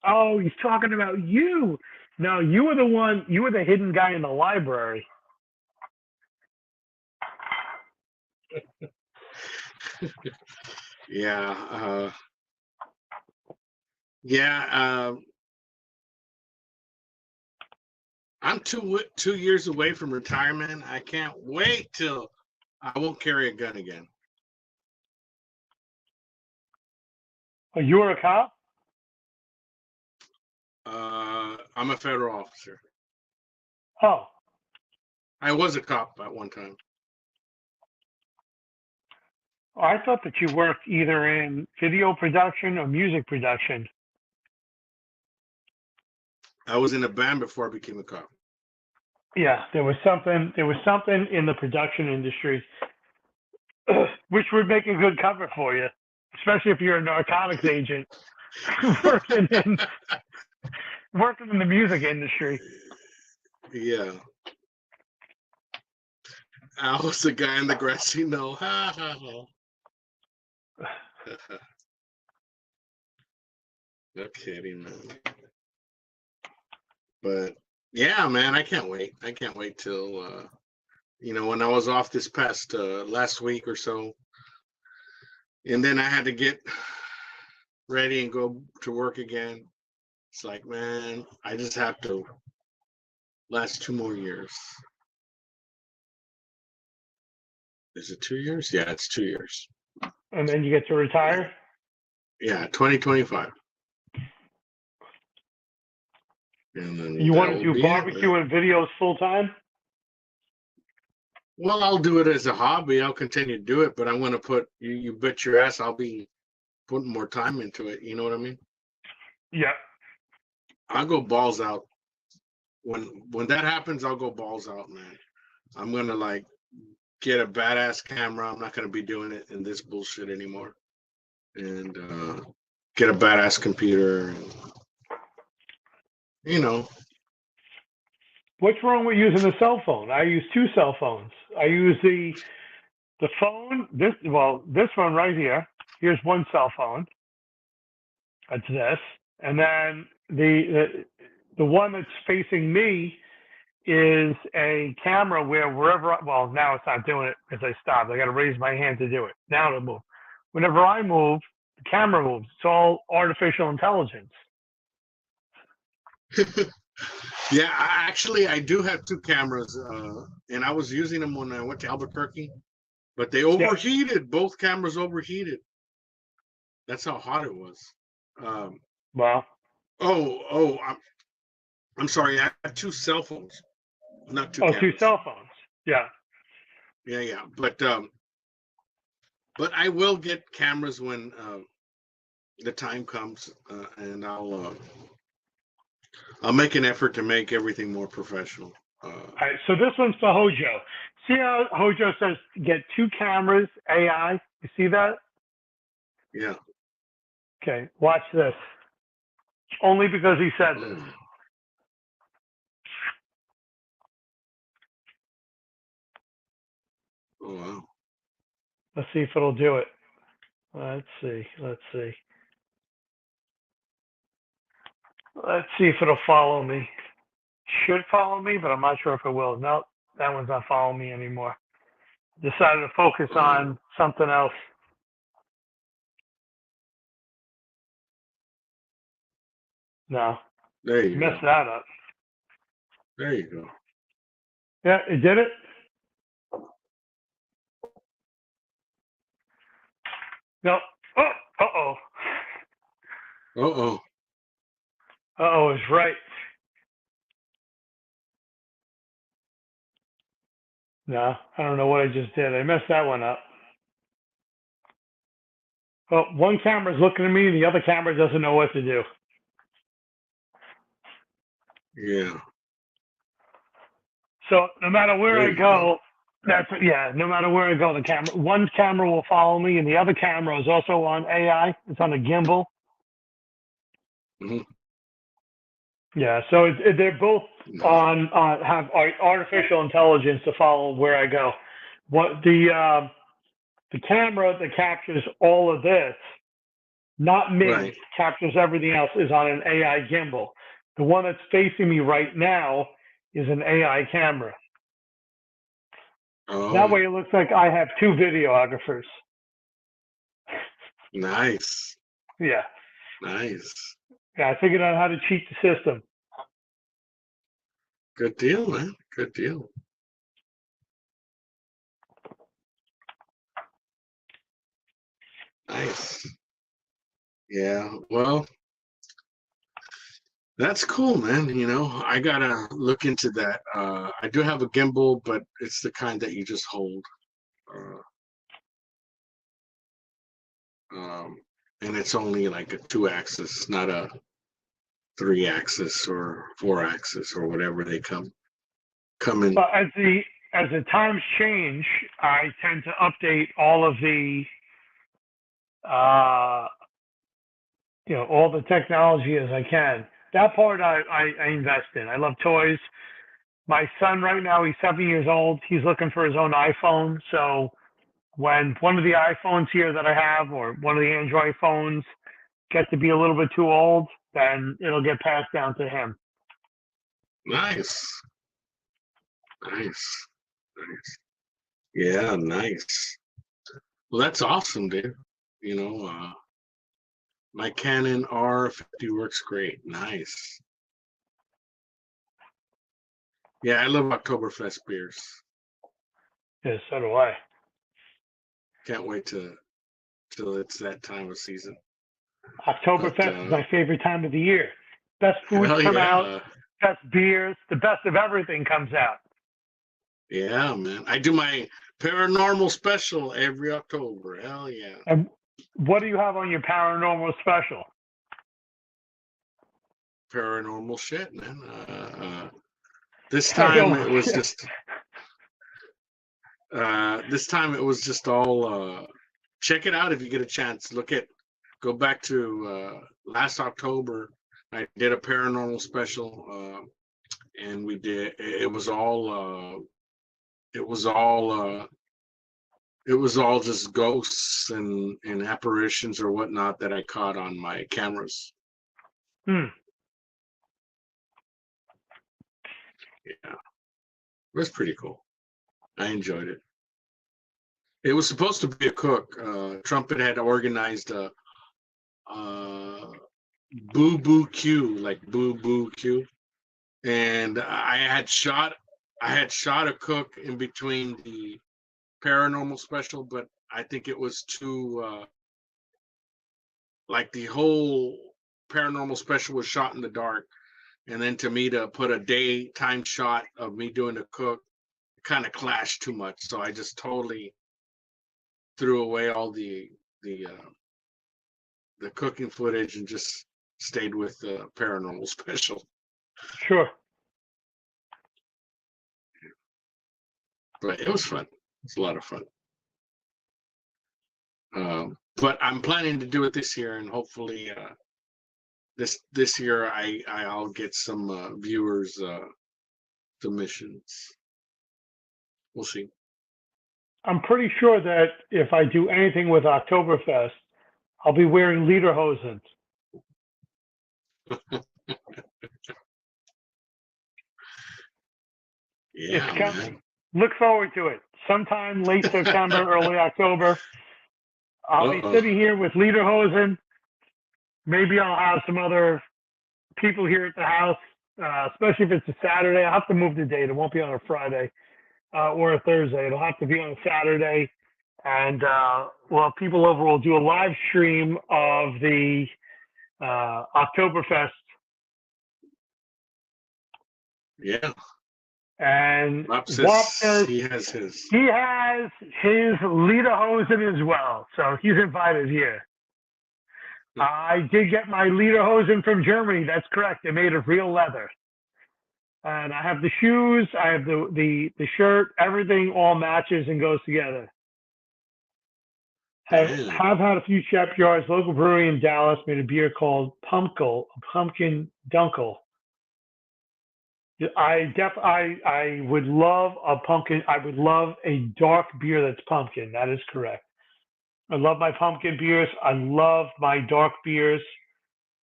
Oh, he's talking about you. No, you were the hidden guy in the library. Yeah. I'm 2 years away from retirement. I can't wait till I won't carry a gun again. Oh, you were a cop? I'm a federal officer. Oh. I was a cop at one time. Oh, I thought that you worked either in video production or music production. I was in a band before I became a cop. Yeah, there was something in the production industry which would make a good cover for you, especially if you're a narcotics agent working in the music industry. Yeah. I was the guy in the grassy knoll. Ha ha ha. No kidding, man. But yeah, man, I can't wait. I can't wait till when I was off this past last week or so, and then I had to get ready and go to work again. It's like, man, I just have to last 2 more years. Is it 2 years? Yeah, it's 2 years. And then you get to retire? Yeah, 2025. And then you want to do barbecue and videos full time? Well, I'll do it as a hobby. I'll continue to do it, but I'm going to put, you bet your ass I'll be putting more time into it. You know what I mean? Yeah. I'll go balls out. When that happens, I'll go balls out, man. I'm going to get a badass camera. I'm not going to be doing it in this bullshit anymore. And get a badass computer. And, What's wrong with using a cell phone? I use 2 cell phones. I use the phone. This one right here. Here's one cell phone. That's this, and then the one that's facing me is a camera where now it's not doing it because I stopped. I got to raise my hand to do it. Now it'll move. Whenever I move, the camera moves. It's all artificial intelligence. Yeah, I do have 2 cameras, and I was using them when I went to Albuquerque, but they overheated. Yeah. Both cameras overheated. That's how hot it was. Wow. I'm sorry. I have 2 cell phones, not 2 cameras. 2 cell phones. Yeah. Yeah. But I will get cameras when the time comes, and I'll make an effort to make everything more professional. All right, so this one's for Hojo. See how Hojo says get 2 cameras, AI? You see that? Yeah. Okay, watch this. Only because he said this. Oh wow. Let's see if it'll do it. Let's see. Let's see. Let's see if it'll follow me. Should follow me, but I'm not sure if it will. Nope, that one's not following me anymore. Decided to focus on something else. No, There you messed go. that up. There you go. Yeah, it did it. No. Oh, uh-oh. Uh-oh. Uh-oh is right. No, I don't know what I just did. I messed that one up. Well, one camera's looking at me, the other camera doesn't know what to do. Yeah. So no matter where There I you go, no matter where I go, one camera will follow me, and the other camera is also on AI. It's on a gimbal. Mhm. Yeah, so they're both have artificial intelligence to follow where I go. What the camera that captures all of this, not me, Right. captures everything else, is on an AI gimbal. The one that's facing me right now is an AI camera. Oh, That way it looks like I have two videographers. nice. Yeah. Nice. Yeah, I figured out how to cheat the system. Good deal, man. Good deal. Nice. Yeah. Well, that's cool, man. You know, I gotta look into that. I do have a gimbal, but it's the kind that you just hold. Um, and it's only like a 2-axis, not a 3-axis or 4-axis or whatever they come in. But as the times change, I tend to update all of the all the technology as I can. That part I invest in. I love toys. My son right now, he's 7 years old. He's looking for his own iPhone. So when one of the iPhones here that I have, or one of the Android phones, get to be a little bit too old, then it'll get passed down to him. Nice. Nice. Nice. Yeah, nice. Well, that's awesome, dude. You know, my Canon R50 works great. Nice. Yeah, I love Oktoberfest beers. Yeah, so do I. Can't wait till it's that time of season. But Oktoberfest is my favorite time of the year. Best foods hell come out, yeah. best beers, the best of everything comes out. Yeah, man. I do my paranormal special every October. Hell yeah. And what do you have on your paranormal special? Paranormal shit, man. This time it was just all check it out if you get a chance. Go back to last October. I did a paranormal special, and it was all just ghosts and apparitions or whatnot that I caught on my cameras. Hmm. Yeah, it was pretty cool. I enjoyed it. It was supposed to be a cook. Trumpet had organized a Boo Boo Q, like Boo Boo Q, and I had shot a cook in between the paranormal special, but I think it was too like the whole paranormal special was shot in the dark, and then to put a daytime shot of me doing the cook kind of clashed too much, so I just totally threw away all the cooking footage and just stayed with the paranormal special. Sure. But it was fun. It's a lot of fun. But I'm planning to do it this year, and hopefully this year I'll get some viewers submissions. We'll see. I'm pretty sure that if I do anything with Oktoberfest, I'll be wearing lederhosen. Yeah, It's coming. man. Look forward to it. Sometime late September, early October. I'll be sitting here with lederhosen. Maybe I'll have some other people here at the house, especially if it's a Saturday. I'll have to move the date. It won't be on a Friday or a Thursday. It'll have to be on a Saturday. And well, people over will do a live stream of the Oktoberfest. Yeah. And Wap Wap says says he has his. he has his lederhosen as well. So he's invited here. I did get my lederhosen from Germany. That's correct. They're made of real leather. And I have the shoes. I have the shirt. Everything all matches and goes together. Have had a few chef yards. Local brewery in Dallas made a beer called Pumpkin Dunkel. I would love a pumpkin. I would love a dark beer that's pumpkin. That is correct. I love my pumpkin beers. I love my dark beers.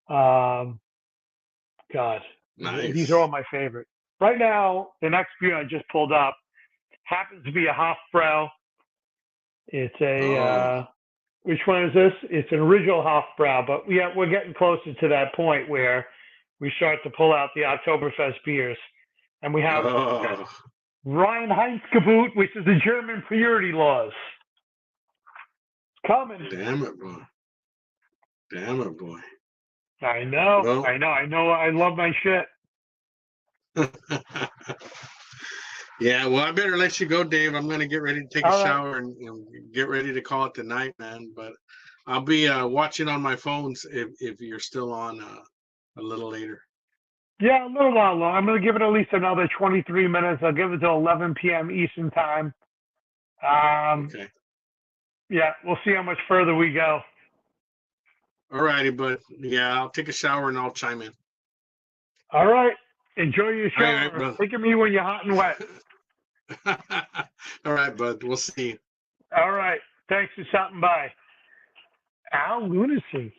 God, Nice. These are all my favorite. Right now, the next beer I just pulled up happens to be a Hofbrau. It's a which one is this? It's an original Hofbrau, but we're getting closer to that point where we start to pull out the Oktoberfest beers, and we have Reinheitsgebot, which is the German purity laws. It's coming. Damn it, boy. Damn it, boy. I know. Well, I love my shit. Yeah, well, I better let you go, Dave. I'm going to get ready to take a shower and get ready to call it the night, man. But I'll be watching on my phones if you're still on a little later. Yeah, a little while long. I'm going to give it at least another 23 minutes. I'll give it till 11 p.m. Eastern time. Okay. Yeah, we'll see how much further we go. All righty, but yeah, I'll take a shower and I'll chime in. All right. Enjoy your shower. All right, brother. Think of me when you're hot and wet. All right, bud. We'll see you. All right. Thanks for stopping by. Al Lunacy.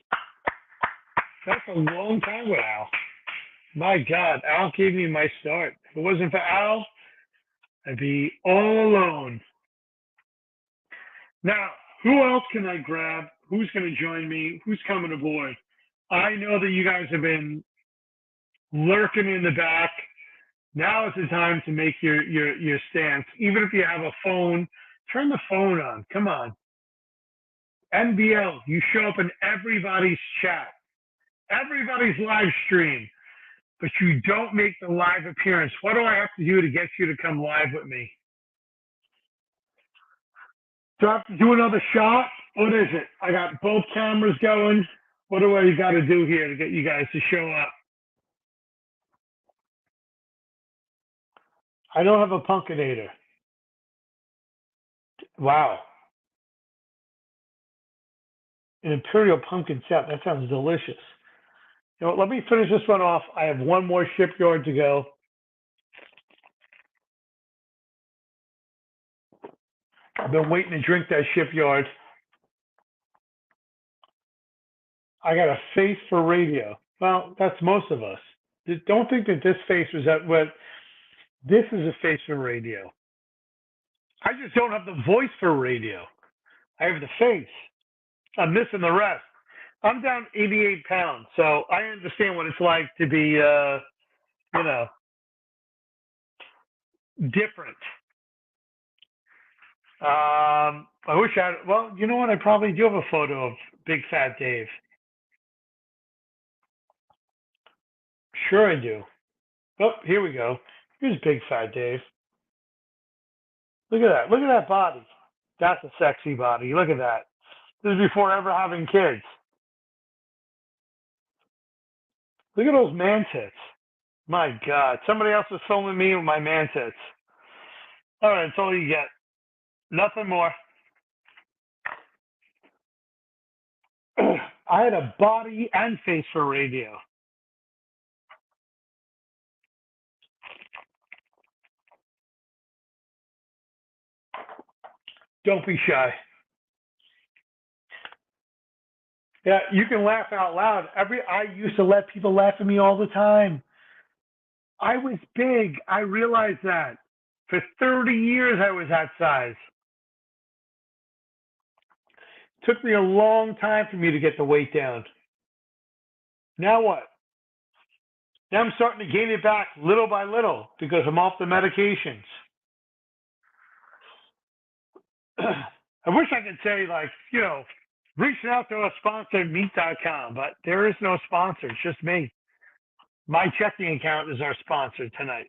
That's a long time with Al. My God, Al gave me my start. If it wasn't for Al, I'd be all alone. Now, who else can I grab? Who's going to join me? Who's coming aboard? I know that you guys have been lurking in the back. Now is the time to make your stance. Even if you have a phone, turn the phone on. Come on. NBL, you show up in everybody's chat, everybody's live stream, but you don't make the live appearance. What do I have to do to get you to come live with me? Do I have to do another shot? What is it? I got both cameras going. What do I got to do here to get you guys to show up? I don't have a Pumpkinator. Wow. An Imperial Pumpkin Stout. That sounds delicious. You know, let me finish this one off. I have one more shipyard to go. I've been waiting to drink that shipyard. I got a face for radio. Well, that's most of us. Don't think that this face was at what this is a face for radio. I just don't have the voice for radio. I have the face. I'm missing the rest. I'm down 88 pounds, so I understand what it's like to be, different. I wish I had, well, you know what? I probably do have a photo of Big Fat Dave. Sure I do. Oh, here we go. Here's Big Fat Dave. Look at that. Look at that body. That's a sexy body. Look at that. This is before ever having kids. Look at those man tits. My God. Somebody else was filming me with my man tits. All right, that's all you get. Nothing more. I had a body and face for radio. Don't be shy. Yeah, you can laugh out loud. I used to let people laugh at me all the time. I was big. I realized that. For 30 years, I was that size. It took me a long time for me to get the weight down. Now what? Now I'm starting to gain it back little by little because I'm off the medications. I wish I could say, like, reaching out to a sponsor, meat.com, but there is no sponsor. It's just me. My checking account is our sponsor tonight.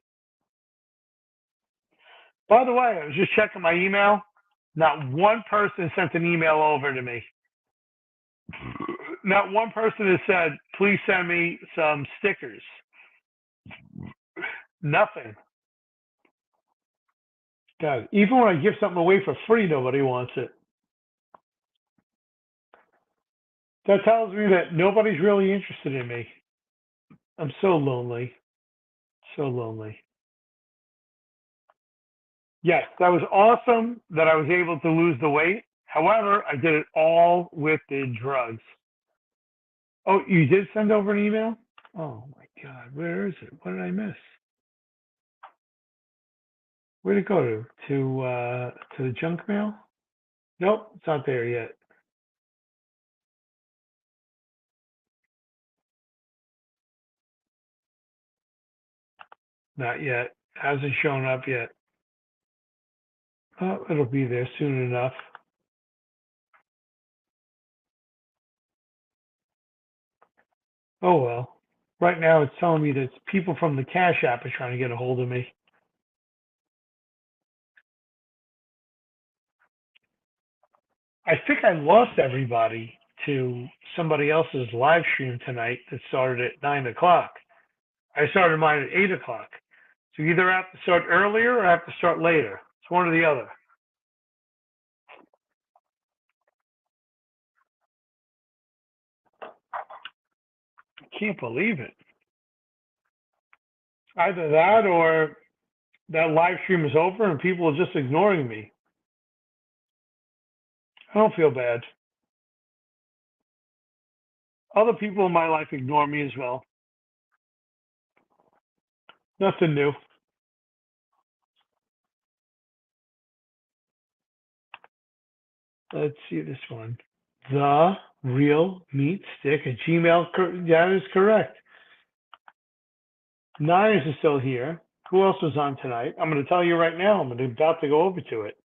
By the way, I was just checking my email. Not one person sent an email over to me. Not one person has said, please send me some stickers. Nothing. God, even when I give something away for free, nobody wants it. That tells me that nobody's really interested in me. I'm so lonely. So lonely. Yes, that was awesome that I was able to lose the weight. However, I did it all with the drugs. Oh, you did send over an email? Oh my God, where is it? What did I miss? Where'd it go to? To the junk mail? Nope, it's not there yet. Not yet. Hasn't shown up yet. Oh, it'll be there soon enough. Oh well. Right now it's telling me that people from the Cash App are trying to get a hold of me. I think I lost everybody to somebody else's live stream tonight that started at 9 o'clock. I started mine at 8 o'clock. So you either have to start earlier or have to start later. It's one or the other. I can't believe it. Either that or that live stream is over and people are just ignoring me. I don't feel bad. Other people in my life ignore me as well. Nothing new. Let's see this one. The real meat stick at Gmail. That is correct. Niners is still here. Who else was on tonight? I'm going to tell you right now. I'm about to go over to it.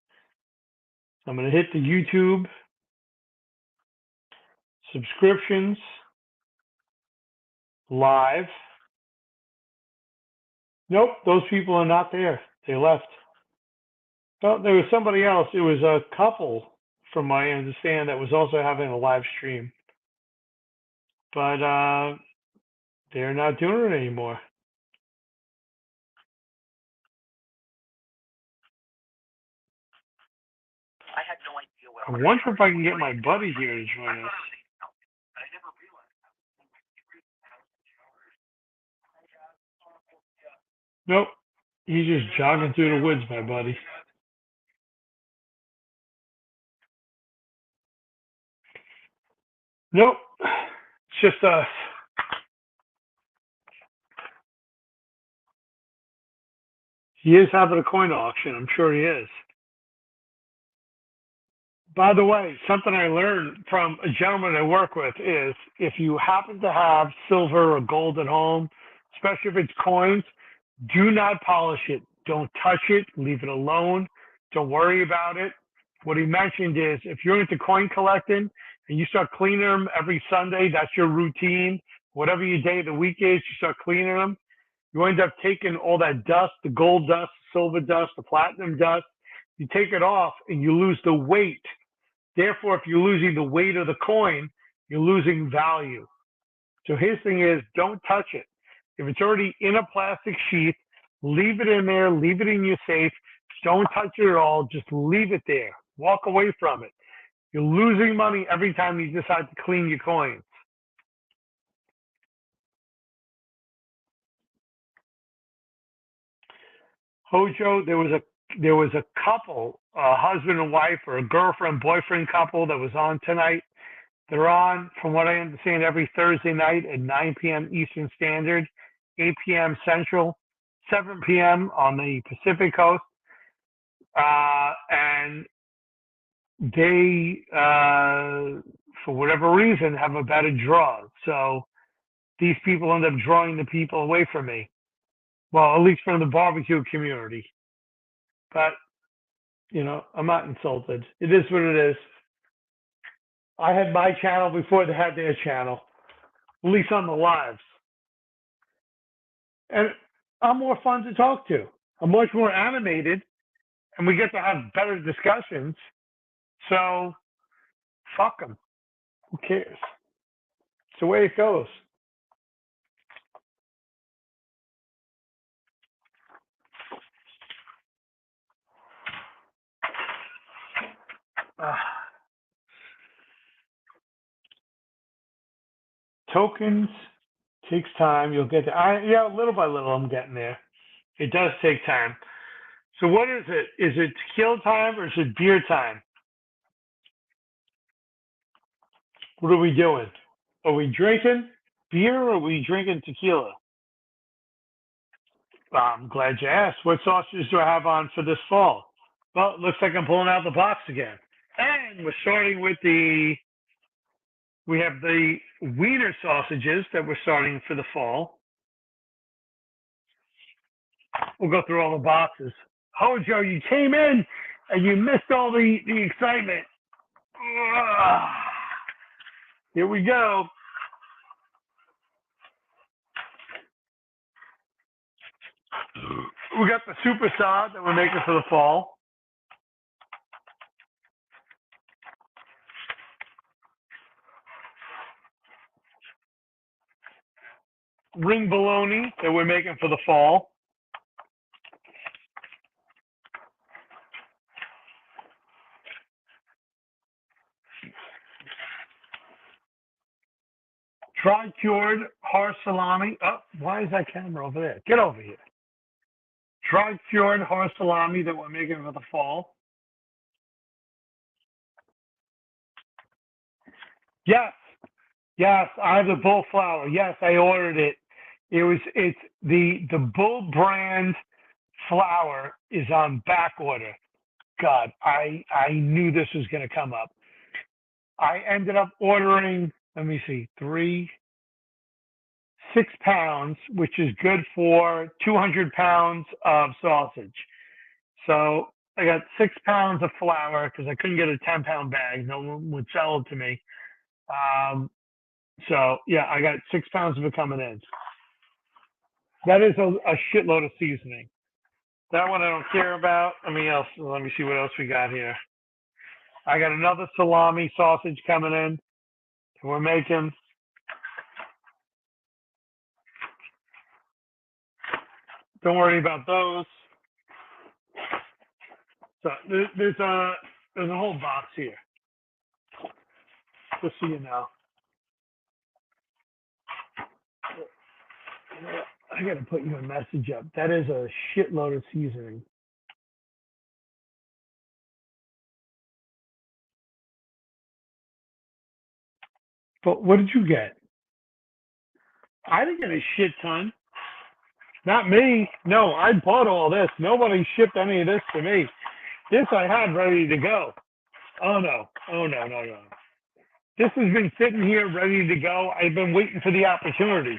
I'm going to hit the YouTube subscriptions live. Nope, those people are not there. They left. Oh, there was somebody else. It was a couple, from my understand, that was also having a live stream. But they're not doing it anymore. I wonder if I can get my buddy here to join us. Nope. He's just jogging through the woods, my buddy. Nope. It's just us. He is having a coin auction. I'm sure he is. By the way, something I learned from a gentleman I work with is if you happen to have silver or gold at home, especially if it's coins, do not polish it. Don't touch it. Leave it alone. Don't worry about it. What he mentioned is if you're into coin collecting and you start cleaning them every Sunday, that's your routine. Whatever your day of the week is, you start cleaning them. You end up taking all that dust, the gold dust, silver dust, the platinum dust. You take it off and you lose the weight. Therefore, if you're losing the weight of the coin, you're losing value. So his thing is, don't touch it. If it's already in a plastic sheath, leave it in there, leave it in your safe. Don't touch it at all. Just leave it there. Walk away from it. You're losing money every time you decide to clean your coins. Hojo, there was a there was a couple, a husband and wife or a girlfriend boyfriend couple that was on tonight. They're on, from what I understand, every Thursday night at 9 p.m. Eastern Standard, 8 p.m. Central, 7 p.m. on the Pacific Coast. And they, for whatever reason, have a better draw. So these people end up drawing the people away from me. Well, at least from the barbecue community. But, I'm not insulted. It is what it is. I had my channel before they had their channel, at least on the lives. And I'm more fun to talk to. I'm much more animated, and we get to have better discussions. So, fuck them. Who cares? It's the way it goes. Tokens takes time. You'll get there. Little by little, I'm getting there. It does take time. So what is it? Is it tequila time or is it beer time? What are we doing? Are we drinking beer or are we drinking tequila? I'm glad you asked. What sausages do I have on for this fall? Well, it looks like I'm pulling out the box again. And we're starting with we have the wiener sausages that we're starting for the fall. We'll go through all the boxes. Oh, Joe, you came in and you missed all the excitement. Here we go. We got the super salad that we're making for the fall. Ring bologna that we're making for the fall. Dry-cured horse salami. Oh, why is that camera over there? Get over here. Dry-cured horse salami that we're making for the fall. Yes, I have the Bull flour. Yes, I ordered it. It's the Bull brand flour is on back order. God, I knew this was going to come up. I ended up ordering, let me see, 6 pounds, which is good for 200 pounds of sausage. So I got 6 pounds of flour because I couldn't get a 10-pound bag. No one would sell it to me. So yeah, I got 6 pounds of it coming in. That is a shitload of seasoning. That one I don't care about. Let me see what else we got here. I got another salami sausage coming in. We're making. Don't worry about those. So there's a whole box here. Just so you know. I got to put you a message up. That is a shitload of seasoning. But what did you get? I didn't get a shit ton. Not me. No, I bought all this. Nobody shipped any of this to me. This I had ready to go. Oh, no. This has been sitting here ready to go. I've been waiting for the opportunity.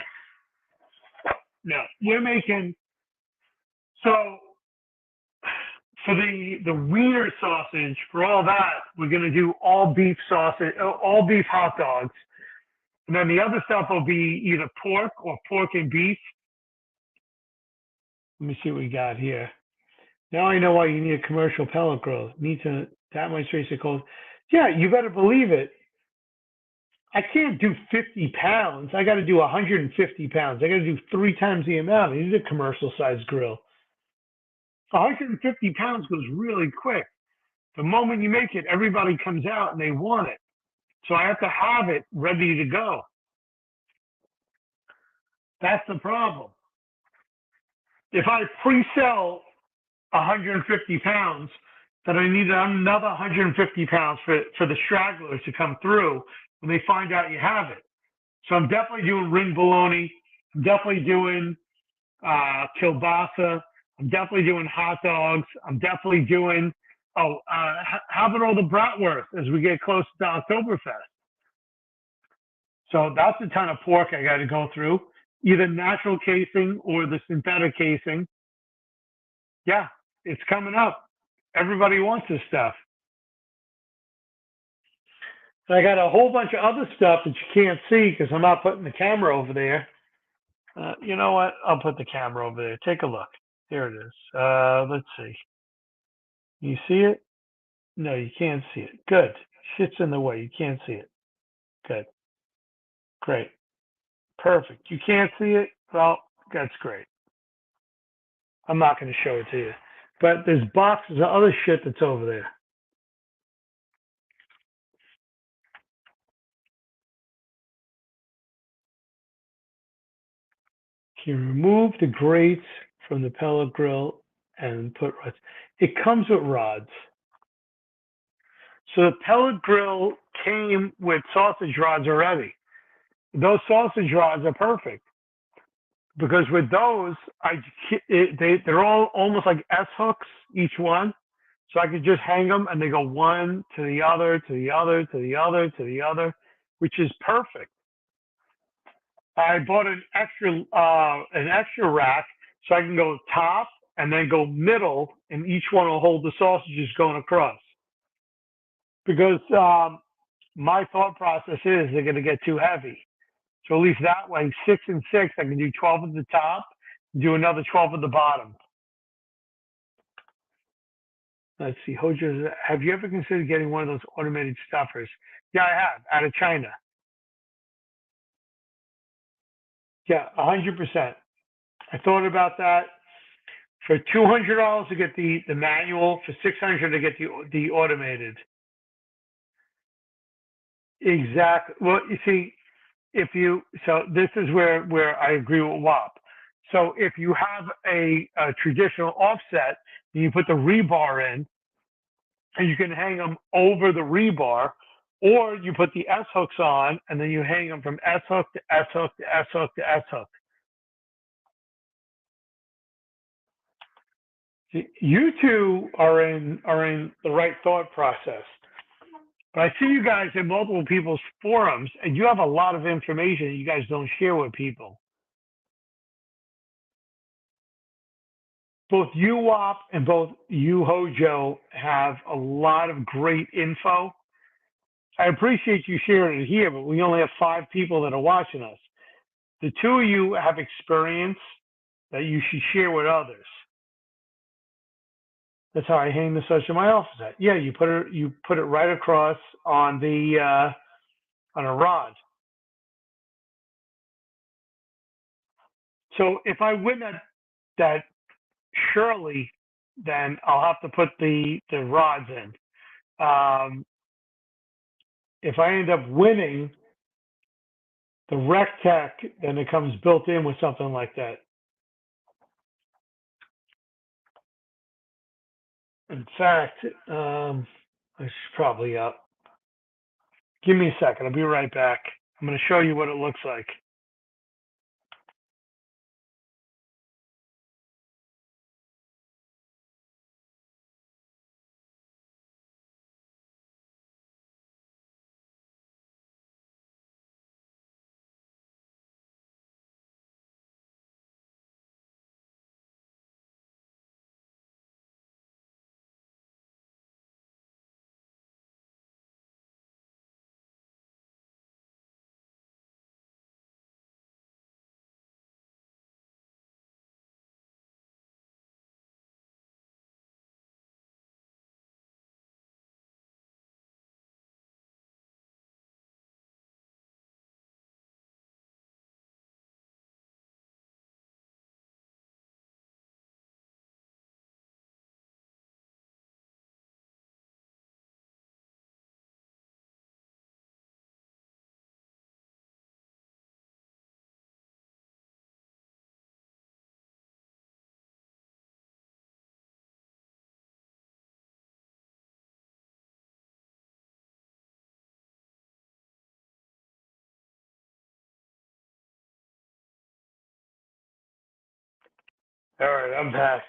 No, we're making, so for the wiener sausage, for all that, we're going to do all beef sausage, all beef hot dogs. And then the other stuff will be either pork or pork and beef. Let me see what we got here. Now I know why you need a commercial pellet grill. Need to, that much space it cold. Yeah, you better believe it. I can't do 50 pounds. I got to do 150 pounds. I got to do 3 times the amount. I need a commercial sized grill. 150 pounds goes really quick. The moment you make it, everybody comes out and they want it. So I have to have it ready to go. That's the problem. If I pre-sell 150 pounds, that I need another 150 pounds for the stragglers to come through when they find out you have it. So I'm definitely doing ring bologna. I'm definitely doing kielbasa. I'm definitely doing hot dogs. I'm definitely doing, how about all the bratwurst as we get close to Oktoberfest? So that's a ton of pork I got to go through, either natural casing or the synthetic casing. Yeah, it's coming up. Everybody wants this stuff. And I got a whole bunch of other stuff that you can't see because I'm not putting the camera over there. You know what? I'll put the camera over there. Take a look. There it is. Let's see. You see it? No, you can't see it. Good. Shit's in the way. You can't see it. Good. Great. Perfect. You can't see it? Well, that's great. I'm not going to show it to you. But there's boxes of other shit that's over there. You remove the grates from the pellet grill and put rods. It comes with rods. So the pellet grill came with sausage rods already. Those sausage rods are perfect because with those, they're all almost like S hooks, each one. So I could just hang them and they go one to the other, to the other, to the other, to the other, which is perfect. I bought an extra rack so I can go top and then go middle, and each one will hold the sausages going across. Because my thought process is they're going to get too heavy. So at least that way, 6 and 6, I can do 12 at the top, do another 12 at the bottom. Let's see, Hojo, have you ever considered getting one of those automated stuffers? Yeah, I have, out of China. Yeah, 100%. I thought about that. For $200 to get the manual, for $600 to get the automated. Exactly. Well, you see, so this is where I agree with WAP. So if you have a traditional offset, and you put the rebar in, and you can hang them over the rebar, or you put the S hooks on, and then you hang them from S hook to S hook to S hook to S hook. You two are in the right thought process. But I see you guys in multiple people's forums, and you have a lot of information that you guys don't share with people. Both you, WAP, and both you, Hojo, have a lot of great info. I appreciate you sharing it here, but we only have 5 people that are watching us. The 2 of you have experience that you should share with others. That's how I hang the such in my office at. Yeah, you put it right across on the on a rod. So if I win that surely, then I'll have to put the rods in. If I end up winning the Rectech, then it comes built in with something like that. In fact, it's probably up. Give me a second. I'll be right back. I'm going to show you what it looks like. All right, I'm back.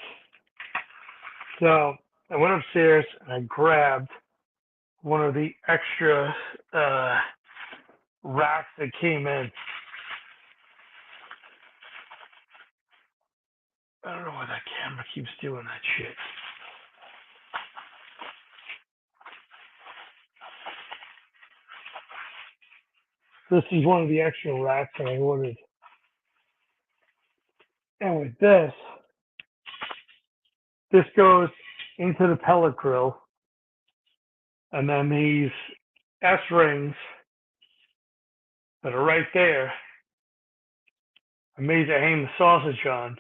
So I went upstairs and I grabbed one of the extra racks that came in. I don't know why that camera keeps doing that shit. This is one of the extra racks that I ordered. And with this goes into the pellet grill. And then these S-rings that are right there, I made to hang the sausage on,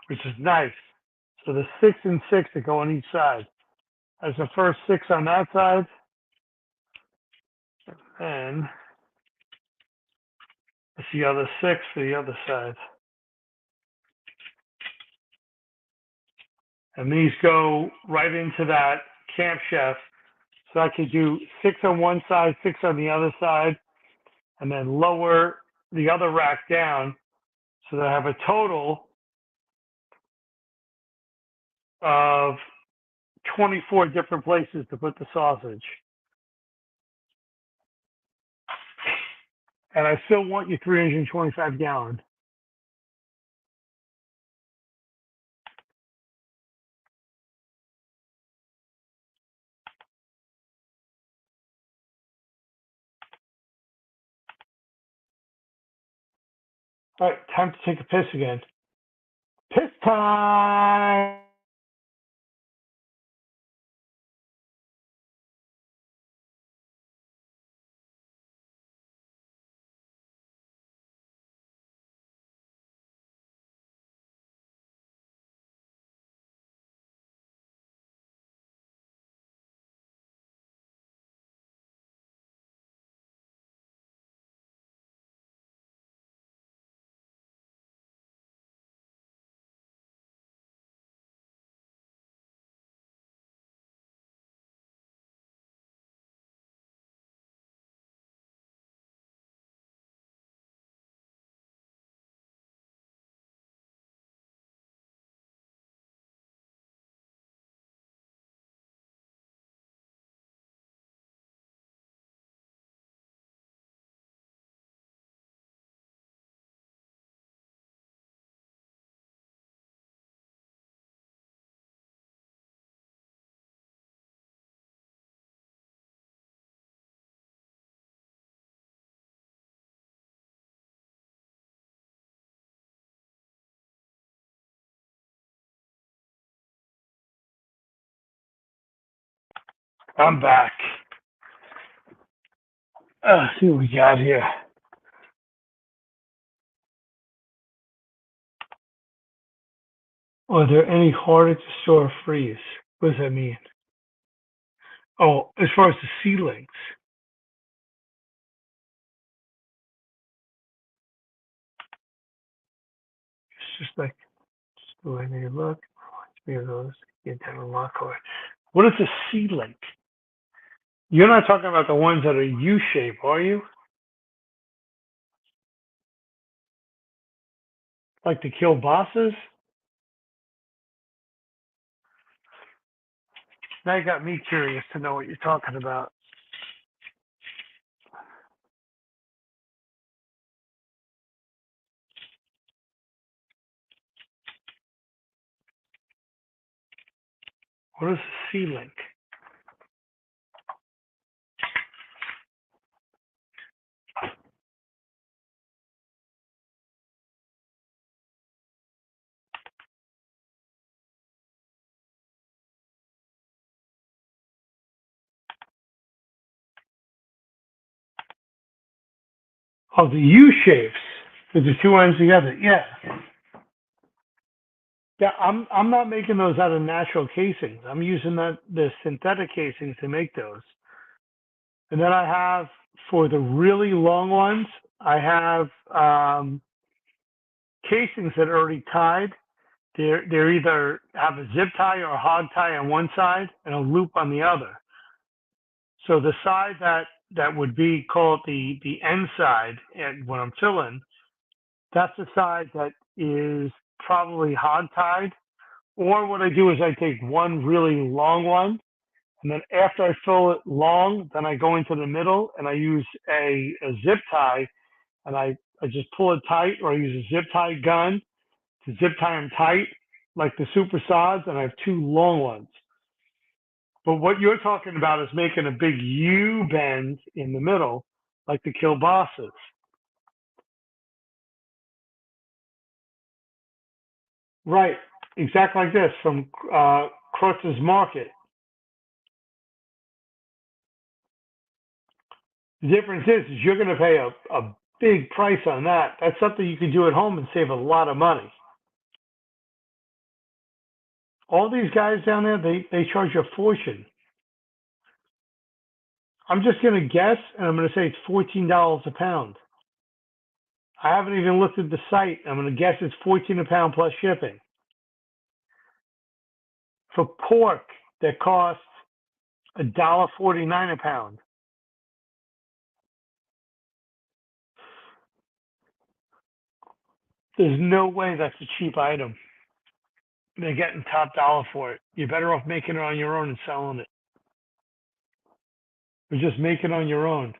which is nice. So the 6 and 6 that go on each side. That's the first 6 on that side. And it's the other 6 for the other side. And these go right into that Camp Chef. So I could do 6 on one side, 6 on the other side, and then lower the other rack down so that I have a total of 24 different places to put the sausage. And I still want your 325 gallon. All right, time to take a piss again. Piss time! I'm back. See what we got here. Are there any harder to store or freeze? What does that mean? Oh, as far as the seedlings. It's just like, just the way they look. Reminds me of those. Get down a lock card. What is a seedling? You're not talking about the ones that are U-shaped, are you? Like to kill bosses? Now you got me curious to know what you're talking about. What is a C-link? Oh, the U-shapes with the two ends together. Yeah. Yeah, I'm not making those out of natural casings. I'm using the synthetic casings to make those. And then I have, for the really long ones, I have casings that are already tied. They're either have a zip tie or a hog tie on one side and a loop on the other. So the side that would be called the end side, and when I'm filling, that's the side that is probably hog-tied. Or what I do is I take one really long one, and then after I fill it long, then I go into the middle and I use a zip tie, and I just pull it tight, or I use a zip tie gun to zip tie them tight, like the super sods, and I have two long ones. But what you're talking about is making a big U bend in the middle, like the kielbasa's. Right, exactly like this from Kreuz's Market. The difference is you're going to pay a big price on that. That's something you can do at home and save a lot of money. All these guys down there, they charge a fortune. I'm just going to guess, and I'm going to say it's $14 a pound. I haven't even looked at the site. I'm going to guess it's $14 a pound plus shipping. For pork, that costs $1.49 a pound. There's no way that's a cheap item. They're getting top dollar for it. You're better off making it on your own and selling it. Or just make it on your own.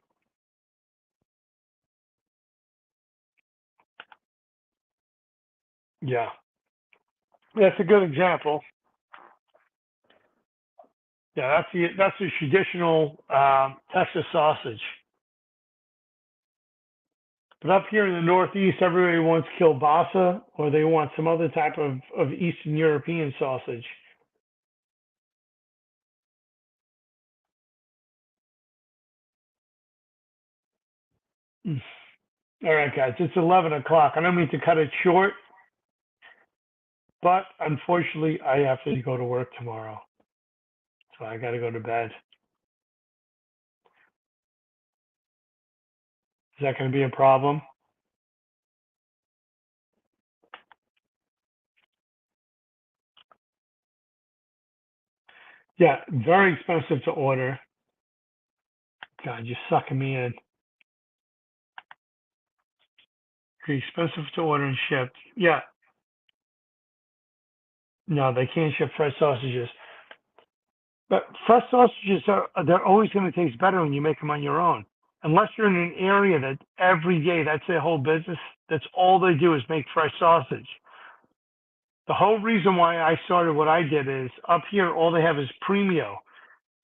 Yeah. That's a good example. Yeah, that's the traditional Texas sausage. But up here in the Northeast, everybody wants kielbasa, or they want some other type of Eastern European sausage. All right, guys, it's 11 o'clock. I don't mean to cut it short, but unfortunately, I have to go to work tomorrow. So I got to go to bed. Is that going to be a problem? Yeah, very expensive to order. God, you're sucking me in. Very expensive to order and ship. Yeah. No, they can't ship fresh sausages. But fresh sausages they're always going to taste better when you make them on your own. Unless you're in an area that every day, that's their whole business. That's all they do is make fresh sausage. The whole reason why I started what I did is up here, all they have is premio.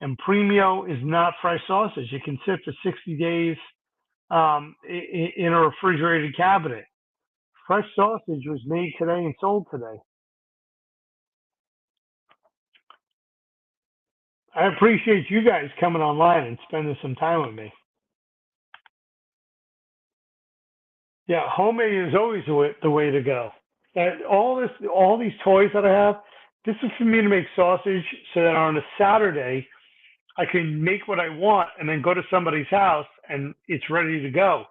And premio is not fresh sausage. It can sit for 60 days in a refrigerated cabinet. Fresh sausage was made today and sold today. I appreciate you guys coming online and spending some time with me. Yeah, homemade is always the way to go. All these toys that I have, this is for me to make sausage so that on a Saturday, I can make what I want and then go to somebody's house and it's ready to go.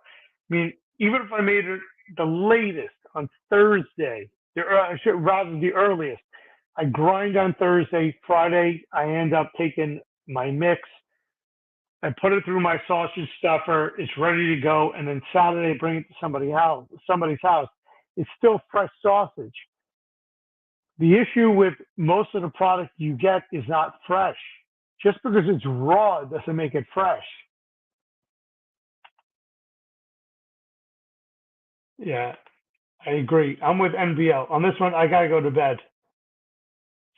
I mean, even if I made it the latest on Thursday, rather the earliest, I grind on Thursday. Friday, I end up taking my mix. I put it through my sausage stuffer. It's ready to go. And then Saturday, bring it to somebody's house. It's still fresh sausage. The issue with most of the product you get is not fresh. Just because it's raw doesn't make it fresh. Yeah, I agree. I'm with NBL. On this one, I got to go to bed.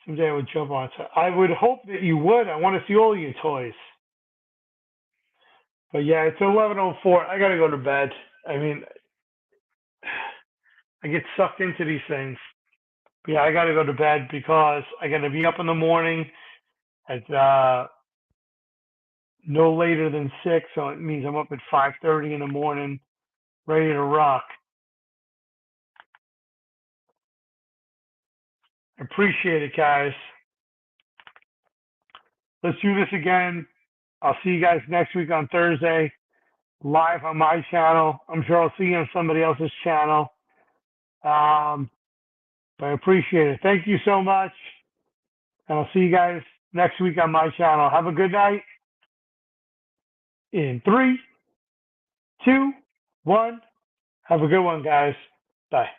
Someday I would jump on. So I would hope that you would. I want to see all your toys. But yeah, it's 11:04. I got to go to bed. I mean, I get sucked into these things. But yeah, I got to go to bed because I got to be up in the morning at no later than 6. So it means I'm up at 5:30 in the morning, ready to rock. Appreciate it, guys. Let's do this again. I'll see you guys next week on Thursday, live on my channel. I'm sure I'll see you on somebody else's channel. But I appreciate it. Thank you so much. And I'll see you guys next week on my channel. Have a good night. In 3, 2, 1. Have a good one, guys. Bye.